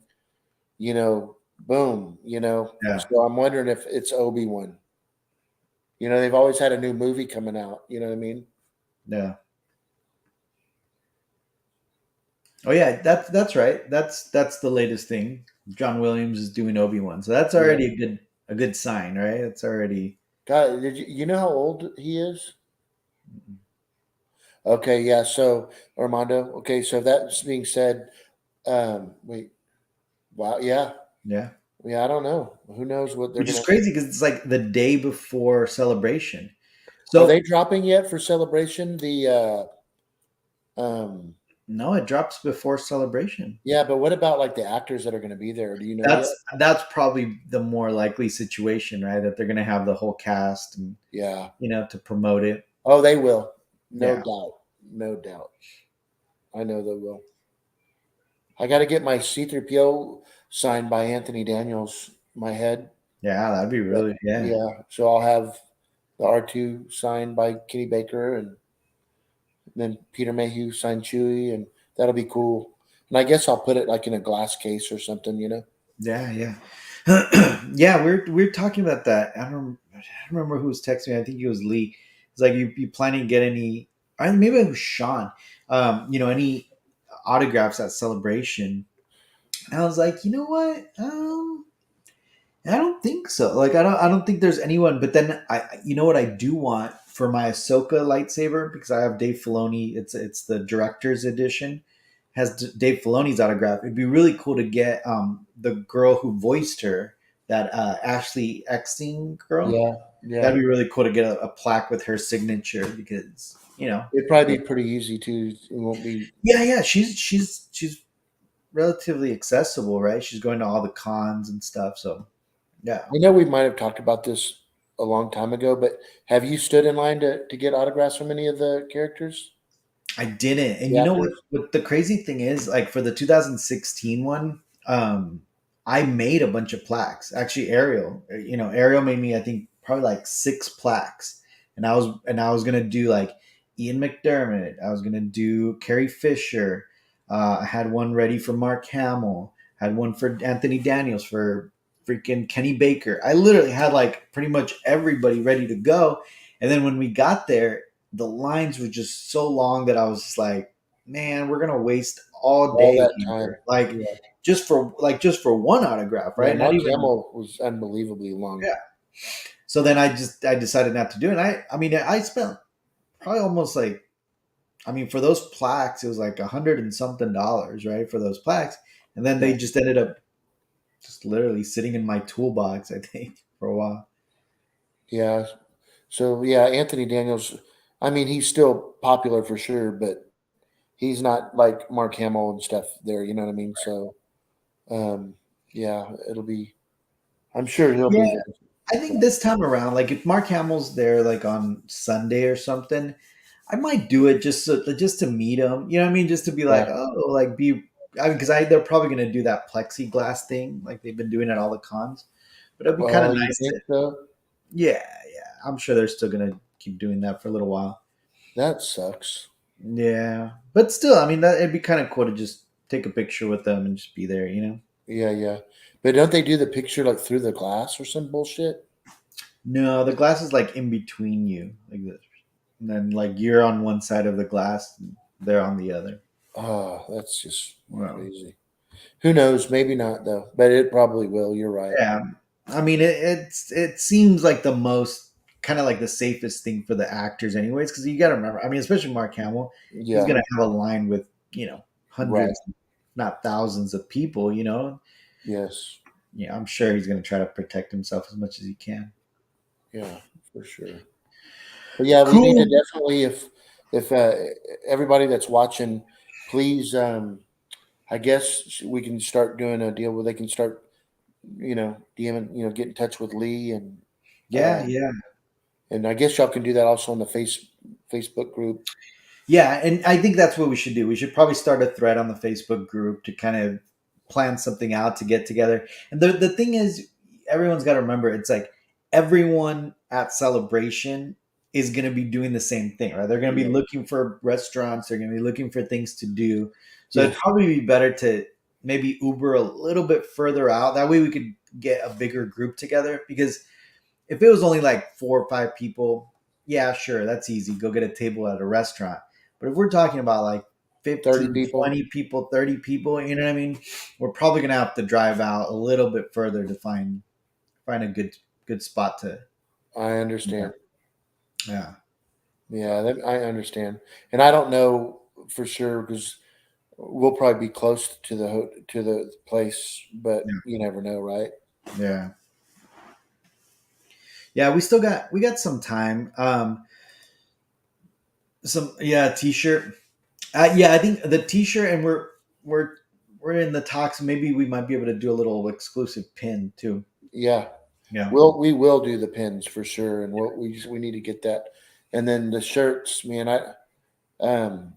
boom, Yeah. So I'm wondering if it's Obi-Wan. They've always had a new movie coming out. You know what I mean? Yeah. Oh yeah, that's right. That's the latest thing. John Williams is doing Obi-Wan. So that's Yeah. already a good sign, right? It's already God, did you know how old he is? Okay, yeah. So Armando. Okay, so that's being said. Wait. Wow. Yeah. yeah. Yeah. I don't know. Who knows what they're Which is gonna. crazy because it's like the day before Celebration. Are So they dropping yet for Celebration? Um. no, it drops before Celebration. Yeah, but what about like the actors that are going to be there? Do you know yet? That's probably the more likely situation, right? That they're gonna have the whole cast and Yeah. to promote it. Oh, they will. No Yeah. doubt. No doubt. I know they will. I got to get my C3PO signed by Anthony Daniels. My head. Yeah, that'd be really Yeah. So I'll have the R2 signed by Kenny Baker, and then Peter Mayhew signed Chewie, and that'll be cool. And I guess I'll put it like in a glass case or something, you know. Yeah, yeah. Yeah, we're talking about that. I don't remember who was texting me. I think it was Lee. It's like you planning to get any? I maybe it was Sean. Any autographs at Celebration? And I was like, you know what? I don't think so. Like, I don't think there's anyone. But then you know what I do want for my Ahsoka lightsaber, because I have Dave Filoni. It's the director's edition. Has Dave Filoni's autograph. It'd be really cool to get the girl who voiced her, that Ashley Eckstein girl. Yeah, yeah. That'd be really cool to get a plaque with her signature, because It'd probably be pretty easy too. It won't be. yeah, yeah. She's relatively accessible, right? She's going to all the cons and stuff. So yeah. I know we might have talked about this a long time ago, but have you stood in line to get autographs from any of the characters, I didn't. And the you know what? actors? What the crazy thing is, like for the 2016 one, I made a bunch of plaques. Actually, Ariel made me, I think, probably like 6 plaques, and I was gonna do like Ian McDermott. I was gonna do Carrie Fisher. I had one ready for Mark Hamill. Had one for Anthony Daniels, for freaking Kenny Baker. I literally had like pretty much everybody ready to go. And then when we got there, the lines were just so long that I was just like, man, we're gonna waste all All day that time. here. Like Yeah, just for one autograph, yeah. right? Not Mark even. Hamill was unbelievably long. Yeah. So then I decided not to do it. And I spent probably almost like, for those plaques, it was like $100 and something, right? For those plaques. And then Yeah, they just ended up just literally sitting in my toolbox, I think, for a while. yeah. So yeah, Anthony Daniels. I mean, he's still popular for sure, but he's not like Mark Hamill and stuff. There, you know what I mean. So um, yeah, it'll be. I'm sure he'll Yeah. be there. I think this time around, like if Mark Hamill's there like on Sunday or something, I might do it just to meet him. You know what I mean? Just to be like, Yeah. oh, like be. Because they're probably gonna do that plexiglass thing like they've been doing at all the cons. But it'd be kind of Well, you nice think to. so? Yeah, yeah. I'm sure they're still gonna keep doing that for a little while. That sucks. Yeah, but still, it'd be kind of cool to just take a picture with them and just be there. Yeah, yeah. But don't they do the picture like through the glass or some bullshit? No, the glass is like in between you, like this, and then like you're on one side of the glass, and they're on the other. Oh, that's just Well, crazy. Who knows? Maybe not though, but it probably will. You're right. yeah. It seems like the most kind of like the safest thing for the actors, anyways, because you got to remember. Especially Mark Hamill, he's Yeah. gonna have a line with Right. hundreds, not thousands of people. Yes. Yeah, I'm sure he's gonna try to protect himself as much as he can. Yeah, for sure. But yeah, we need to Cool. definitely, if everybody that's watching, please, I guess we can start doing a deal where they can start, DMing, get in touch with Lee, Yeah, um, yeah. and I guess y'all can do that also on the Facebook group. Yeah, and I think that's what we should do. We should probably start a thread on the Facebook group to kind of plan something out to get together. And the thing is, everyone's got to remember, it's like everyone at Celebration is going to be doing the same thing, right? They're going to be Yeah. looking for restaurants, they're going to be looking for things to do. So it'd Yes. probably be better to maybe Uber a little bit further out. That way we could get a bigger group together, because if it was only like 4 or 5 people, yeah, sure, that's easy. Go get a table at a restaurant. But if we're talking about like 30 15, people. 20 people, 30 people, you know what I mean? We're probably gonna have to drive out a little bit further to find a good spot to. I Yeah. understand. Yeah. Yeah, I understand. And I don't know for sure because we'll probably be close to to the place, but you never know, right? Yeah. Yeah, we got some time. Some yeah, t-shirt. Yeah, I think the t-shirt, and we're we're in the talks. Maybe we might be able to do a little exclusive pin too. Yeah. Yeah. We will do the pins for sure, and we need to get that, and then the shirts, man. Um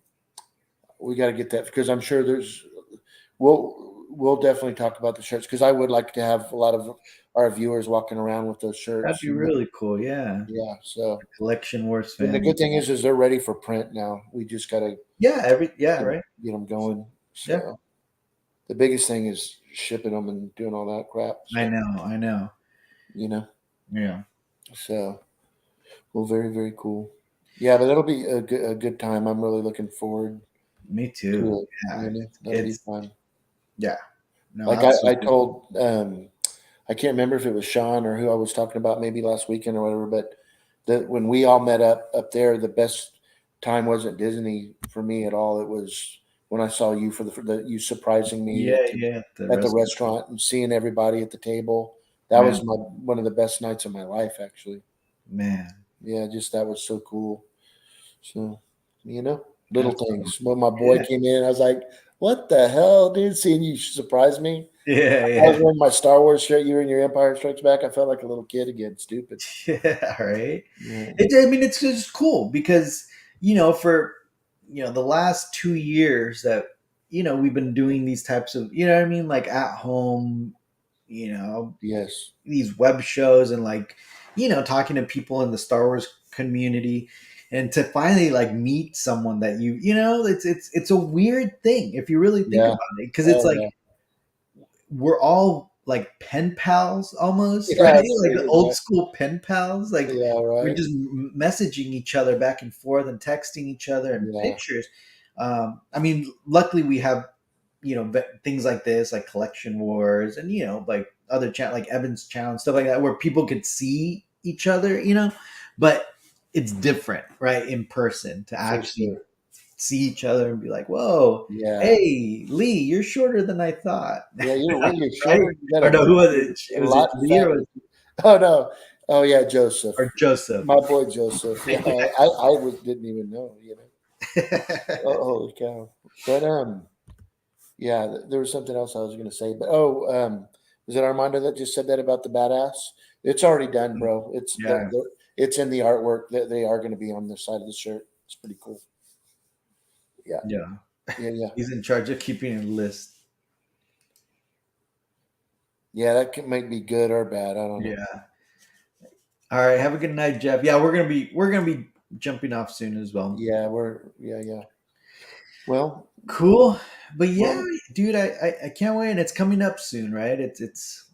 we got to get that because I'm sure there's. Well, we'll definitely talk about the shirts because I would like to have a lot of our viewers walking around with those That'd shirts. be really cool. Yeah. Yeah. So, Collection Wars and the family. good thing is they're ready for print now. We just got to Yeah. Yeah. Right. get them going. Yeah. So the biggest thing is shipping them and doing all that crap. I So, know. I know. you know, Yeah. so well, very, very cool. Yeah, but that'll be a good time. I'm really looking forward Me to too. it. Yeah. That'll be It's fun. yeah. No, Like I absolutely. told, I can't remember if it was Sean or who I was talking about maybe last weekend or whatever, but that when we all met up there, the best time wasn't Disney for me at all. It was when I saw you for the you surprising me Yeah. Yeah. The at the rest, restaurant and seeing everybody at the table. That man. was one of the best nights of my life, actually. Man. Yeah, just that was so cool. So, little Absolutely. things. When my boy Yeah. came in, I was like, "What the hell, dude? Seeing you surprise me." Yeah. I was Yeah. wearing my Star Wars shirt. You were in your Empire Strikes Back. I felt like a little kid again. Stupid. Yeah. Right. Yeah. I mean, it's just cool because for the last 2 years that we've been doing these types of what I mean, like at home, you know, Yes. these web shows and like talking to people in the Star Wars community, and to finally like meet someone that it's a weird thing if you really think Yeah. about it, because it's Oh like yeah. we're all like pen pals almost, right? Yeah. Like the Pretty old much. school pen pals. Like Yeah. we're Right. just messaging each other back and forth and texting each other and Yeah. pictures. I mean, luckily we have things like this, like Collection Wars, and like other chat, like Evan's channel and stuff like that, where people could see each other. But it's different, right? In person, to For actually sure. see each other and be like, "Whoa, Yeah. hey, Lee, you're shorter than I thought." Yeah. You're really Right? short. You got Or no, who was it? a Was it lot Lee or fatter. Oh no. Oh yeah, Joseph. or Joseph? My boy Joseph. Yeah. Didn't even know. Oh, holy cow. But yeah, there was something else I was going to say, but was it Armando that just said that about the badass? It's already done, bro. Yeah, It's in the artwork that they are going to be on the side of the shirt. It's pretty cool. Yeah, yeah. yeah, yeah, He's in charge of keeping a list. yeah. Might be good or bad. I don't know. Yeah. All right. Have a good night, Jeff. Yeah, we're gonna be jumping off soon as well. Yeah, yeah. Well, Cool. But yeah, well, dude, I can't wait. And it's coming up soon, right? It's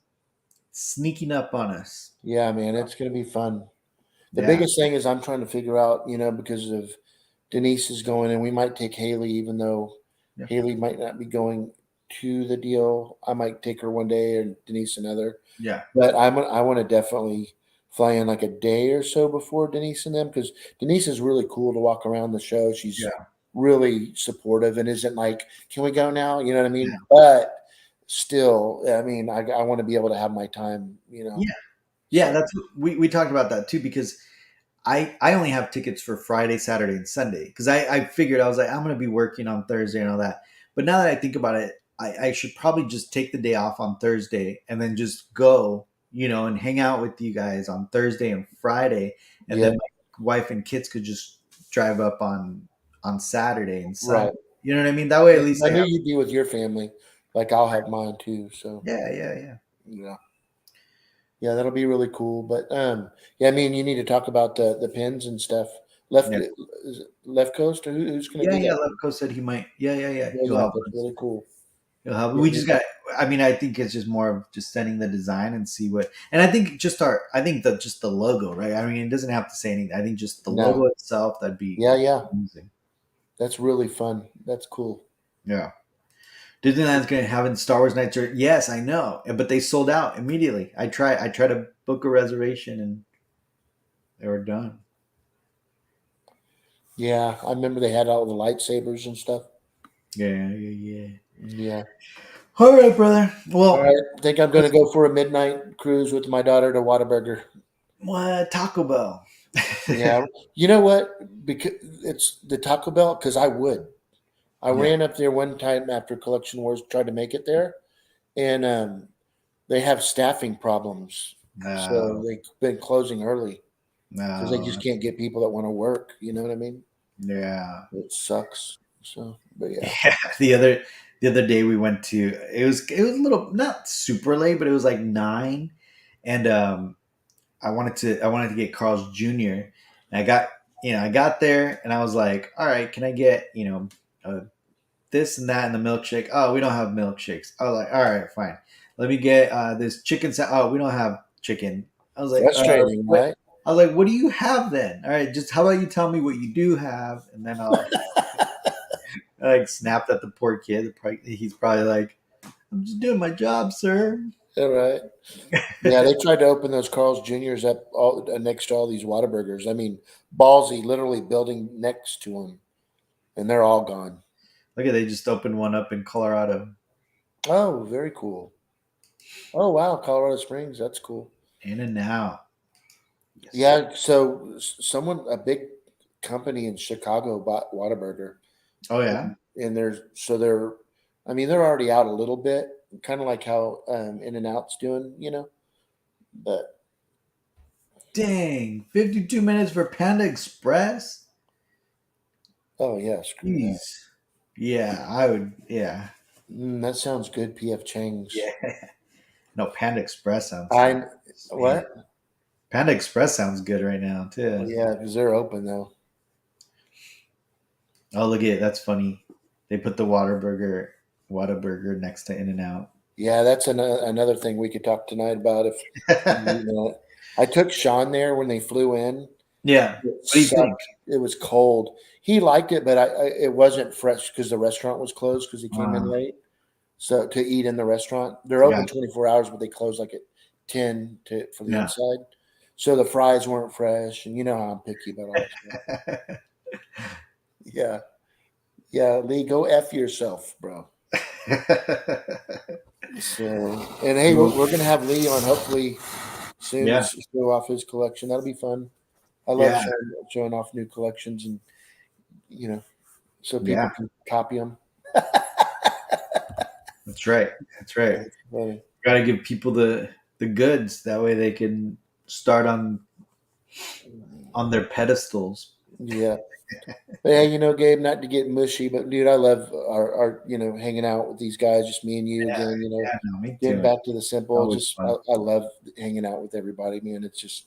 sneaking up on us. yeah, man, it's going to be fun. The Yeah. biggest thing is I'm trying to figure out, because of Denise is going, and we might take Haley, even though Yeah. Haley might not be going to the deal. I might take her one day, and Denise another. Yeah. But I want to definitely fly in like a day or so before Denise and them, because Denise is really cool to walk around the show. She's Yeah. really supportive and isn't like, "Can we go now?" You know what I Yeah. mean? But still, I mean, I want to be able to have my time. Yeah. Yeah. So That's we talked about that too, because I only have tickets for Friday, Saturday, and Sunday, because I figured, I was like, I'm gonna be working on Thursday and all that. But now that I think about it, I should probably just take the day off on Thursday and then just go, and hang out with you guys on Thursday and Friday, and yeah, then my wife and kids could just drive up on Saturday and Sunday. right. You know what I mean? That way, at least I I knew have. you'd be with your family, like I'll have mine too. So Yeah, yeah, yeah, yeah, yeah, that'll be really cool. But yeah, I mean, you need to talk about the pins and stuff. Left yeah, is it Left Coast, or who's going to yeah, do yeah. that? Lefko said he might. Yeah, yeah, yeah. Yeah, He'll yeah, help that's us. really cool. We Yeah, just got. I mean, I think it's just more of just sending the design and see what. And I think I think that just the logo, right? I mean, it doesn't have to say anything. I think just the no, logo itself, that'd be yeah, yeah, amazing. that's really fun. That's cool. Yeah. Disneyland's going to have in Star Wars Nights. Yes, I know, but they sold out immediately. I tried to book a reservation and they were done. Yeah, I remember they had all the lightsabers and stuff. Yeah, yeah, yeah. Yeah. All right, brother. All Well, right, I think I'm going to go for a midnight cruise with my daughter to Whataburger. what Taco Bell? Yeah, you know what? Because it's the Taco Bell. Because I would. I Yeah. ran up there one time after Collection Wars, tried to make it there, and they have staffing problems, so No, they've been closing early because they no. just can't get people that want to work. You know what I mean? Yeah. It sucks. So, but yeah, Yeah, the the other day we went to it was a little not super late, but it was like 9, and I wanted to get Carl's Jr. and I got there and I was like, all right, can I get this and that and the milkshake? Oh, we don't have milkshakes. I was like, all right, fine. Let me get this chicken. Oh, we don't have chicken. I was like, Frustrating, what? right? I was like, what do you have then? All right, just how about you tell me what you do have, and then I like snapped at the poor kid. He's probably like, I'm just doing my job, sir. All right. Yeah, they tried to open those Carl's Juniors up next to all these Whataburgers. I mean, ballsy, literally building next to them, and they're all gone. Look at they just opened one up in Colorado. Oh, very cool. Oh, wow, Colorado Springs, that's cool. In and out. Yes, sir. Yeah, so a big company in Chicago bought Whataburger, Oh yeah. and I mean, they're already out a little bit, kind of like how In and Out's doing, but Dang, 52 minutes for Panda Express. oh yeah, screw that. Jeez. Yeah, I would. Yeah. That sounds good, PF Chang's. Yeah. No, Panda Express sounds good. I Man, what? Panda Express sounds good right now Well, too. yeah, because they're open though. Oh, look at it. That's funny. They put the Whataburger next to In and Out. Yeah, that's another thing we could talk tonight about. If I took Sean there when they flew in. Yeah. It What do you think? sucked. It was cold. He liked it, but it wasn't fresh because the restaurant was closed because he came in Uh, late. So to eat in the restaurant, they're yeah. open 24 hours, but they close like at 10 for the Yeah. inside. So the fries weren't fresh, and you know how I'm picky about all that stuff. Yeah, yeah, Lee, go f yourself, bro. So, and hey, we're gonna have Lee on hopefully soon to Yeah. show off his collection. That'll be fun. I love Yeah. showing off new collections, and you know, so people Yeah. can copy them. That's right. That's right. That's funny. Got to give people the goods. That way they can start on their pedestals. Yeah. But hey, Gabe, not to get mushy, but dude, I love our hanging out with these guys, just me and you Yeah. again, Yeah. No, me getting too. back to the simple. Always Just fun. I love hanging out with everybody, man. It's just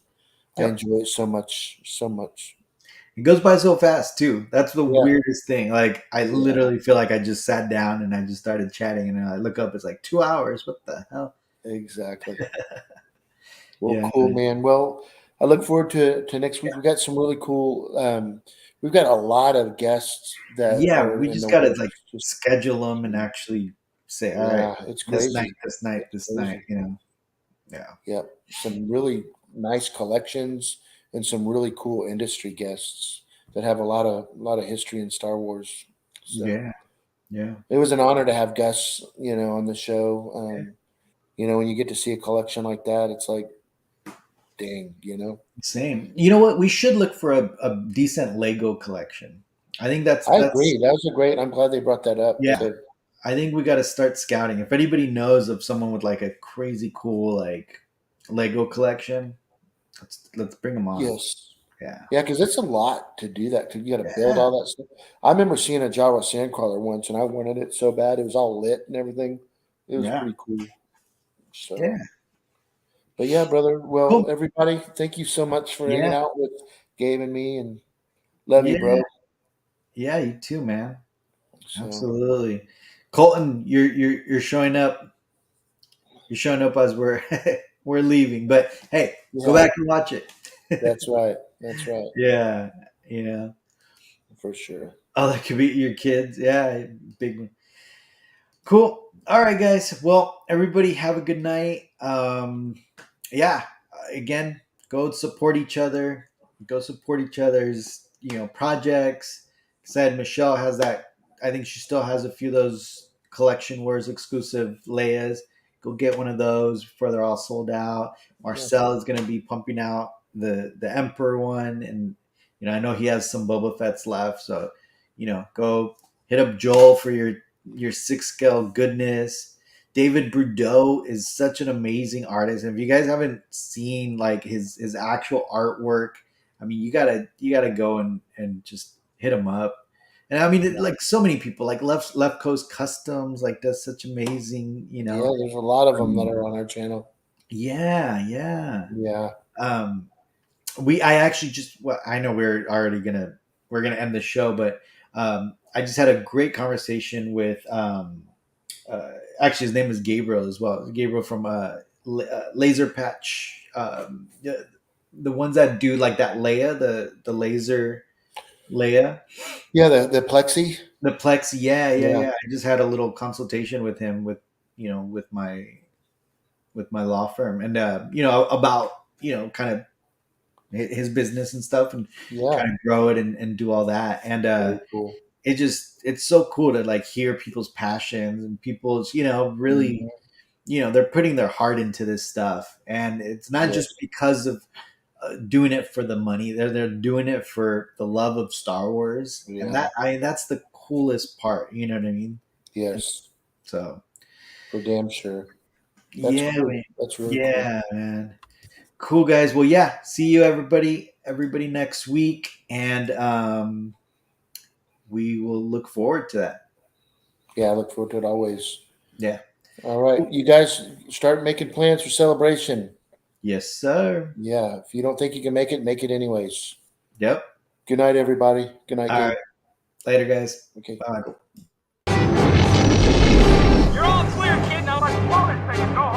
I Yep. enjoy it so much, so much. It goes by so fast too. That's the Yeah, weirdest thing. Like I yeah, literally feel like I just sat down and I just started chatting, and then I look up, it's like 2 hours. What the hell? exactly. Well, Yeah. cool, man. Well, I look forward to next week. We got some really cool. We've got a lot of guests that Yeah. are We in just the gotta works. like Just schedule them and actually say, all right, yeah, it's this night, crazy. this night, It's this night. crazy. Yeah. Yep, some really nice collections and some really cool industry guests that have a lot of history in Star Wars. So Yeah. Yeah. it was an honor to have Gus, on the show. When you get to see a collection like that, it's like, dang. Same. You know what? We should look for a decent Lego collection. I think that's I that's agree. That was a great. I'm glad they brought that up. yeah. I think we got to start scouting. If anybody knows of someone with like a crazy cool like Lego collection, let's bring them on. Yes. Yeah. Yeah, because it's a lot to do that. You got to build Yeah. all that stuff. I remember seeing a Jawa sandcrawler once, and I wanted it so bad. It was all lit and everything. It was Yeah. pretty cool. So, Yeah. but yeah, brother. Well, Cool. everybody, thank you so much for hanging Yeah. out with Gabe and me, and love you, Yeah. bro. Yeah. You too, man. So, Absolutely. Colton, you're showing up. You're showing up as we're we're leaving. But hey, go yeah, back and watch it. that's right. That's right, Yeah. Yeah. for sure. Oh, that could be your kids. Yeah, big one. Cool. All right, guys. Well, everybody have a good night. Yeah. Again, go support each other. Go support each other's projects. Said Michelle has that. I think she still has a few of those Collection Wars exclusive Leias. Go get one of those before they're all sold out. Yeah, Marcel is going to be pumping out the Emperor one, and I know he has some Boba Fett's left. So go hit up Joel for your six scale goodness. David Brudeau is such an amazing artist. And if you guys haven't seen like his actual artwork, I mean, you gotta go and just hit him up. And I mean, like so many people, like Left Coast Customs, like does such amazing, Yeah, there's a lot of them that um, are on our channel. yeah, yeah. Yeah. Um, I actually just, well, I know we're gonna end the show, but I just had a great conversation with uh, actually his name is Gabriel as well. Gabriel from Laser Patch, the ones that do like that Leia, the laser Leia, Yeah, the plexi. the Plex. Yeah, yeah, Yeah. yeah. I just had a little consultation with him with with my law firm, and about kind of his business and stuff, and Yeah. trying to grow it and do all that. And Very cool. it's so cool to like hear people's passions and people's really Mhm. they're putting their heart into this stuff, and it's not Yes. just because of doing it for the money. They're doing it for the love of Star Wars, and Yeah. that's the coolest part. You know what I mean? Yes. So For damn sure. That's yeah, cool. man. That's really cool. Yeah, man. Cool, guys. Well, yeah. See you, everybody next week, and we will look forward to that. Yeah, I look forward to it always. Yeah. All right. You guys start making plans for celebration. Yes, sir. Yeah. If you don't think you can make it anyways. Yep. Good night, everybody. Good night, All Gabe. right. Later, guys. Okay. Bye. You're all clear, kid. Now let's blow this thing and go home.